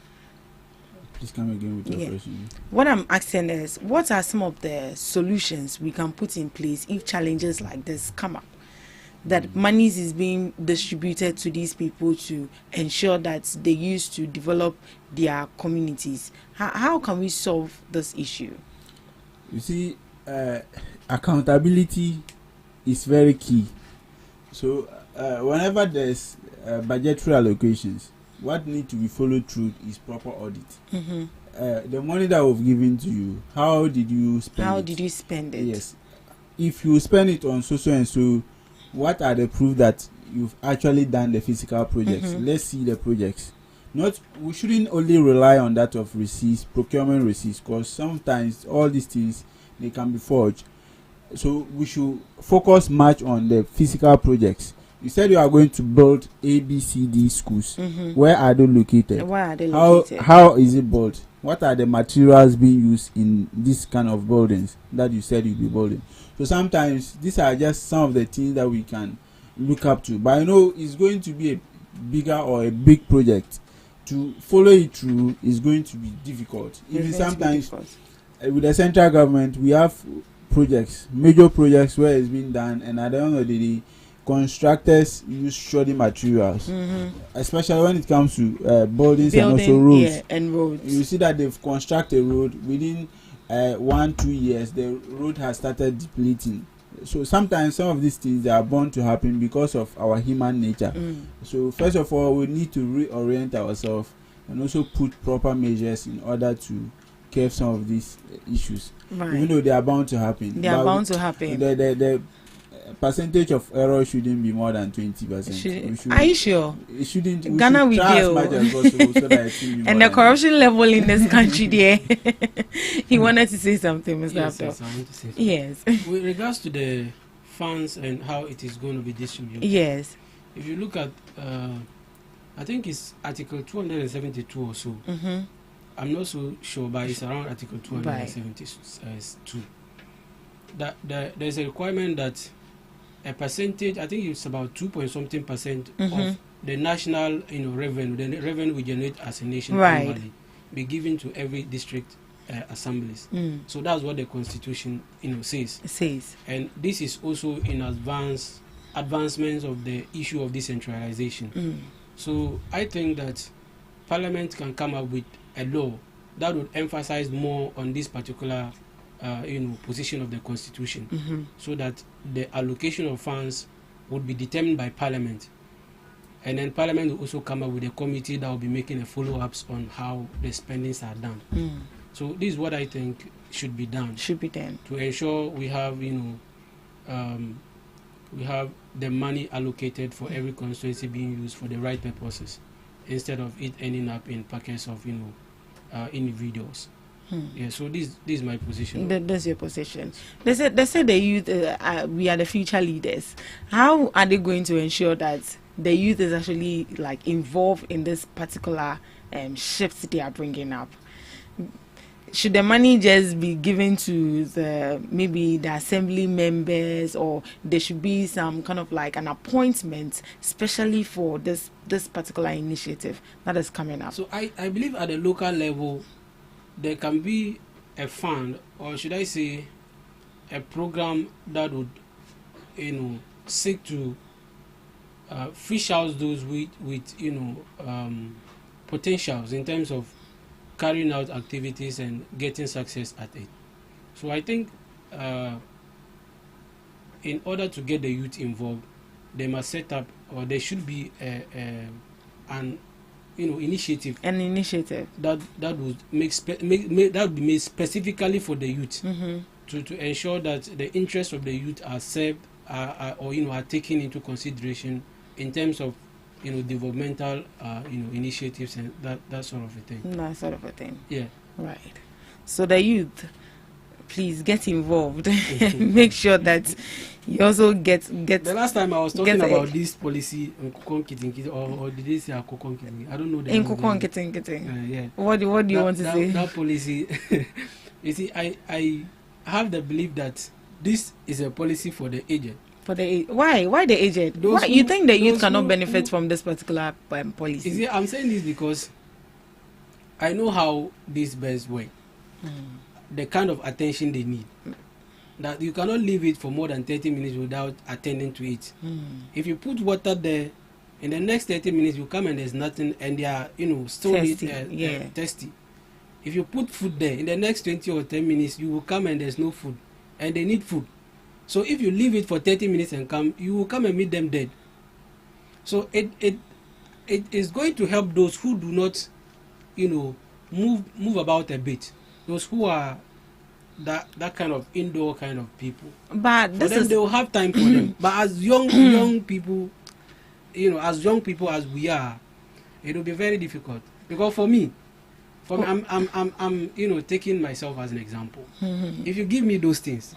Please come again with your question. What I'm asking is, what are some of the solutions we can put in place if challenges like this come up? That monies is being distributed to these people to ensure that they use to develop their communities. How can we solve this issue? You see, accountability is very key. So whenever there's budgetary allocations, what needs to be followed through is proper audit. The money that was given to you, how did you spend it? How did you spend it? Yes. If you spend it on so and so, what are the proof that you've actually done the physical projects? Let's see the projects. We shouldn't only rely on that of receipts, procurement receipts, because sometimes all these things, they can be forged. So we should focus much on the physical projects. You said you are going to build A, B, C, D schools. Where are they located? How is it built? What are the materials being used in this kind of buildings that you said you'll be building? So sometimes these are just some of the things that we can look up to. But I know it's going to be a bigger or a big project. To follow it through is going to be difficult. Even sometimes with the central government, we have projects, major projects where it's being done, and at the end of the day, constructors use shoddy materials, especially when it comes to buildings and also roads. And roads. You see that they've constructed a road within 1-2 years, the road has started depleting. So sometimes some of these things are bound to happen because of our human nature. So first of all, we need to reorient ourselves and also put proper measures in order to curb some of these issues. Even though they are bound to happen. They are bound to happen. The percentage of error shouldn't be more than 20%. Are you sure? It shouldn't. Ghana will try as much as possible so that it will be and the corruption level in this country there. He wanted to say something, Mr. Yes, Abdul. yes, I want to say something. Yes. With regards to the funds and how it is going to be distributed. Yes. If you look at, I think it's Article 272 or so. I'm not so sure, but it's around Article 272. That there's a requirement that a percentage, I think it's about 2.something% of the national revenue, the revenue we generate as a nation annually, be given to every district assemblies. So that's what the constitution says. And this is also in advancements of the issue of decentralization. So I think that Parliament can come up with a law that would emphasize more on this particular position of the constitution, so that the allocation of funds would be determined by Parliament. And then Parliament will also come up with a committee that will be making a follow-ups on how the spendings are done. So this is what I think should be done. To ensure we have, we have the money allocated for every constituency being used for the right purposes, instead of it ending up in pockets of, individuals. Yeah, so this is my position. That's your position. They said the youth, we are the future leaders. How are they going to ensure that the youth is actually like involved in this particular shift they are bringing up? Should the money just be given to maybe the assembly members, or there should be some kind of like an appointment especially for this particular initiative that is coming up? So I believe at the local level there can be a fund, or should I say a program that would seek to fish out those with potentials in terms of carrying out activities and getting success at it. So I think in order to get the youth involved, they must set up, or there should be an initiative. An initiative that would that would be made specifically for the youth, to ensure that the interests of the youth are served, are taken into consideration in terms of developmental initiatives and that sort of a thing. That sort of a thing. Yeah. Right. So the youth, please get involved. Make sure that you also get. The last time I was talking about this policy, or did they say I don't know. Yeah. What do you want to say? That policy. You see, I have the belief that this is a policy for the aged. Why the aged? Why you think the youth cannot benefit from this particular policy? You see, I'm saying this because I know how these birds work. The kind of attention they need. That you cannot leave it for more than 30 minutes without attending to it. If you put water there, in the next 30 minutes you come and there's nothing, and they are still thirsty. If you put food there, in the next 20 or 10 minutes you will come and there's no food, and they need food. So if you leave it for 30 minutes and come, you will come and meet them dead. So it is going to help those who do not, move about a bit. Those who are that kind of indoor kind of people. But for them, they will have time for them. But as young people, as young people as we are, it will be very difficult. Because for me, I'm taking myself as an example. If you give me those things,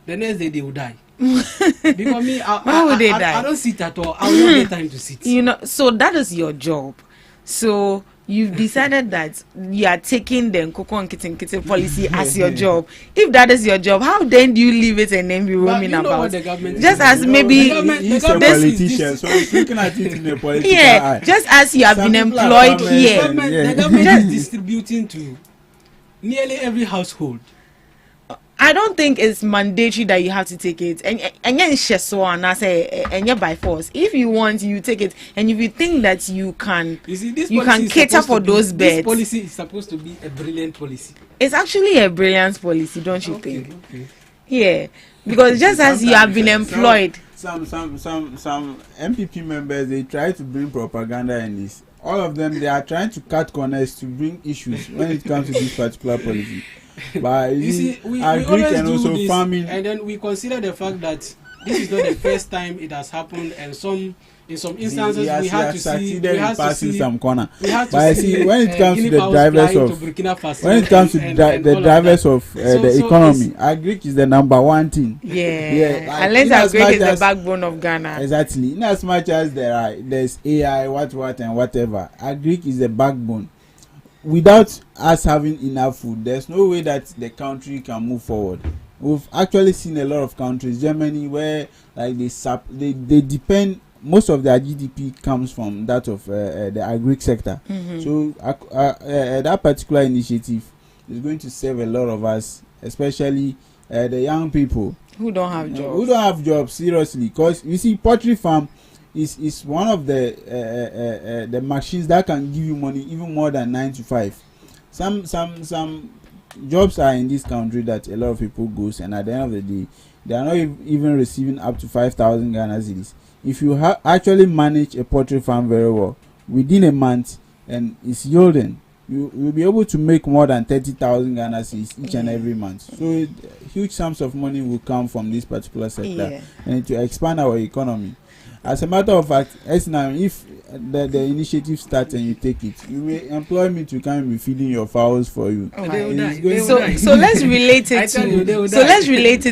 the next day they will die. Because me, why would they die? I don't sit at all. I will not get time to sit. So that is your job. So you've decided that you are taking the Nkoko and Kitten policy as your job. If that is your job, how then do you leave it and then be roaming about? Just as maybe he's a politician, so he's looking at it in a political eye. Just as you have been employed here. The government is distributing to nearly every household. I don't think it's mandatory that you have to take it, and I say by force. If you want, you take it, and if you think that you can cater for those beds. This policy is supposed to be a brilliant policy. It's actually a brilliant policy, don't you think? Okay. Yeah, because just as you have been employed. Some MPP members, they try to bring propaganda in this. All of them, they are trying to cut corners to bring issues when it comes to this particular policy. But you see, we always and also do this, farming, and then we consider the fact that this is not the first time it has happened, and in some instances we had to see some corner. But I see when it comes to the drivers of the economy, agric is the number one thing. Yeah, unless agric is the backbone of Ghana. Exactly. In as much as there's AI, what and whatever, agric is the backbone. Without us having enough food, there's no way that the country can move forward. We've actually seen a lot of countries, Germany, where like they depend, most of their GDP comes from that of the agri sector. So that particular initiative is going to save a lot of us, especially the young people who don't have jobs. Who don't have jobs, seriously, because you see, poultry farm is one of the machines that can give you money even more than 9 to 5. Some jobs are in this country that a lot of people goes, and at the end of the day, they are not even receiving up to 5,000 Ghana cedis. if you actually manage a poultry farm very well, within a month, and it's yielding, you'll be able to make more than 30,000 Ghana cedis each and every month. So huge sums of money will come from this particular sector, and to expand our economy. As a matter of fact, if the initiative starts and you take it, you will employ me to come and be feeding your fowls for you. So let's relate it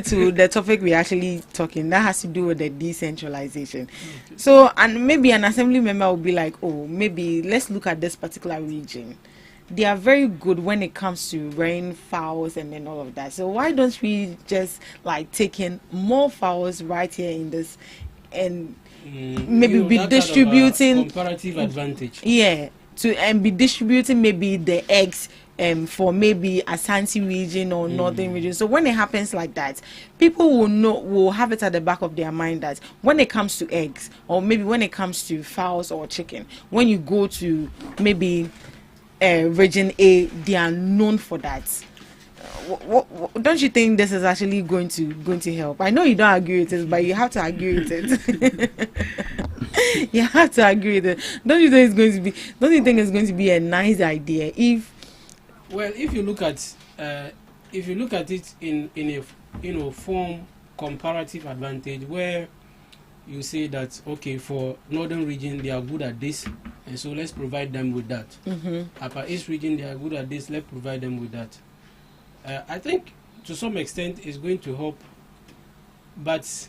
to the topic we're actually talking. That has to do with the decentralization. So, and maybe an assembly member will be like, oh, maybe let's look at this particular region. They are very good when it comes to rearing fowls and then all of that. So why don't we just like take in more fowls right here in this, and maybe be distributing comparative advantage. And be distributing maybe the eggs for maybe Ashanti region or northern region. So when it happens like that, people will have it at the back of their mind that when it comes to eggs, or maybe when it comes to fowls or chicken, when you go to maybe region A, they are known for that. Don't you think this is actually going to help? I know you don't agree with it, but you have to agree with it. You have to agree with it. Don't you think it's going to be a nice idea if you look at it in a form comparative advantage, where you say that okay, for northern region they are good at this, and so let's provide them with that. Upper East region they are good at this, let's provide them with that. I think to some extent it's going to help, but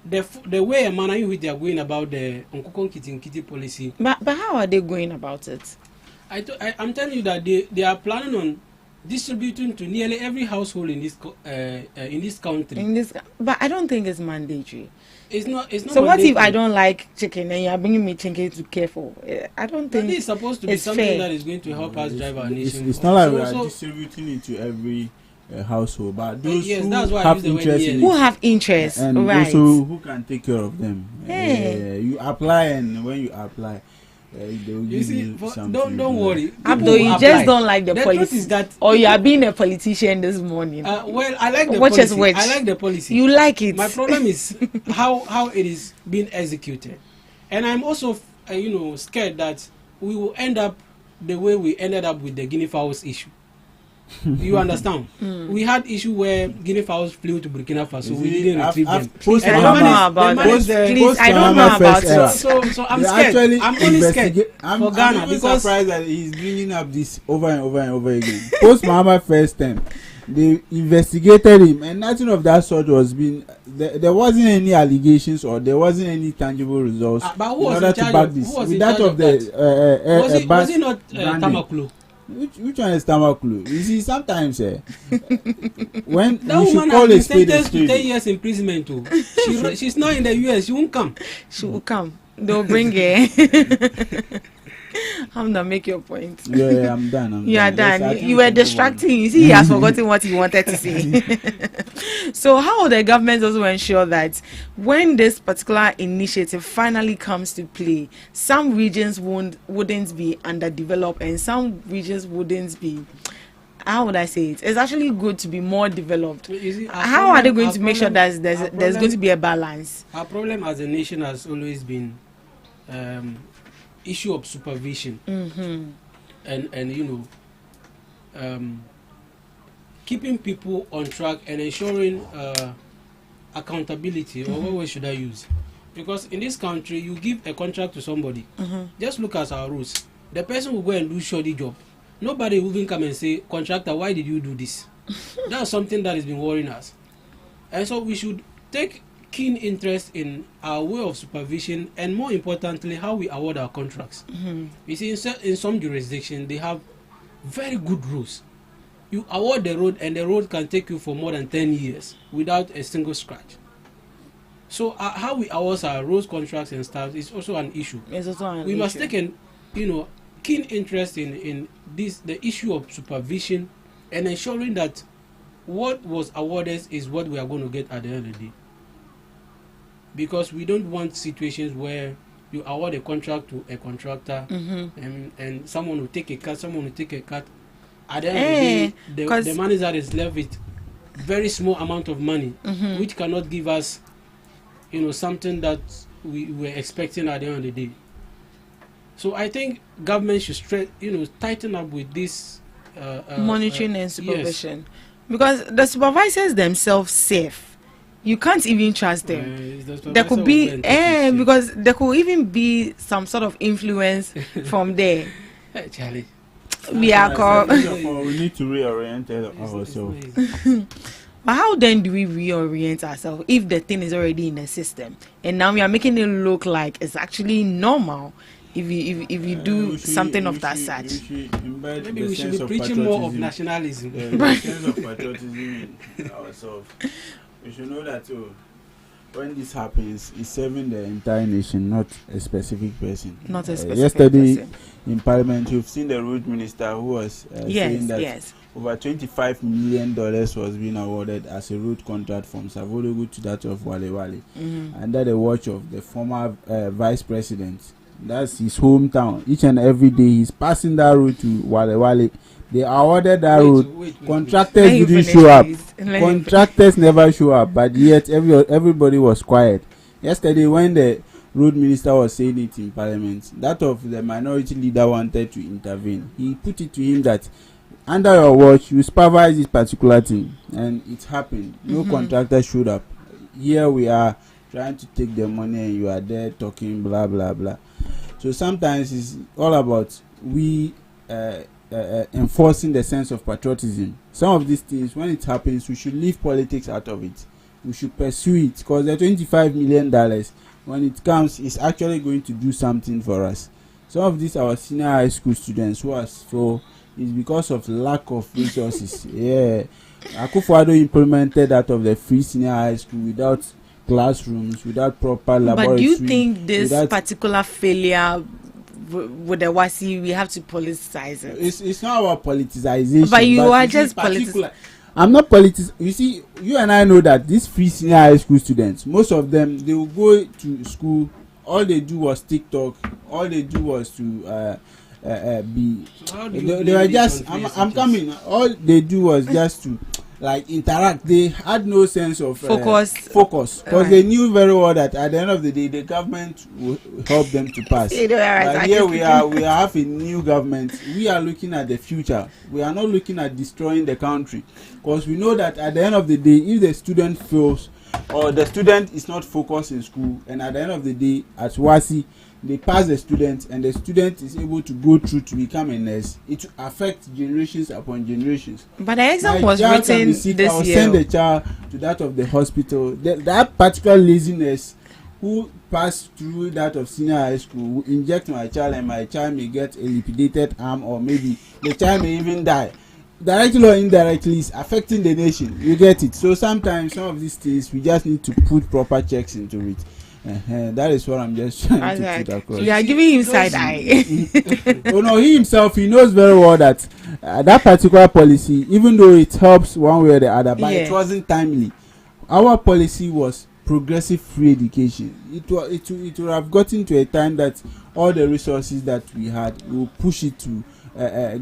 the way and manner in which they are going about the Nkukon Kitty policy. But how are they going about it? I'm telling you that they are planning on distributing to nearly every household in this country. But I don't think it's mandatory. It's not. So what if I don't like chicken and you are bringing me chicken to care for? I don't think it's supposed to be something fair. That is going to help us drive our nation. It's not like we are distributing it to every household, but those who have interest, and right? Also who can take care of them. You apply, and when you apply, they will give you something. Don't worry. Abdo, you just don't like the policy, or you are being a politician this morning. Well, I like the policy. I like the policy. You like it. My problem is how it is being executed, and I'm also scared that we will end up the way we ended up with the guinea fowls issue. You understand? We had issue where guinea fowls flew to Burkina Faso. We didn't retrieve them. I don't know about it. I don't know about it. So I'm scared. I'm only scared for Ghana because surprised that he's bringing up this over and over and over again. Post Mahama first time, they investigated him, and nothing of that sort was being. There wasn't any allegations or there wasn't any tangible results but who in was order in charge to back of, this. Who was with in that charge of the was it not Tamaklo? Which one is Tamaklu? You see, sometimes when that you woman call has been a sentenced to 10 years imprisonment too. She's not in the US. She won't come. She will come. They'll bring her. I'm gonna make your point. Yeah, I'm done. You are done. You were distracting. You see, he has forgotten what he wanted to say. So, how will the government also ensure that when this particular initiative finally comes to play, some regions wouldn't be underdeveloped and some regions wouldn't be? How would I say it? It's actually good to be more developed. How are they going to make sure that there's going to be a balance? Our problem as a nation has always been issue of supervision, and keeping people on track and ensuring accountability, or what word should I use? Because in this country, you give a contract to somebody. Just look at our rules. The person will go and do shoddy job. Nobody will even come and say, contractor, why did you do this? That's something that has been worrying us. And so we should take keen interest in our way of supervision, and more importantly, how we award our contracts. You see, in some jurisdictions, they have very good rules. You award the road, and the road can take you for more than 10 years without a single scratch. So how we award our roads contracts and stuff is also an issue. We must take keen interest in the issue of supervision, and ensuring that what was awarded is what we are going to get at the end of the day. Because we don't want situations where you award a contract to a contractor, and someone will take a cut, At the end of the day, the money that is left with very small amount of money, which cannot give us, something that we were expecting at the end of the day. So I think government should tighten up with this monitoring and supervision, yes. because the supervisors themselves safe. You can't even trust them. There could be because there could even be some sort of influence from there. Hey, Charlie. We are called. We need to reorient ourselves. But how then do we reorient ourselves if the thing is already in the system and now we are making it look like it's actually normal? If you do something of that such, maybe we should be preaching more of nationalism. The sense of patriotism in ourselves. We should know that when this happens, it's serving the entire nation, not a specific person. Not a specific yesterday person. In Parliament, you've seen the road minister who was saying that over $25 million was being awarded as a road contract from Savodogu to that of Wale Wale, under the watch of the former vice president. That's his hometown. Each and every day he's passing that road to Wale Wale. They awarded that road. Contractors didn't show up. Contractors never show up, but yet everybody was quiet. Yesterday when the road minister was saying it in Parliament, that of the minority leader wanted to intervene. He put it to him that under your watch you supervise this particular thing, and it happened. No contractor showed up. Here we are trying to take the money and you are there talking blah blah blah. So sometimes it's all about we enforcing the sense of patriotism. Some of these things, when it happens, we should leave politics out of it. We should pursue it, because the $25 million, when it comes, is actually going to do something for us. Some of these our senior high school students who are so is because of lack of resources. Akufo-Addo implemented that of the free senior high school without classrooms, without proper laboratory. But do you think this particular failure with the WASI, we have to politicize it? It's not about politicization. But you are just political. I'm not You see, you and I know that these free senior high school students, most of them, they will go to school. All they do was TikTok. All they do was to be. So they were just. I'm coming. All they do was just to interact. They had no sense of focus because they knew very well that at the end of the day the government will help them to pass. But here we have a new government. We are looking at the future. We are not looking at destroying the country, because we know that at the end of the day, if the student fails or the student is not focused in school, and at the end of the day at WASI they pass the student and the student is able to go through to become a nurse, it will affect generations upon generations. But the exam was written this year. I will send the child to that of the hospital. That particular laziness who passed through that of senior high school will inject my child, and my child may get a lipidated arm, or maybe the child may even die. Directly or indirectly, is affecting the nation. You get it? So sometimes some of these things we just need to put proper checks into it. That is what I'm just trying to put across. You are giving him side eye. Oh no, he himself, he knows very well that that particular policy, even though it helps one way or the other, but it wasn't timely. Our policy was progressive free education. It would have gotten to a time that all the resources that we had, we will push it to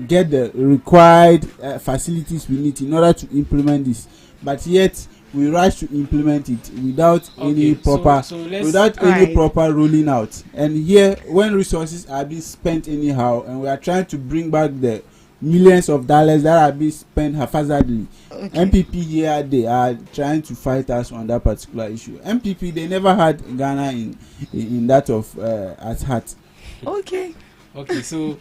get the required facilities we need in order to implement this. But yet we rush to implement it without any proper proper rolling out. And here, when resources are being spent anyhow, and we are trying to bring back the millions of dollars that are being spent haphazardly, MPP here they are trying to fight us on that particular issue. MPP, they never had Ghana in that of at heart. Okay, so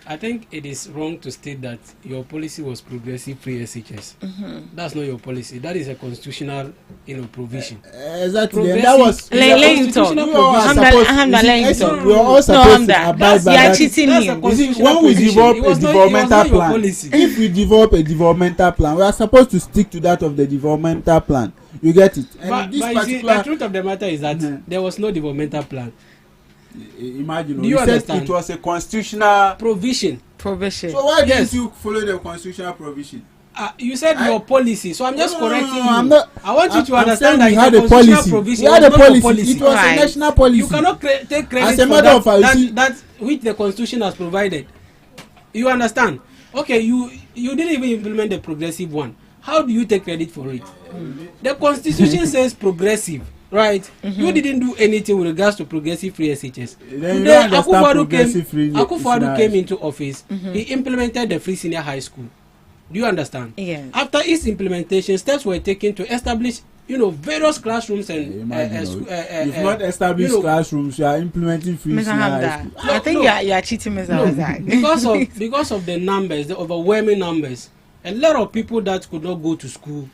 I think it is wrong to state that your policy was progressive free SHS. That's not your policy. That is a constitutional, provision. Exactly. And that was constitutional provision. We are all supposed to abide by that. When we develop a developmental plan, if we develop a developmental plan, we are supposed to stick to that of the developmental plan. You get it? And but you see, the truth of the matter is that there was no developmental plan. Imagine, you said it was a constitutional provision. So why didn't you follow the constitutional provision? You said your policy, so I'm just correcting you. I want you to understand that we had a policy. We had a policy. It was a national policy. You cannot take credit as a matter of fact, that which the constitution has provided. You understand? Okay, you didn't even implement the progressive one. How do you take credit for it? The constitution says progressive, right? You didn't do anything with regards to progressive free SHS. Then Today, Akufo-Addo came into office. He implemented the free senior high school. Do you understand? Yes. After its implementation, steps were taken to establish, various classrooms and you've not established classrooms. You are implementing free senior high school. I think you are cheating, Mr. Hamza. because of the numbers, the overwhelming numbers, a lot of people that could not go to school,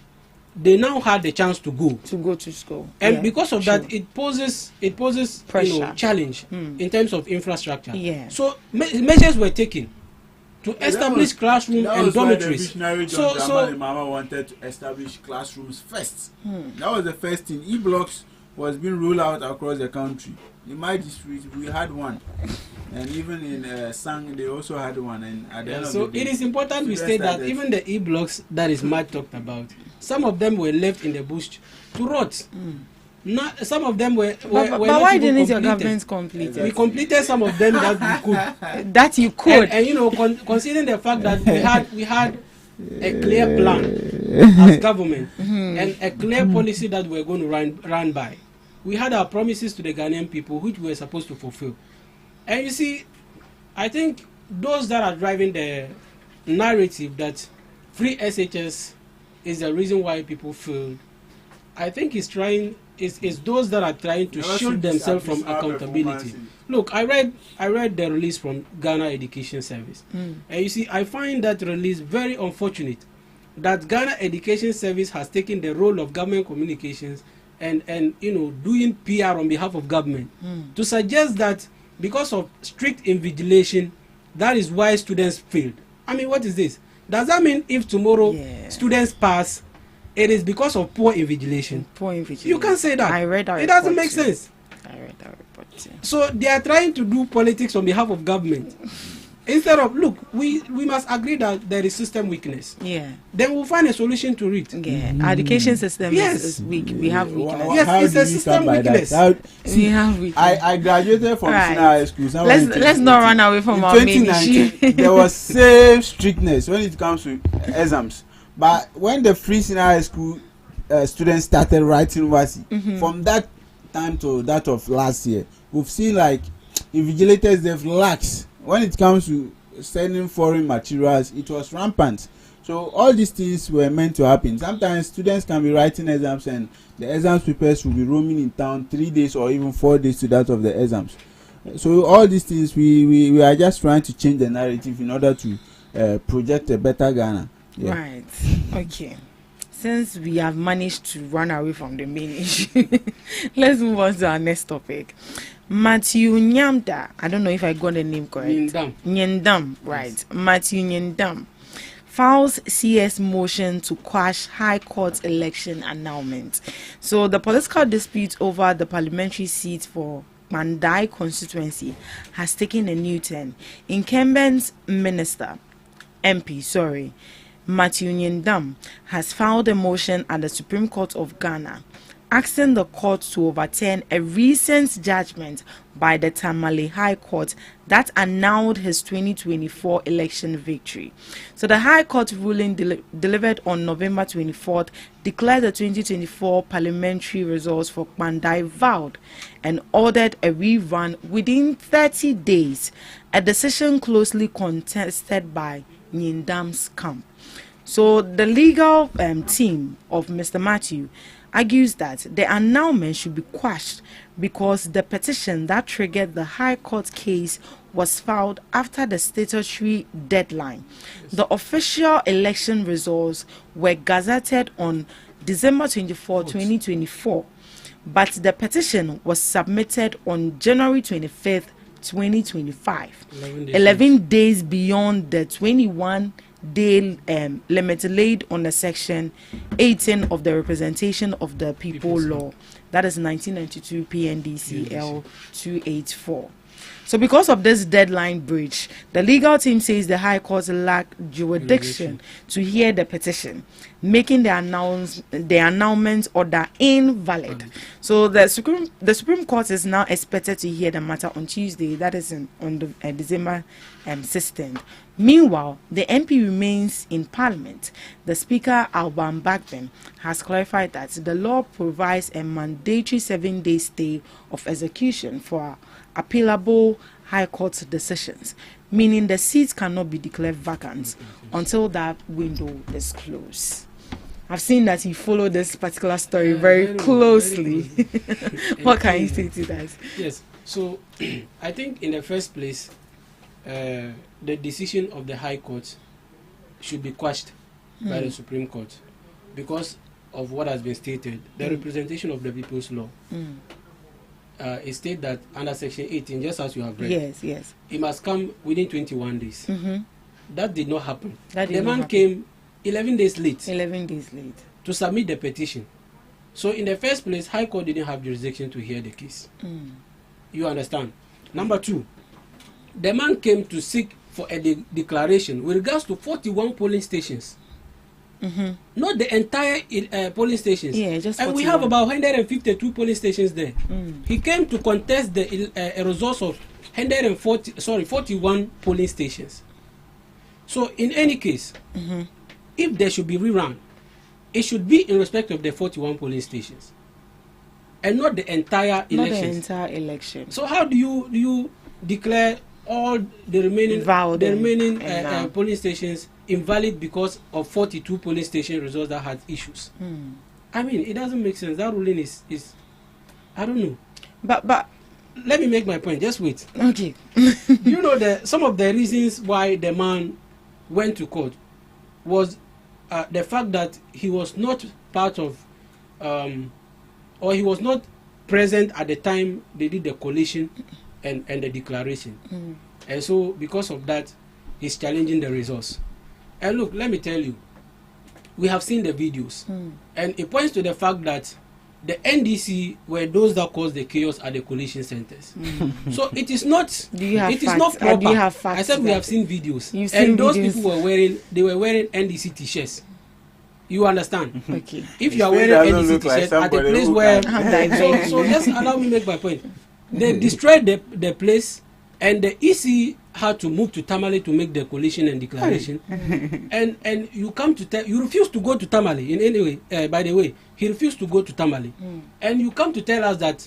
they now had the chance to go to school, and because of that, it poses pressure, challenge in terms of infrastructure. So measures were taken to establish classrooms and dormitories. So Mama wanted to establish classrooms first. That was the first thing. E-blocks was being rolled out across the country. In my district, we had one, and even in Sang, they also had one. And at the end of the day, it is important we state that even the e-blocks that is Matt talked about, some of them were left in the bush to rot. Not, some of them were but why didn't your government complete it? We completed some of them that we could. That you could. And considering the fact that we had a clear plan as government and a clear policy that we're going to run by. We had our promises to the Ghanaian people which we were supposed to fulfill. And you see, I think those that are driving the narrative that free SHS is the reason why people failed, I think it's those that are trying to shield themselves from accountability. Look, I read the release from Ghana Education Service. And you see, I find that release very unfortunate that Ghana Education Service has taken the role of government communications and doing PR on behalf of government to suggest that because of strict invigilation, that is why students failed. I mean, what is this? Does that mean if tomorrow students pass, it is because of poor invigilation? You can't say that. I read that. It doesn't make sense. I read that report too. So they are trying to do politics on behalf of government. Instead of, look, we must agree that there is system weakness. Then we'll find a solution to it. Our education system is weak. We have weakness. Yes, it's a system weakness. We have weakness. I graduated from senior high school. Let's not run away from our main issue. There was same strictness when it comes to exams. But when the free senior high school students started writing WASI, from that time to that of last year, we've seen like invigilators, they've lax. When it comes to sending foreign materials, it was rampant. So all these things were meant to happen. Sometimes students can be writing exams and the exam papers will be roaming in town 3 days or even 4 days to that of the exams. So all these things, we are just trying to change the narrative in order to project a better Ghana. Right. Okay. Since we have managed to run away from the main issue, let's move on to our next topic. Matthew Nyamda, I don't know if I got the name correct. Nyendam, right. Yes. Matthew Nyendam files CS motion to quash High Court election annulment. So the political dispute over the parliamentary seat for Mandai constituency has taken a new turn. Incumbent MP, Matthew Nyendam has filed a motion at the Supreme Court of Ghana asking the court to overturn a recent judgment by the Tamale High Court that annulled his 2024 election victory. So the High Court ruling delivered on November 24th declared the 2024 parliamentary results for Mandai valid and ordered a rerun within 30 days, a decision closely contested by Nyendam's camp. So the legal team of Mr. Matthew argues that the annulment should be quashed because the petition that triggered the High Court case was filed after the statutory deadline. The official election results were gazetted on December 24, 2024, but the petition was submitted on January 25th, 2025, 11 days beyond the 21-day limit laid on the Section 18 of the Representation of the People Law, that is 1992 PNDCL 284. So because of this deadline breach, the legal team says the High Court lacked jurisdiction to hear the petition, making the annulment order invalid. So the Supreme Court is now expected to hear the matter on Tuesday, that is on the December 16th. Meanwhile, the MP remains in Parliament. The Speaker, Alban Bagbin, has clarified that the law provides a mandatory 7-day stay of execution for appealable High Court decisions, meaning the seats cannot be declared vacant until that window is closed. I've seen that you follow this particular story very closely. What can you say to that? Yes, so I think in the first place, the decision of the High Court should be quashed by the Supreme Court because of what has been stated. The representation of the people's law. It states that under Section 18, just as you have read, yes, it must come within 21 days. That did not happen. The man happen. came 11 days late. 11 days late. To submit the petition. So in the first place, High Court didn't have jurisdiction to hear the case. You understand? Number two, the man came to seek for a declaration with regards to 41 polling stations. Not the entire polling stations. Yeah, just 41. And we have about 152 polling stations there. He came to contest the results of 41 polling stations. So in any case, if there should be rerun, it should be in respect of the 41 polling stations and not the entire election. So how do you declare all the remaining polling stations invalid because of 42 polling station results that had issues? I mean, it doesn't make sense. That ruling is I don't know. But let me make my point. Just wait. Okay. You know, some of the reasons why the man went to court was the fact that he was not part of or he was not present at the time they did the collation and the declaration. And so because of that, he's challenging the results. And look, let me tell you, we have seen the videos, and it points to the fact that the NDC were those that caused the chaos at the collation centers. So it is not. Not proper. Do you have facts? I said we have seen videos, You've and seen those videos. people were wearing NDC t-shirts. You understand? Okay. If you are wearing NDC t-shirts at a place where, so just allow me make my point. They destroyed the place, and the EC had to move to Tamale to make the collation and declaration. and you come to you refuse to go to Tamale in any way. By the way, he refused to go to Tamale, and you come to tell us that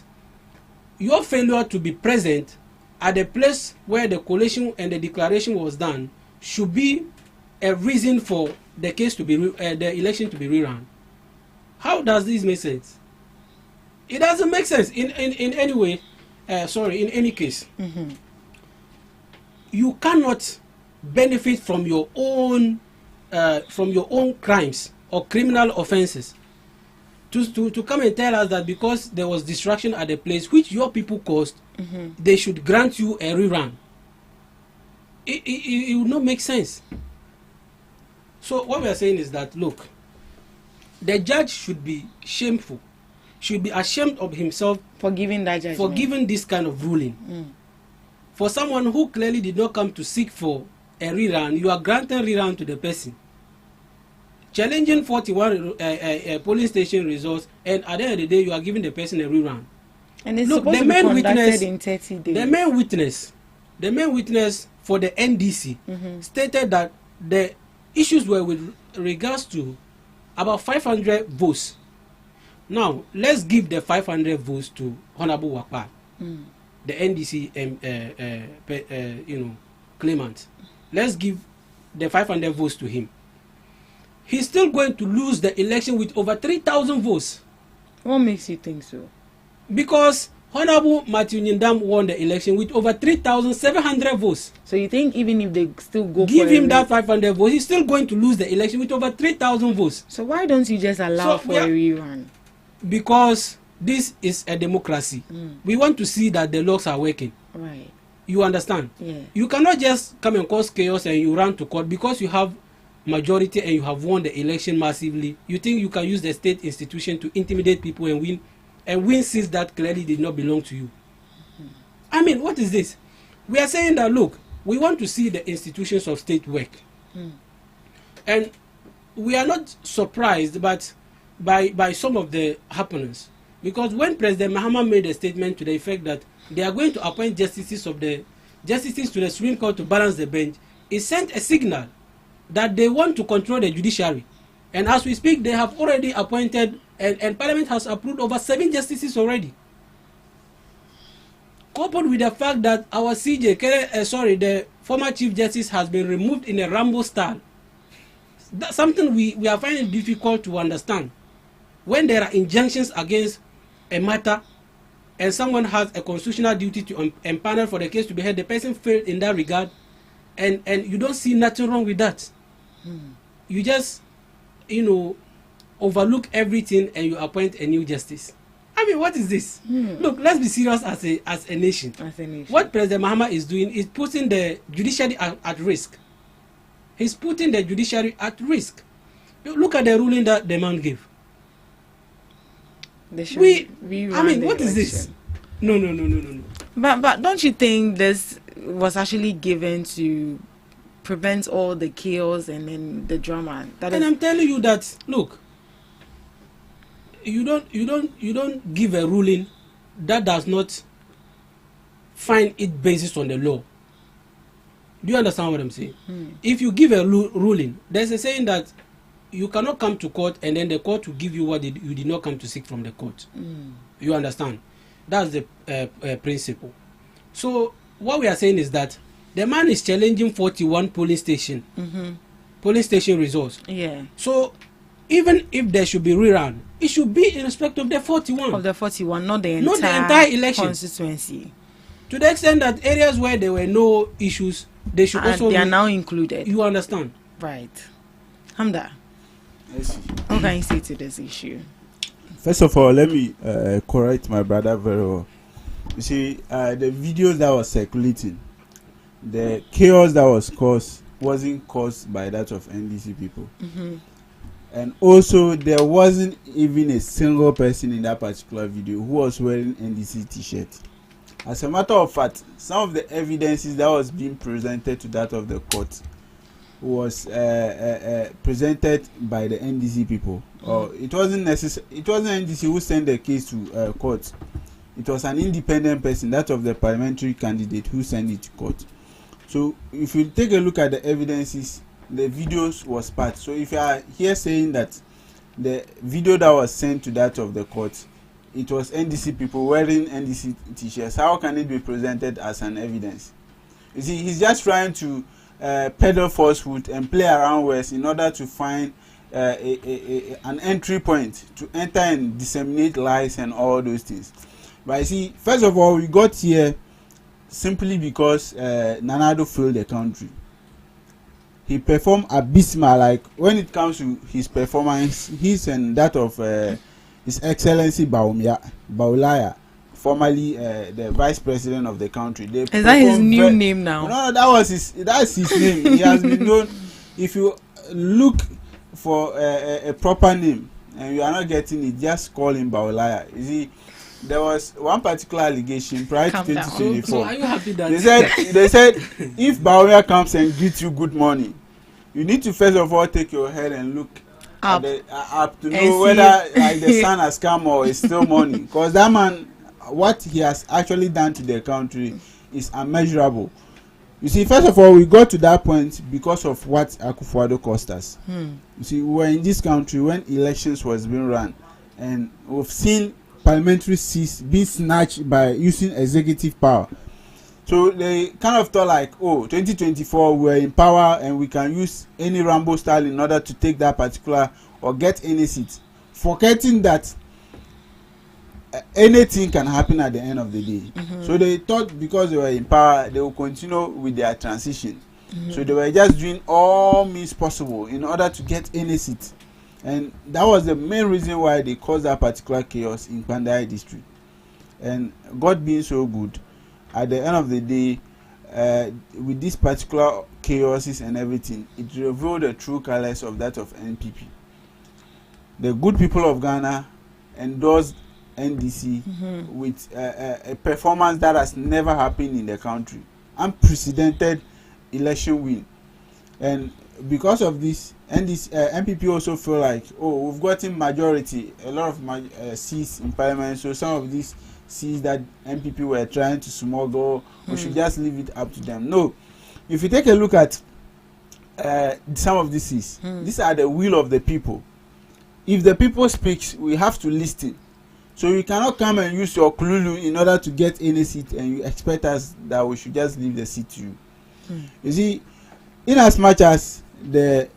your failure to be present at the place where the collation and the declaration was done should be a reason for the case to be the election to be rerun. How does this make sense? It doesn't make sense in any way. In any case. You cannot benefit from your own crimes or criminal offenses to come and tell us that because there was distraction at the place which your people caused, they should grant you a rerun. It would not make sense. So what we are saying is that, look, the judge should be shameful, should be ashamed of himself for giving that judgment, for giving this kind of ruling. For someone who clearly did not come to seek for a rerun, you are granting rerun to the person. Challenging 41 polling station results, and at the end of the day, you are giving the person a rerun. And it's supposed to be conducted in 30 days. The main witness for the NDC stated that the issues were with regards to about 500 votes. Now, let's give the 500 votes to Honorable Wakpa, the NDC claimant. Let's give the 500 votes to him. He's still going to lose the election with over 3,000 votes. What makes you think so? Because Honorable Matthew Nyindam won the election with over 3,700 votes. So you think even if they still go give him that 500 votes, he's still going to lose the election with over 3,000 votes. So why don't you just allow for a rerun? Because this is a democracy. We want to see that the laws are working. Right. You understand? Yeah. You cannot just come and cause chaos and you run to court because you have majority and you have won the election massively. You think you can use the state institution to intimidate people and win seats that clearly did not belong to you. I mean, what is this? We are saying that, look, we want to see the institutions of state work. And we are not surprised by some of the happenings. Because when President Mahama made a statement to the effect that they are going to appoint justices to the Supreme Court to balance the bench, it sent a signal that they want to control the judiciary. And as we speak, they have already appointed, and Parliament has approved over 7 justices already. Coupled with the fact that our the former Chief Justice has been removed in a Rambo style. That's something we are finding difficult to understand. When there are injunctions against a matter and someone has a constitutional duty to empanel for the case to be heard, the person failed in that regard, and you don't see nothing wrong with that. You just, overlook everything and you appoint a new justice. I mean, what is this? Look, let's be serious as a nation. What President Mahama is doing is putting the judiciary at risk. He's putting the judiciary at risk. Look at the ruling that the man gave. What is this? No. But don't you think this was actually given to prevent all the chaos and then the drama? I'm telling you that, look, you don't give a ruling that does not find it basis on the law. Do you understand what I'm saying? If you give a ruling, there's a saying that you cannot come to court and then the court will give you what you did not come to seek from the court. You understand? That's the principle. So what we are saying is that the man is challenging 41 polling station results. Yeah. So even if there should be rerun, it should be in respect of the 41. Of the 41, not the entire election constituency. To the extent that areas where there were no issues, they should also they are now included. You understand? Right. Hamda, what can you say to this issue? First of all, let me correct my brother very well. You see, the videos that was circulating, the chaos that was caused wasn't caused by that of NDC people. And also, there wasn't even a single person in that particular video who was wearing NDC t-shirt. As a matter of fact, some of the evidences that was being presented to that of the court was presented by the NDC people. It wasn't necessary. It wasn't NDC who sent the case to court. It was an independent person, that of the parliamentary candidate, who sent it to court. So, if you take a look at the evidences, the videos was part. So, if you are here saying that the video that was sent to that of the court, it was NDC people wearing NDC t-shirts, how can it be presented as an evidence? You see, he's just trying to peddle falsehood and play around words in order to find an entry point to enter and disseminate lies and all those things. But you see, first of all, we got here simply because Nanado failed the country. He performed abysmal. Like when it comes to his performance, his and that of His Excellency Baulaya, formerly the Vice President of the country. Is that his new name now? No, that's his name. He has been known. If you look for a proper name and you are not getting it, just call him Baulaya. You see, there was one particular allegation prior to 2024. So are you happy that they said if Baulaya comes and greets you good morning, you need to first of all take your head and look up to know whether like the sun has come or it's still morning. Because that man, what he has actually done to the country is unmeasurable. You see, first of all, we got to that point because of what Akufo-Addo cost us. You see, we were in this country when elections was being run, and we've seen parliamentary seats being snatched by using executive power. So they kind of thought like, 2024 we're in power and we can use any Rambo style in order to take that particular or get any seat, forgetting that anything can happen at the end of the day. So they thought because they were in power, they will continue with their transition. So they were just doing all means possible in order to get any seat. And that was the main reason why they caused that particular chaos in Pandai district. And God being so good, at the end of the day, with these particular chaoses and everything, it revealed the true colors of that of NPP. The good people of Ghana endorsed NDC with a performance that has never happened in the country. unprecedented election win, and because of this, and this MPP also feel like, oh, we've gotten majority, a lot of seats in parliament, so some of these seats that MPP were trying to smuggle, we should just leave it up to them. No, if you take a look at some of these seats, these are the will of the people. If the people speaks, we have to listen. So you cannot come and use your kululu in order to get any seat, and you expect us that we should just leave the seat to you. You see, in as much as the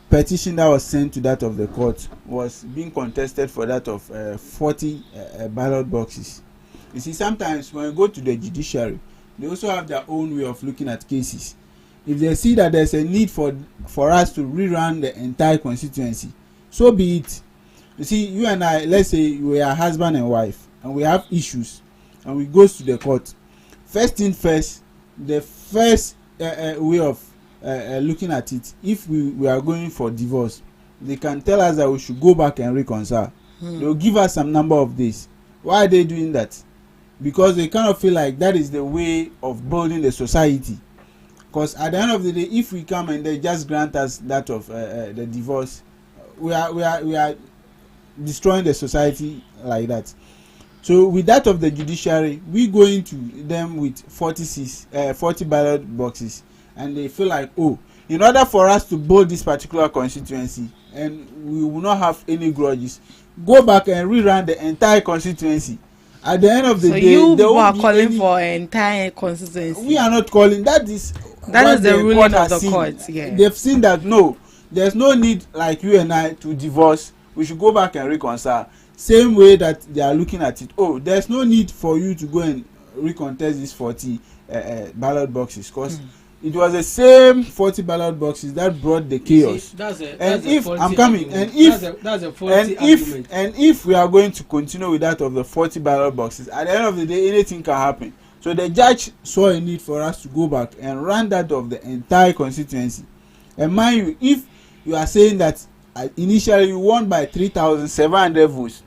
petition that was sent to that of the court was being contested for that of 40 ballot boxes. You see, sometimes when you go to the judiciary, they also have their own way of looking at cases. If they see that there's a need for us to rerun the entire constituency, so be it. You see, you and I, let's say we are husband and wife, and we have issues, and we go to the court. First thing first, the first way of looking at it, if we are going for divorce, they can tell us that we should go back and reconcile. They will give us some number of days. Why are they doing that? Because they kind of feel like that is the way of building the society. Because at the end of the day, if we come and they just grant us that of the divorce, we are destroying the society like that. So with that of the judiciary, we go into them with 40 ballot boxes, and they feel like, oh, in order for us to build this particular constituency, and we will not have any grudges, go back and rerun the entire constituency. At the end of the day, you are calling for an entire constituency. We are not calling. That is the ruling of the court. Yeah. They've seen that no, there's no need like you and I to divorce. We should go back and reconcile. Same way that they are looking at it. Oh, there's no need for you to go and recontest these 40 ballot boxes, because it was the same 40 ballot boxes that brought the chaos. See, that's if I'm coming, argument. And if we are going to continue with that of the 40 ballot boxes, at the end of the day, anything can happen. So the judge saw a need for us to go back and run that of the entire constituency. And mind you, if you are saying that initially you won by 3,700 votes,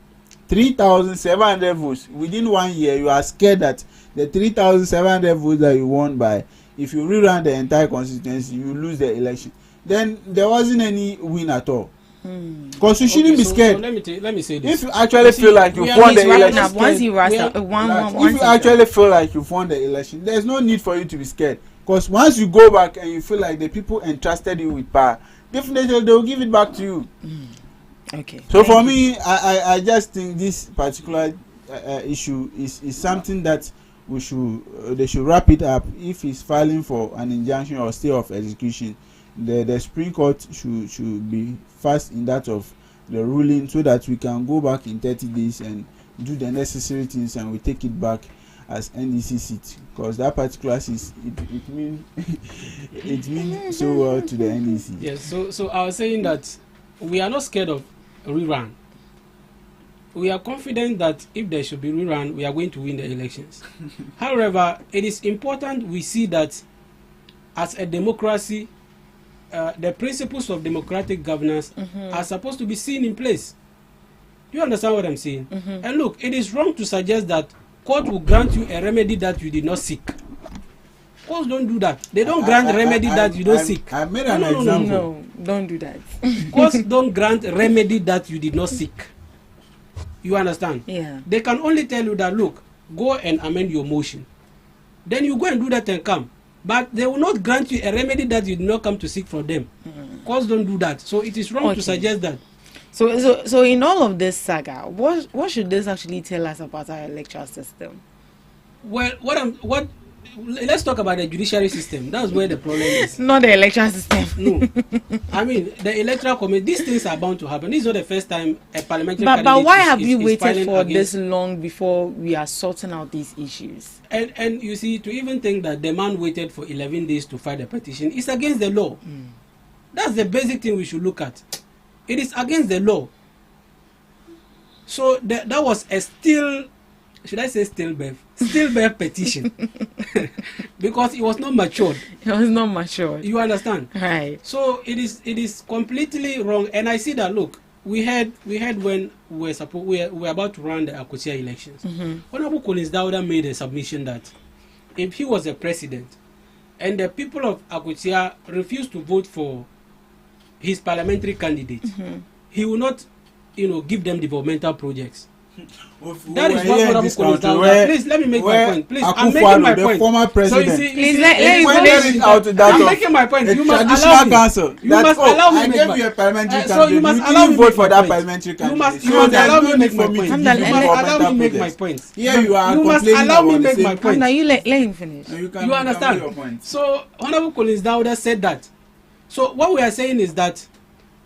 3,700 votes within 1 year, you are scared that the 3,700 votes that you won by, if you rerun the entire constituency, you lose the election. Then there wasn't any win at all. Because you shouldn't be scared. So let me say this. If you actually feel like you've won the election, if you actually feel like you've won the election, there's no need for you to be scared. Because once you go back and you feel like the people entrusted you with power, definitely they will give it back to you. Okay. So for me, I just think this particular issue is something that they should wrap it up. If it's filing for an injunction or stay of execution, the Supreme Court should be fast in that of the ruling, so that we can go back in 30 days and do the necessary things, and we take it back as NDC seat, because that particular seat it means so well to the NDC. Yes. So I was saying that we are not scared of rerun. We are confident that if there should be rerun, we are going to win the elections. However, it is important we see that as a democracy, the principles of democratic governance are supposed to be seen in place. Do you understand what I'm saying? And look, it is wrong to suggest that court will grant you a remedy that you did not seek. Courts don't do that. They don't grant remedy that you don't seek. I made an example. No, don't do that. Courts don't grant remedy that you did not seek. You understand? Yeah. They can only tell you that, look, go and amend your motion. Then you go and do that and come. But they will not grant you a remedy that you did not come to seek from them. Courts don't do that. So it is wrong to suggest that. So in all of this saga, what should this actually tell us about our electoral system? Well, let's talk about the judiciary system. That's where the problem is. Not the electoral system. No. I mean, the electoral committee, these things are bound to happen. This is not the first time a parliamentary candidate But why have you waited for against... this long before we are sorting out these issues? And you see, to even think that the man waited for 11 days to file the petition is against the law. That's the basic thing we should look at. It is against the law. So that was a stillbirth petition. Because it was not matured. It was not matured. You understand? Right. So it is completely wrong. And I see that, look, we had when we were about to run the Akotia elections. Honorable Collins Dawda made a submission that if he was a president and the people of Akutia refused to vote for his parliamentary candidate, he will not, give them developmental projects. That is what Honorable Collins down. Please let me make my point. Please, I'm making my point. Former president. So you see, please let it out I'm making my point. You must allow me. Council. You must allow me. I gave you a parliamentary candidate. So you must allow me vote for that parliamentary candidate. You must allow me make my point. You must allow me make my point. Here you are. You must allow me make my point. Now you let him finish. You understand? So Honorable Collins Dawda said that. So what we are saying is that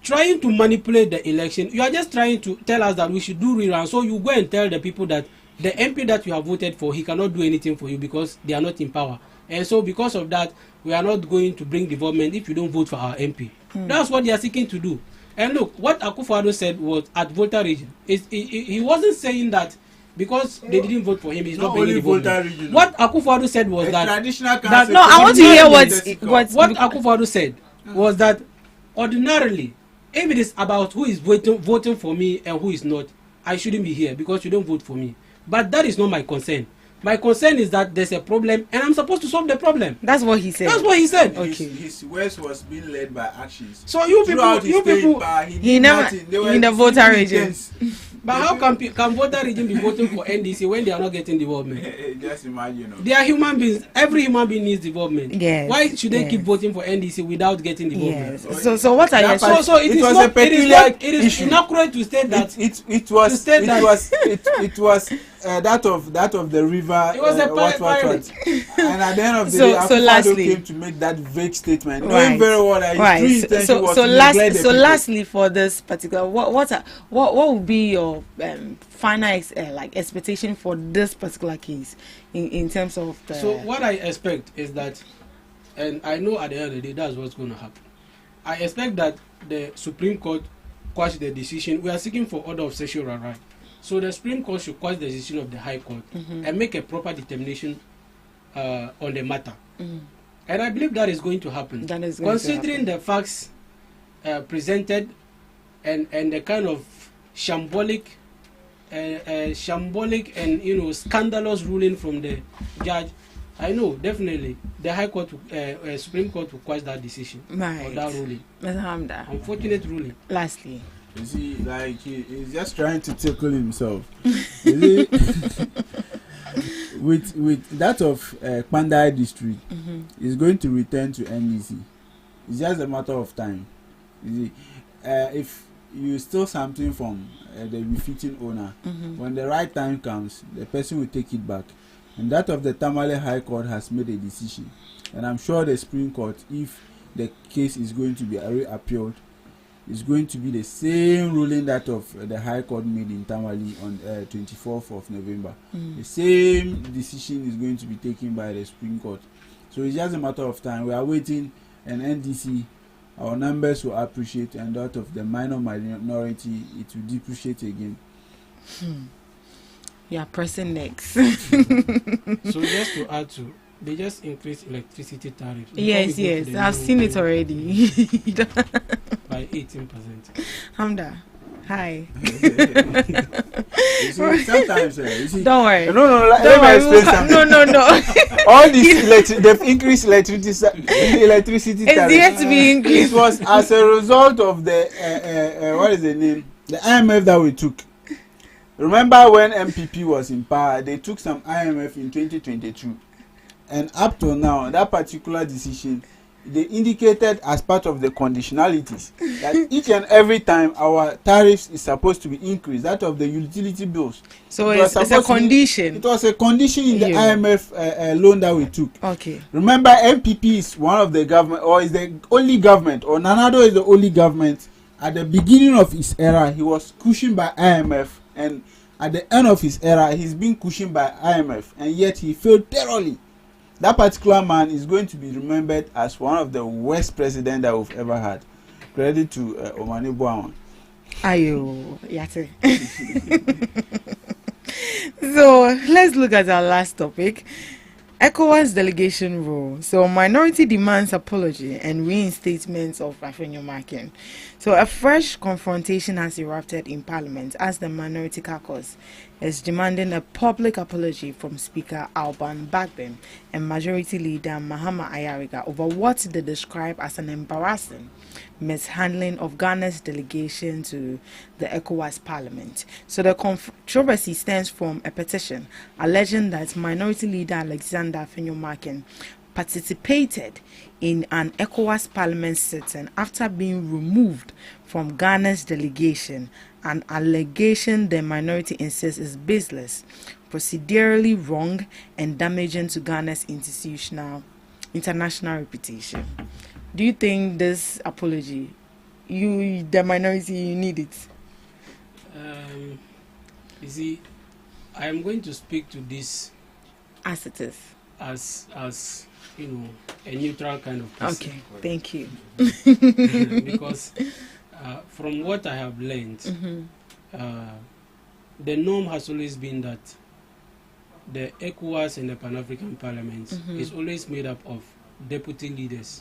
trying to manipulate the election, you are just trying to tell us that we should do rerun. So you go and tell the people that the MP that you have voted for, he cannot do anything for you because they are not in power. And so because of that, we are not going to bring development if you don't vote for our MP. That's what they are seeking to do. And look, what Akufo-Addo said was at Volta region. He wasn't saying that because they didn't vote for him, he's not bringing development. What Akufo-Addo said was that no, I want to hear what Akufo-Addo said was that ordinarily, if it is about who is voting for me and who is not, I shouldn't be here because you don't vote for me. But that is not my concern. My concern is that there's a problem and I'm supposed to solve the problem. That's what he said. That's what he said. Okay. His words was being led by actions. So you people, he never in the voter region. But how can voter region be voting for NDC when they are not getting development? Just imagine. They are human beings. Every human being needs development. Yes. Why should they keep voting for NDC without getting development? Yes. So what are you? So it is inaccurate to state that it was that of the river. It was a pirate. And at the end of the day, Akufo-Addo came to make that vague statement, knowing very well that his true intention was to neglect the people. Lastly, for this particular, what would be your final expectation for this particular case in terms of the? So what I expect is that, and I know at the end of the day that's what's going to happen. I expect that the Supreme Court quash the decision. We are seeking for order of session right. So the Supreme Court should quash the decision of the High Court and make a proper determination on the matter. And I believe that is going to happen. Considering the facts presented and the kind of shambolic and scandalous ruling from the judge, I know definitely the High Court, Supreme Court will quash that decision or that ruling. Unfortunate ruling. Lastly. You see, like he's just trying to tickle himself. with that of Pandai district, is going to return to NDC. It's just a matter of time. You see, if you steal something from the befitting owner, when the right time comes, the person will take it back. And that of the Tamale High Court has made a decision, and I'm sure the Supreme Court, if the case is going to be appealed, is going to be the same ruling that of the High Court made in Tamale on 24th of November. The same decision is going to be taken by the Supreme Court. So it's just a matter of time. We are waiting, and NDC, our numbers will appreciate, and that of the minor minority, it will depreciate again. You are pressing next. So just to add to, they just increased electricity tariff. Yes, I've seen it already. By 18%. Hamda, hi. Sometimes, don't worry. No. Let me explain something. No. All this they've increased electricity tariff. It's yet to be increased. It was as a result of the what is the name? The IMF that we took. Remember when MPP was in power, they took some IMF in 2022. And up to now, that particular decision, they indicated as part of the conditionalities that each and every time our tariffs is supposed to be increased, that of the utility bills. So it's a condition. It was a condition in the IMF loan that we took. Okay. Remember, MPP is one of the government, or is the only government, or Nanado is the only government. At the beginning of his era, he was cushioned by IMF, and at the end of his era, he's been cushioned by IMF, and yet he failed thoroughly. That particular man is going to be remembered as one of the worst presidents that we've ever had. Credit to Omani Bouawan. Ayo, yate. So let's look at our last topic. ECOWAS delegation role. So minority demands apology and reinstatement of Afenyo Makin. So a fresh confrontation has erupted in Parliament as the minority caucus is demanding a public apology from Speaker Alban Bagbin and Majority Leader Mahama Ayariga over what they describe as an embarrassing mishandling of Ghana's delegation to the ECOWAS Parliament. So the controversy stems from a petition alleging that Minority Leader Alexander Afenyo-Markin participated in an ECOWAS Parliament sitting after being removed from Ghana's delegation, an allegation the minority insists is baseless, procedurally wrong, and damaging to Ghana's international reputation. Do you think this apology, the minority, you need it? You see, I am going to speak to this as it is, as you know, a neutral kind of person. Okay, thank you. Because from what I have learned, the norm has always been that the ECOWAS and the Pan-African Parliament is always made up of deputy leaders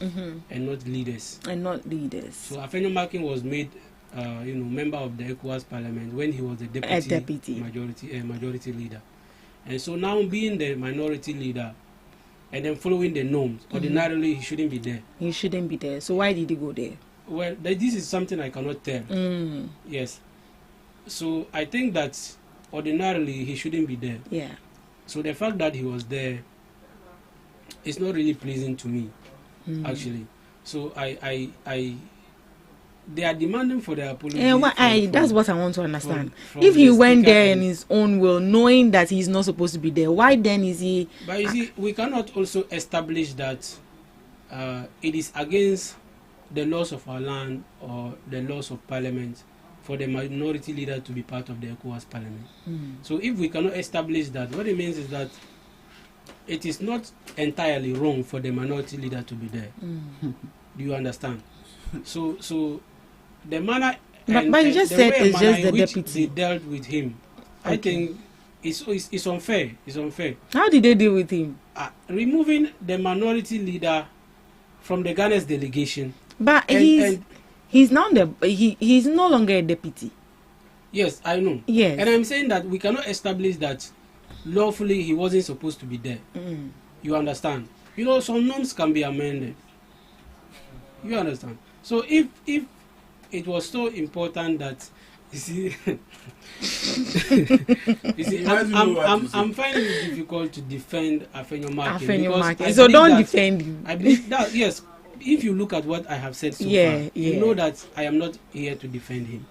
and not leaders. So Afenyo-Markin was made, member of the ECOWAS Parliament when he was the deputy. Majority leader, and so now being the minority leader and then following the norms, ordinarily he shouldn't be there. He shouldn't be there. So why did he go there? Well, this is something I cannot tell. Yes. So I think that ordinarily he shouldn't be there. Yeah. So the fact that he was there, it's not really pleasing to me, actually. So they are demanding for their apology. That's what I want to understand. If he went there in his own will, knowing that he's not supposed to be there, why then is he? But you see, we cannot also establish that it is against the laws of our land or the laws of Parliament for the minority leader to be part of the ECOWAS Parliament. So if we cannot establish that, what it means is that it is not entirely wrong for the minority leader to be there. Do you understand? So the manner but you just said it's just the deputy. They dealt with him. Okay. I think it's unfair. It's unfair. How did they deal with him? Removing the minority leader from the Ghana's delegation. But he's now he's no longer a deputy. Yes, I know. Yes. And I'm saying that we cannot establish that lawfully he wasn't supposed to be there. You understand? You know, some norms can be amended. You understand? So if it was so important that you see, I'm finding it difficult to defend Afenyo-Markin. So don't defend him. I believe that yes, if you look at what I have said so far, you know that I am not here to defend him,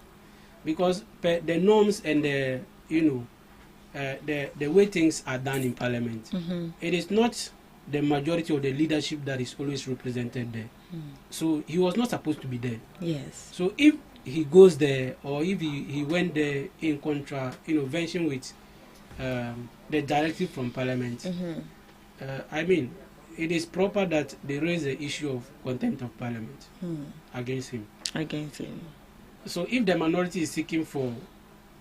because the norms and the the way things are done in Parliament, it is not the majority or the leadership that is always represented there. So he was not supposed to be there. Yes. So if he goes there, or if he went there in contravention with the directive from Parliament, I mean, it is proper that they raise the issue of contempt of Parliament against him. So if the minority is seeking for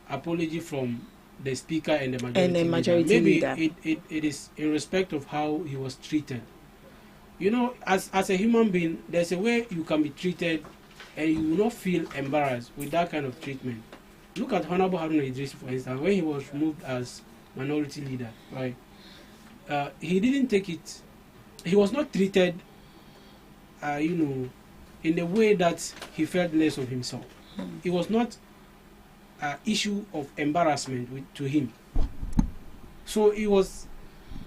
apology from the speaker and the majority leader, maybe it is in respect of how he was treated. You know, as a human being, there's a way you can be treated and you will not feel embarrassed with that kind of treatment. Look at Honorable Haruna Idris, for instance, when he was removed as minority leader, right? He didn't take it. He was not treated, in the way that he felt less of himself. It was not an issue of embarrassment to him. So it was,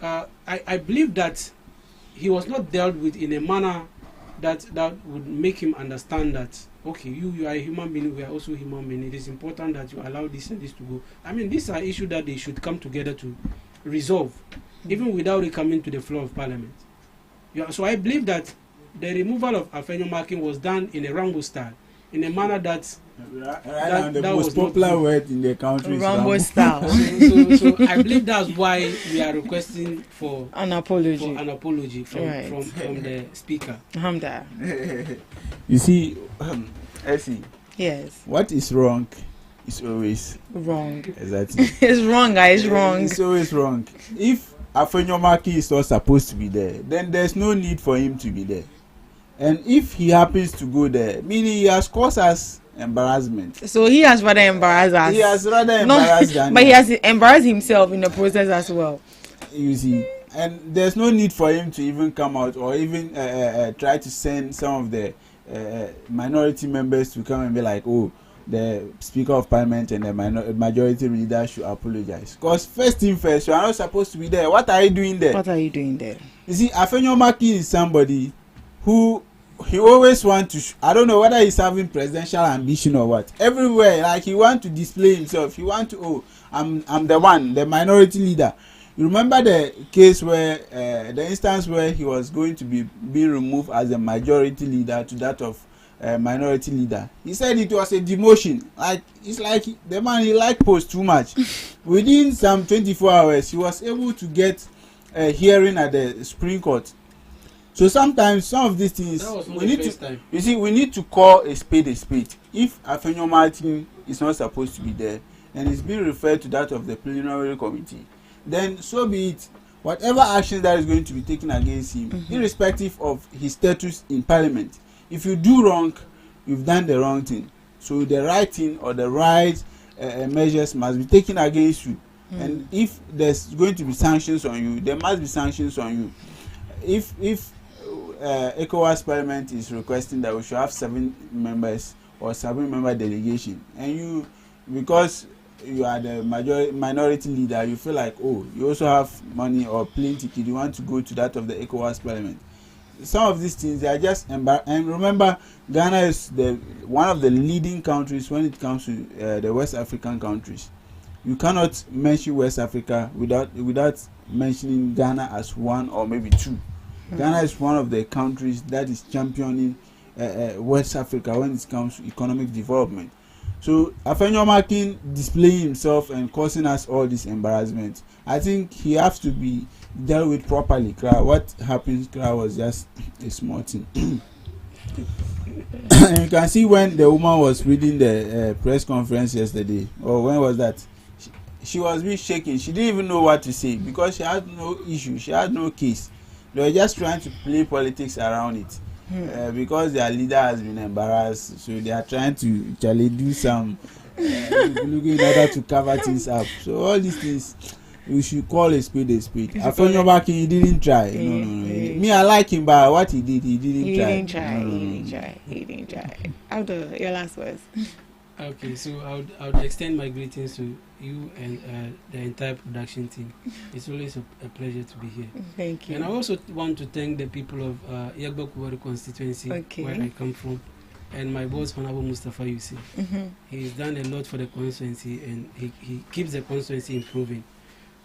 I believe that he was not dealt with in a manner that would make him understand that, okay, you are a human being, we are also human beings. It is important that you allow this and this to go. I mean, these are issues that they should come together to resolve, even without it coming to the floor of Parliament. Yeah, so I believe that the removal of Afenyo-Markin was done in a Rambo style, in a manner that the most popular word in the country is Rambo style. So I believe that's why we are requesting for an apology from the speaker. You see, Essie. Yes. What is wrong is always wrong. Exactly. It's wrong, guys. Wrong. It's always wrong. If Afenyomaki is not supposed to be there, then there's no need for him to be there. And if he happens to go there, meaning he has caused us embarrassment. So he has rather embarrassed us. He has rather embarrassed than but he has embarrassed himself in the process as well. You see, and there's no need for him to even come out or even try to send some of the minority members to come and be like, oh, the Speaker of Parliament and the majority leader should apologize. Because first thing first, you are not supposed to be there. What are you doing there? What are you doing there? You see, Afenyomaki is somebody who he always want to. I don't know whether he's having presidential ambition or what. Everywhere, like he want to display himself. He want to. Oh, I'm the one, the minority leader. You remember the case where the instance where he was going to be removed as a majority leader to that of minority leader. He said it was a demotion. Like it's like the man, he liked post too much. Within some 24 hours, he was able to get a hearing at the Supreme Court. So sometimes some of these things we need to, you see, we need to call a spade a spade. If Afenyomaki is not supposed to be there and it's being referred to that of the plenary committee, then so be it. Whatever action that is going to be taken against him, irrespective of his status in Parliament, if you do wrong, you've done the wrong thing. So the right thing or the right measures must be taken against you. And if there's going to be sanctions on you, there must be sanctions on you. If ECOWAS Parliament is requesting that we should have 7 members or 7-member delegation, and you, because you are the minority leader, you feel like, oh, you also have money or plane ticket, you want to go to that of the ECOWAS Parliament. Some of these things, they are just and remember, Ghana is one of the leading countries when it comes to the West African countries. You cannot mention West Africa without mentioning Ghana as one or maybe two. Ghana is one of the countries that is championing West Africa when it comes to economic development. So Afenyomaki displaying himself and causing us all this embarrassment, I think he has to be dealt with properly. What happened was just a small thing. And you can see when the woman was reading the press conference yesterday, or when was that? She was really shaking. She didn't even know what to say because she had no issue. She had no case. They were just trying to play politics around it. Because their leader has been embarrassed, so they are trying to do some looking in order to cover things up. So all these things, we should call a spade a spade. Afenyomaki, he didn't try. No. Me, I like him, but what he did, he didn't try. He didn't try. After your last words. Okay, so I would extend my greetings to you and the entire production team. It's always a pleasure to be here. Thank you. And I also want to thank the people of Yagba constituency, where I come from, and my boss, Honorable Mustafa Yusuf. He's done a lot for the constituency, and he keeps the constituency improving.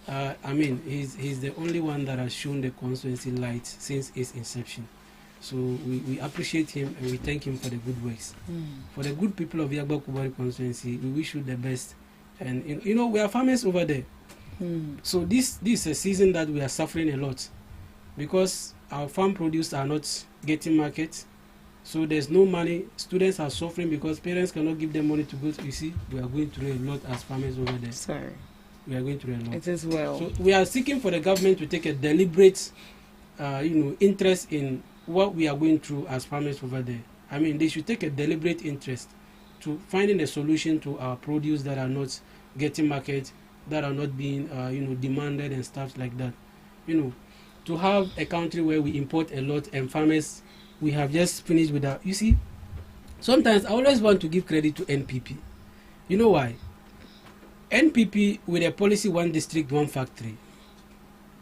I mean, he's the only one that has shown the constituency light since its inception. So we appreciate him and we thank him for the good works. For the good people of Yagba Kubari constituency, we wish you the best. And you know, we are farmers over there. So this is a season that we are suffering a lot because our farm produce are not getting market. So there's no money. Students are suffering because parents cannot give them money to go to. You see, we are going through a lot as farmers over there. Sorry. We are going through a lot. It is well. So we are seeking for the government to take a deliberate, interest in what we are going through as farmers over there. I mean, they should take a deliberate interest to finding a solution to our produce that are not getting market, that are not being, demanded and stuff like that. To have a country where we import a lot and farmers, we have just finished with that. You see, sometimes I always want to give credit to NPP. You know why? NPP, with a policy, one district, one factory,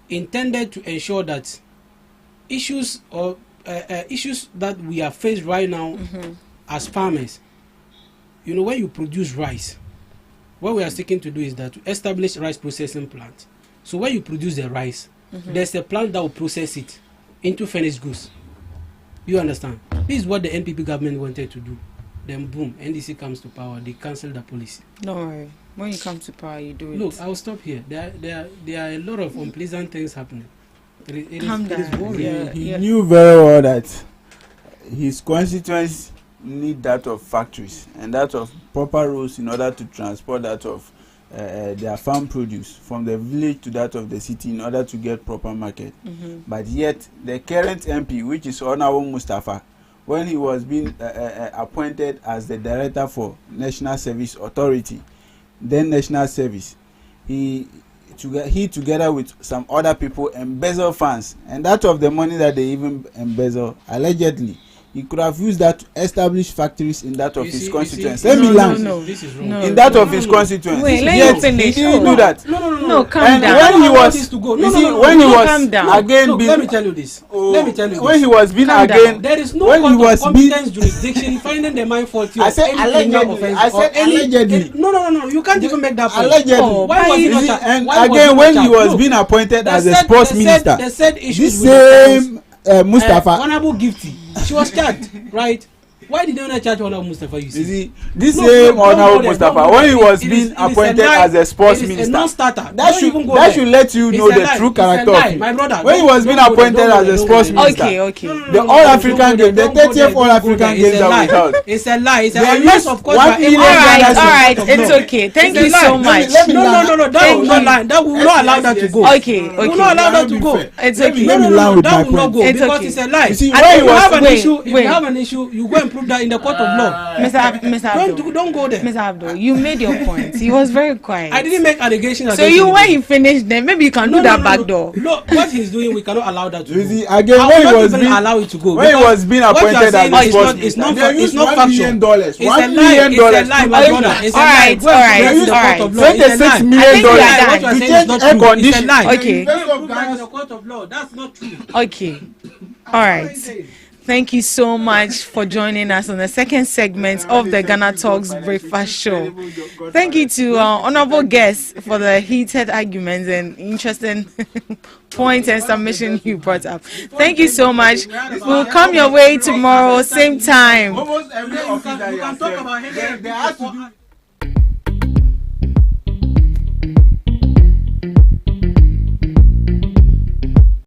intended to ensure that issues that we are faced right now as farmers, when you produce rice, what we are seeking to do is that to establish rice processing plant. So when you produce the rice, there's a plant that will process it into finished goods. You understand? This is what the NPP government wanted to do. Then boom, NDC comes to power, they cancel the policy. Don't worry. When you come to power, you do it. Look, I'll stop here. There are a lot of unpleasant things happening. It Calm is down. worrying. He knew very well that his constituents need that of factories and that of proper roads in order to transport that of their farm produce from the village to that of the city in order to get proper market. But yet the current MP, which is Honorable Mustafa, when he was being appointed as the director for National Service Authority, then National Service, he together with some other people embezzle funds, and that of the money that they even embezzle allegedly, he could have used that to establish factories in that of his constituency. Let me land. In that of his constituency. Wait, let yet you finish. he didn't do that. No, calm down. When he was when he was again being, let me tell you this. Let me tell you this. When he was being again, there is no when he was competence jurisdiction finding the man faulty. I said allegedly. I said allegedly. No. You can't even make that point. Allegedly. Why was he not? And again, when he was being appointed as a sports minister, this same Mustafa, Honorable Gifty, she was charged, right? Why did they not charge Honorable Mustafa? You see, this same Honorable Mustafa, when he was being appointed as a sports minister, that should let you know the true character of him. My brother, when he was being appointed as a sports minister, the All African Games, the 30th All African Games that we held, it's a lie. It's a lie. yes, of course. All right, it's okay. Thank you so much. No, that will not lie. That will not allow that to go. Okay. We will not allow that to go. It's okay. No, that will not go because it's a lie. You see, if you have an issue, you go and prove that in the court of law. Mr. Abdul, don't go there. Mr. Abdul, you made your point. He was very quiet. I didn't make allegations. So when he finished, then maybe you can do that back door. No, what he's doing, we cannot allow that to go. See, again, when he was being allow it to go. When he was being appointed as a sports minister, it's not factual. $1 It's a lie, my brother. It's a lie. $26 million to change air condition. Okay. The court of law. That's not true. Okay. All right. Thank you so much for joining us on the second segment of the Ghana Talks Breakfast Show. Thank you to honorable guests for the heated arguments and interesting points and submission you brought up. Thank you so much. We'll come your way tomorrow, same time. Almost every office that you can talk about